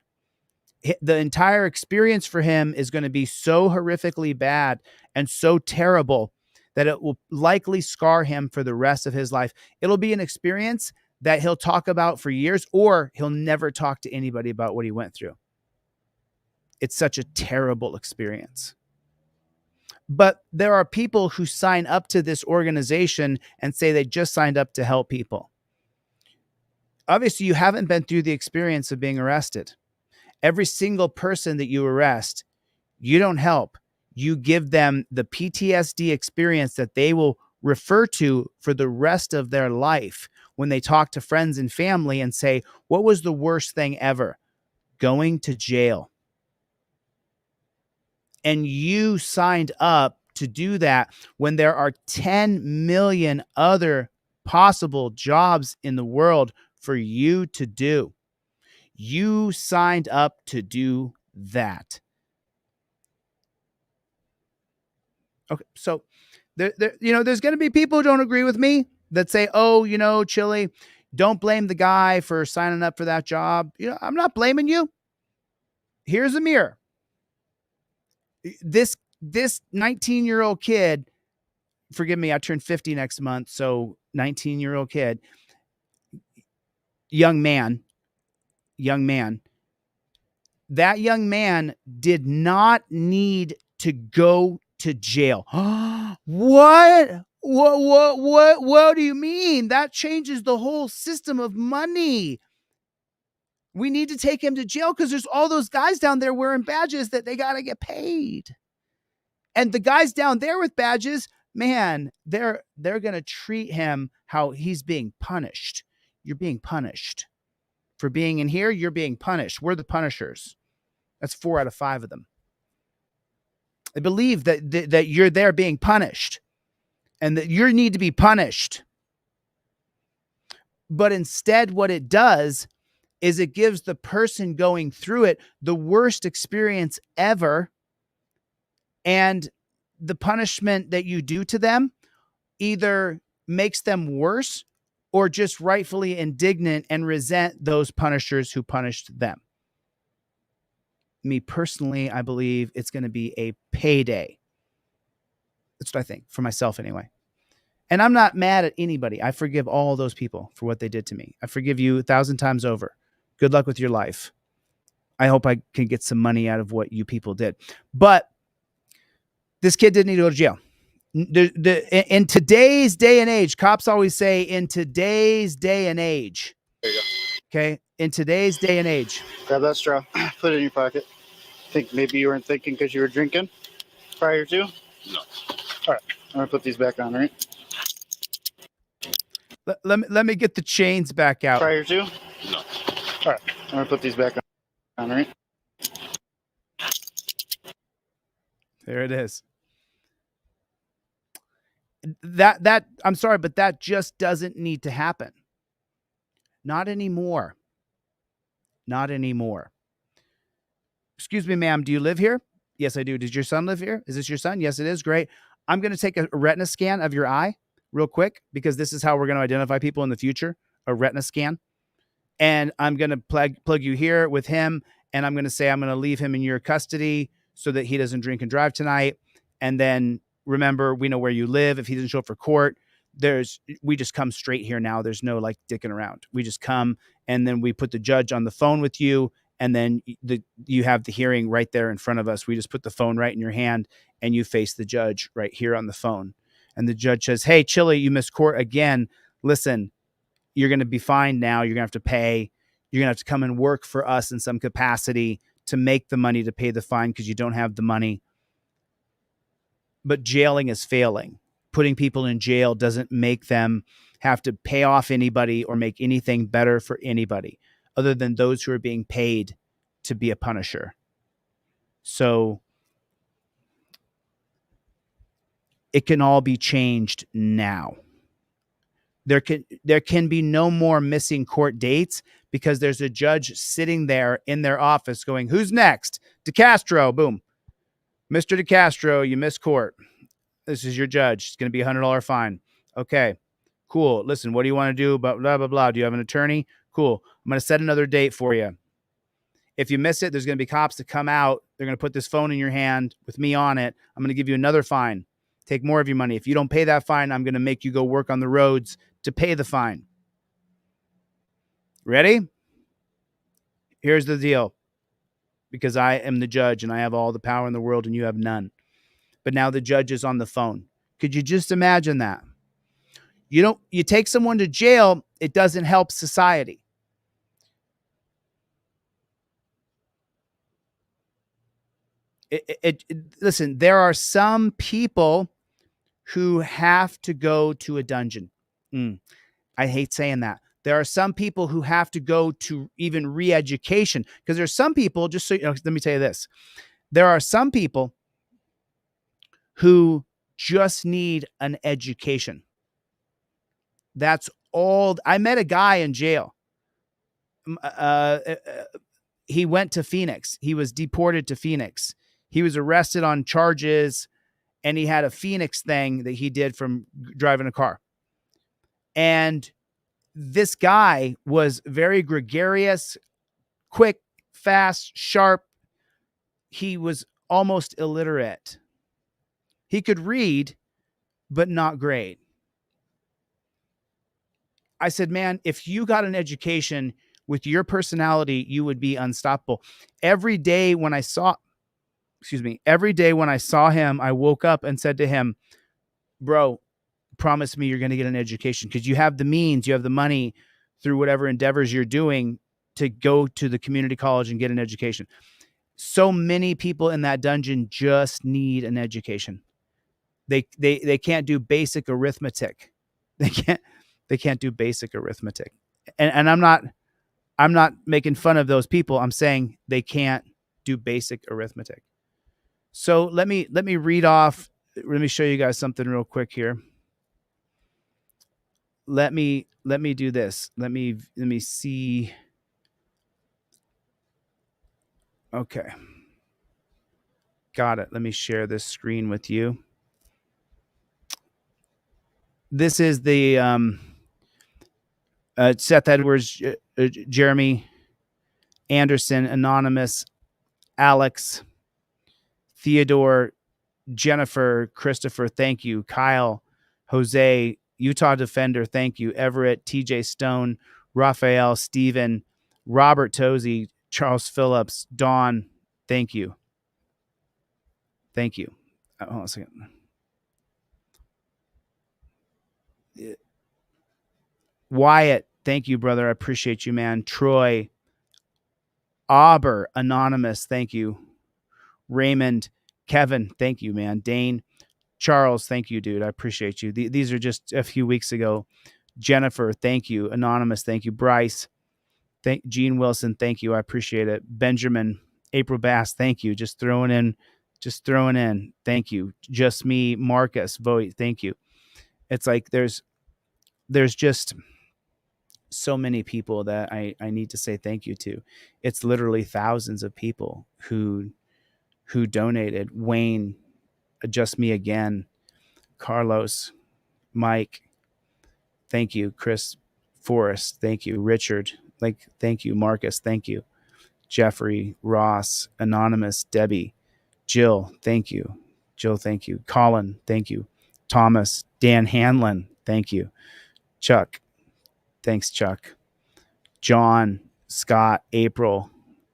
The entire experience for him is going to be so horrifically bad and so terrible that it will likely scar him for the rest of his life. It'll be an experience that he'll talk about for years, or he'll never talk to anybody about what he went through. It's such a terrible experience. But there are people who sign up to this organization and say they just signed up to help people. Obviously, you haven't been through the experience of being arrested. Every single person that you arrest, you don't help. You give them the PTSD experience that they will refer to for the rest of their life when they talk to friends and family and say, what was the worst thing ever? Going to jail. And you signed up to do that when there are 10 million other possible jobs in the world for you to do. You signed up to do that. Okay, so there's going to be people who don't agree with me that say, oh, Chille, don't blame the guy for signing up for that job. I'm not blaming you. Here's a mirror. This 19-year-old kid, forgive me, I turned 50 next month, so 19-year-old kid, young man, that young man did not need to go to jail. What? What do you mean? That changes the whole system of money. We need to take him to jail because there's all those guys down there wearing badges that they got to get paid. And the guys down there with badges, man, they're going to treat him how he's being punished. You're being punished. For being in here, you're being punished. We're the punishers. That's 4 out of 5 of them. I believe that you're there being punished and that you need to be punished. But instead, what it does is it gives the person going through it the worst experience ever. And the punishment that you do to them either makes them worse or just rightfully indignant and resent those punishers who punished them. Me personally, I believe it's going to be a payday. That's what I think, for myself anyway. And I'm not mad at anybody. I forgive all those people for what they did to me. I forgive you 1,000 times over. Good luck with your life. I hope I can get some money out of what you people did. But this kid didn't need to go to jail. In today's day and age, cops always say in today's day and age. There you go. Okay? In today's day and age. Grab that straw. Put it in your pocket. Think maybe you weren't thinking because you were drinking prior to? No. All right. I'm going to put these back on, all right? Let me get the chains back out. Prior to? No. All right. I'm going to put these back on, all right? There it is. That I'm sorry, but that just doesn't need to happen. Not anymore. Not anymore. Excuse me, ma'am, do you live here? Yes, I do. Does your son live here? Is this your son? Yes, it is. Great. I'm going to take a retina scan of your eye real quick because this is how we're going to identify people in the future, a retina scan. And I'm going to plug you here with him, and I'm going to say I'm going to leave him in your custody so that he doesn't drink and drive tonight. And then remember, we know where you live. If he doesn't show up for court, we just come straight here now. There's no like dicking around. We just come, and then we put the judge on the phone with you, and then you have the hearing right there in front of us. We just put the phone right in your hand, and you face the judge right here on the phone. And the judge says, hey, Chille, you missed court again. Listen, you're going to be fined now. You're going to have to pay. You're going to have to come and work for us in some capacity to make the money to pay the fine because you don't have the money. But jailing is failing. Putting people in jail doesn't make them have to pay off anybody or make anything better for anybody other than those who are being paid to be a punisher. So it can all be changed now. There can be no more missing court dates because there's a judge sitting there in their office going, who's next? DeCastro, boom. Mr. DeCastro, you missed court. This is your judge. It's going to be a $100 fine. Okay, cool. Listen, what do you want to do about blah, blah, blah? Do you have an attorney? Cool. I'm going to set another date for you. If you miss it, there's going to be cops that come out. They're going to put this phone in your hand with me on it. I'm going to give you another fine. Take more of your money. If you don't pay that fine, I'm going to make you go work on the roads to pay the fine. Ready? Here's the deal. Because I am the judge and I have all the power in the world and you have none. But now the judge is on the phone. Could you just imagine that? You take someone to jail, it doesn't help society. Listen, there are some people who have to go to a dungeon. I hate saying that. There are some people who have to go to even re-education because there's some people, just so you know, let me tell you this. There are some people who just need an education. That's all. I met a guy in jail. He went to Phoenix. He was deported to Phoenix. He was arrested on charges, and he had a Phoenix thing that he did from driving a car. And this guy was very gregarious, quick, fast, sharp. He was almost illiterate. He could read, but not great. I said, man, if you got an education with your personality, you would be unstoppable. Every day when I saw him, I woke up and said to him, bro, promise me you're going to get an education, because you have the means, you have the money through whatever endeavors you're doing to go to the community college and get an education. So many people in that dungeon just need an education. They can't do basic arithmetic. They can't do basic arithmetic. And I'm not making fun of those people. I'm saying they can't do basic arithmetic. So let me read off. Let me show you guys something real quick here. Let me do this. Let me see. Okay. Got it. Let me share this screen with you. This is the Seth Edwards, Jeremy Anderson, Anonymous, Alex, Theodore, Jennifer, Christopher, thank you. Kyle, Jose, Utah Defender, thank you. Everett, TJ Stone, Raphael, Stephen, Robert Tozy, Charles Phillips, Dawn, thank you. Thank you. Hold on a second. Wyatt, thank you, brother. I appreciate you, man. Troy, Auber, Anonymous, thank you. Raymond, Kevin, thank you, man. Dane, Charles, thank you, dude. I appreciate you. These are just a few weeks ago. Jennifer, thank you. Anonymous, thank you. Bryce, Gene Wilson, thank you. I appreciate it. Benjamin, April Bass, thank you. Just throwing in. Thank you. Just me, Marcus, Voight, thank you. It's like there's just so many people that I need to say thank you to. It's literally thousands of people who donated. Wayne, Just Me Again, Carlos, Mike, thank you. Chris Forrest, thank you. Richard, thank you. Marcus, thank you. Jeffrey, Ross, Anonymous, Debbie, Jill, thank you. Jill, thank you. Colin, thank you. Thomas, Dan Hanlon, thank you. Chuck, thanks, Chuck. John, Scott, April,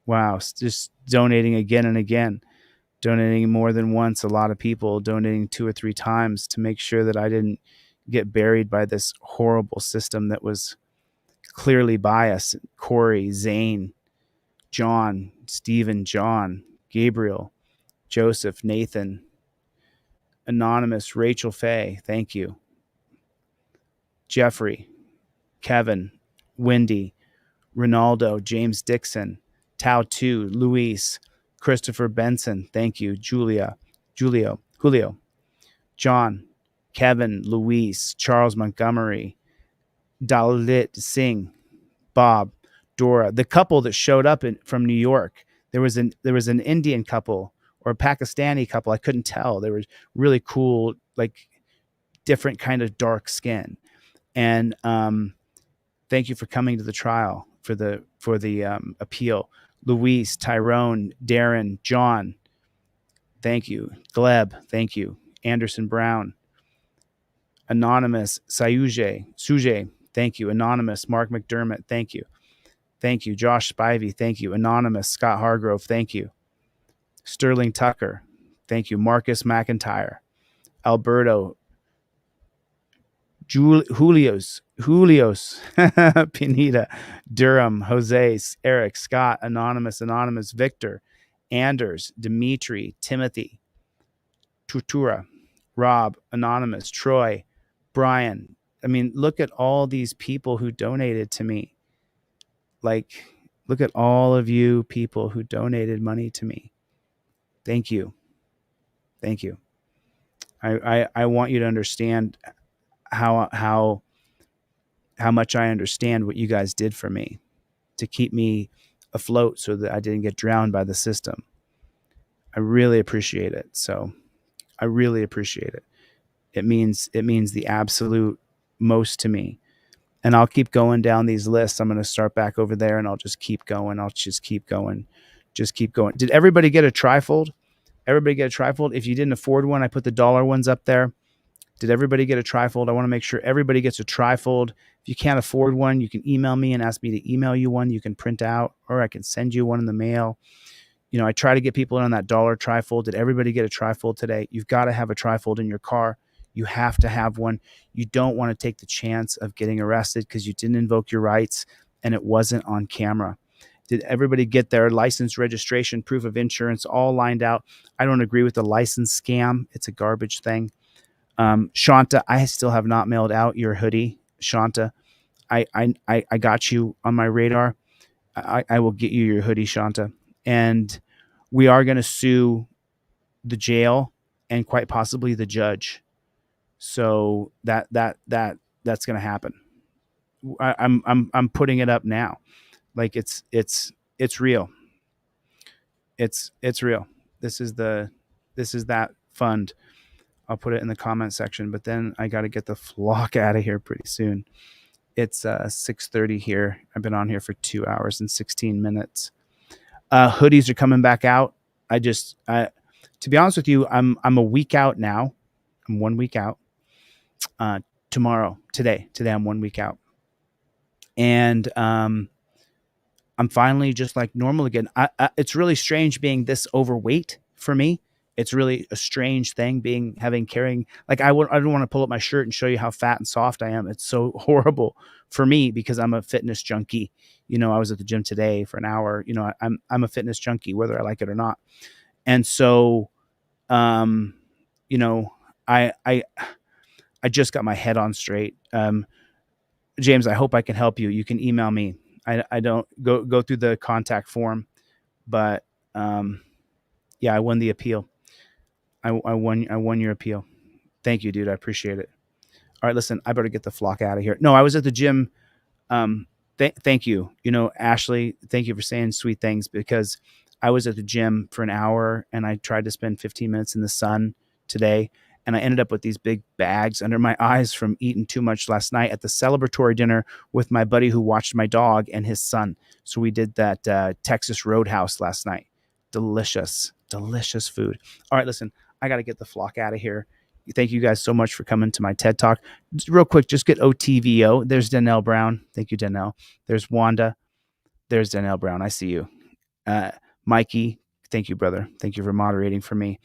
wow, just donating again and again. Donating more than once, a lot of people donating 2 or 3 times to make sure that I didn't get buried by this horrible system that was clearly biased. Corey, Zane, John, Stephen, John, Gabriel, Joseph, Nathan, Anonymous, Rachel Faye, thank you. Jeffrey, Kevin, Wendy, Ronaldo, James Dixon, Tao 2, Luis, Christopher Benson, thank you. Julio, John, Kevin, Luis, Charles Montgomery, Dalit Singh, Bob, Dora, the couple that showed up from New York. There was an Indian couple or a Pakistani couple. I couldn't tell. They were really cool, like different kind of dark skin. And thank you for coming to the trial for the appeal. Luis, Tyrone, Darren, John, thank you. Gleb, thank you. Anderson Brown, Anonymous, Suje, thank you. Anonymous, Mark McDermott, thank you. Thank you. Josh Spivey, thank you. Anonymous, Scott Hargrove, thank you. Sterling Tucker, thank you. Marcus McIntyre, Alberto, Julios, Pineda, Durham, Jose, Eric, Scott, Anonymous, Victor, Anders, Dimitri, Timothy, Tutura, Rob, Anonymous, Troy, Brian. I mean, look at all these people who donated to me. Look at all of you people who donated money to me. Thank you. Thank you. I want you to understand how how much I understand what you guys did for me to keep me afloat so that I didn't get drowned by the system. I really appreciate it. So I really appreciate it. It means the absolute most to me. And I'll keep going down these lists. I'm going to start back over there and I'll just keep going. I'll just keep going. Just keep going. Did everybody get a trifold? Everybody get a trifold? If you didn't afford one, I put the dollar ones up there. Did everybody get a trifold? I want to make sure everybody gets a trifold. If you can't afford one, you can email me and ask me to email you one. You can print out, or I can send you one in the mail. You know, I try to get people in on that dollar trifold. Did everybody get a trifold today? You've got to have a trifold in your car. You have to have one. You don't want to take the chance of getting arrested because you didn't invoke your rights and it wasn't on camera. Did everybody get their license, registration, proof of insurance all lined out? I don't agree with the license scam. It's a garbage thing. Shanta, I still have not mailed out your hoodie. Shanta, I got you on my radar. I will get you your hoodie, Shanta. And we are going to sue the jail and quite possibly the judge. So that's going to happen. I'm putting it up now. Like it's real. It's real. This is that fund. I'll put it in the comment section, but then I got to get the flock out of here pretty soon. It's 6:30 here. I've been on here for 2 hours and 16 minutes. Hoodies are coming back out. To be honest with you, I'm a week out now. I'm 1 week out. Today I'm 1 week out. And I'm finally just like normal again. It's really strange being this overweight for me. It's really a strange thing carrying, like I don't want to pull up my shirt and show you how fat and soft I am. It's so horrible for me because I'm a fitness junkie. You know, I was at the gym today for an hour. You know, I'm a fitness junkie, whether I like it or not. And so, you know, I just got my head on straight. James, I hope I can help you. You can email me. I don't go through the contact form, but yeah, I won the appeal. I won your appeal. Thank you, dude. I appreciate it. All right, listen, I better get the flock out of here. No, I was at the gym. Thank you. You know, Ashley, thank you for saying sweet things, because I was at the gym for an hour and I tried to spend 15 minutes in the sun today. And I ended up with these big bags under my eyes from eating too much last night at the celebratory dinner with my buddy who watched my dog and his son. So we did that Texas Roadhouse last night. Delicious, delicious food. All right, listen, I got to get the flock out of here. Thank you guys so much for coming to my TED Talk. Just real quick, just get OTVO. There's Danelle Brown. Thank you, Danelle. There's Wanda. There's Danelle Brown. I see you. Mikey, thank you, brother. Thank you for moderating for me.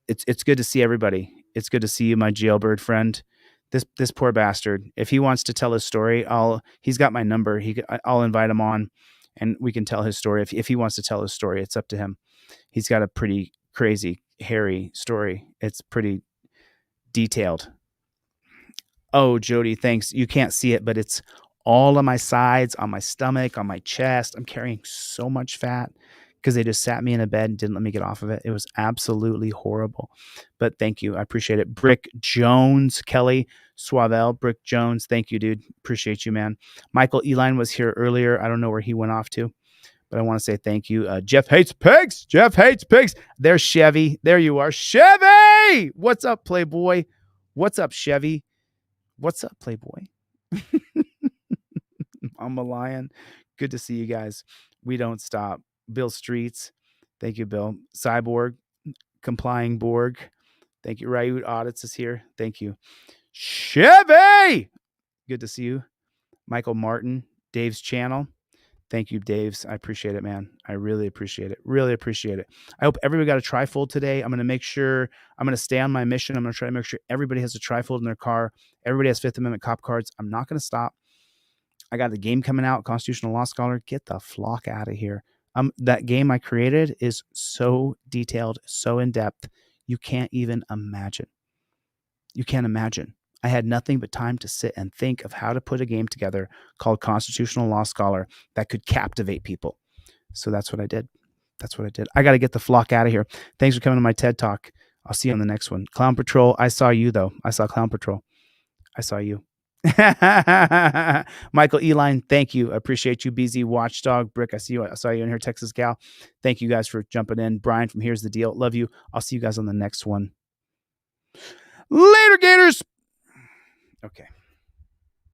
It's good to see everybody. It's good to see you, my jailbird friend. This poor bastard. If he wants to tell his story, he's got my number. I'll invite him on and we can tell his story. If he wants to tell his story, it's up to him. He's got a pretty crazy, hairy story. It's pretty detailed. Oh, Jody, thanks. You can't see it, but it's all on my sides, on my stomach, on my chest. I'm carrying so much fat because they just sat me in a bed and didn't let me get off of it. It was absolutely horrible. But thank you. I appreciate it. Brick Jones, Kelly Suavel, Brick Jones. Thank you, dude. Appreciate you, man. Michael Eline was here earlier. I don't know where he went off to, but I want to say thank you. Jeff hates pigs. Jeff hates pigs. There's Chevy. There you are. Chevy! What's up, Playboy? What's up, Chevy? What's up, Playboy? I'm a lion. Good to see you guys. We don't stop. Bill Streets. Thank you, Bill. Cyborg. Complying Borg. Thank you. Ryut Audits is here. Thank you. Chevy! Good to see you. Michael Martin. Dave's channel. Thank you, Dave's. I appreciate it, man. I really appreciate it. Really appreciate it. I hope everybody got a trifold today. I'm going to make sure, I'm going to stay on my mission. I'm going to try to make sure everybody has a trifold in their car. Everybody has Fifth Amendment cop cards. I'm not going to stop. I got the game coming out, Constitutional Law Scholar. Get the flock out of here. That game I created is so detailed, so in depth. You can't even imagine. You can't imagine. I had nothing but time to sit and think of how to put a game together called Constitutional Law Scholar that could captivate people. So that's what I did. That's what I did. I got to get the flock out of here. Thanks for coming to my TED Talk. I'll see you on the next one. Clown Patrol. I saw you, though. I saw Clown Patrol. I saw you. Michael Eline, thank you. Appreciate you. BZ Watchdog. Brick, I saw you in here. Texas Gal. Thank you guys for jumping in. Brian from Here's the Deal. Love you. I'll see you guys on the next one. Later, Gators. Okay.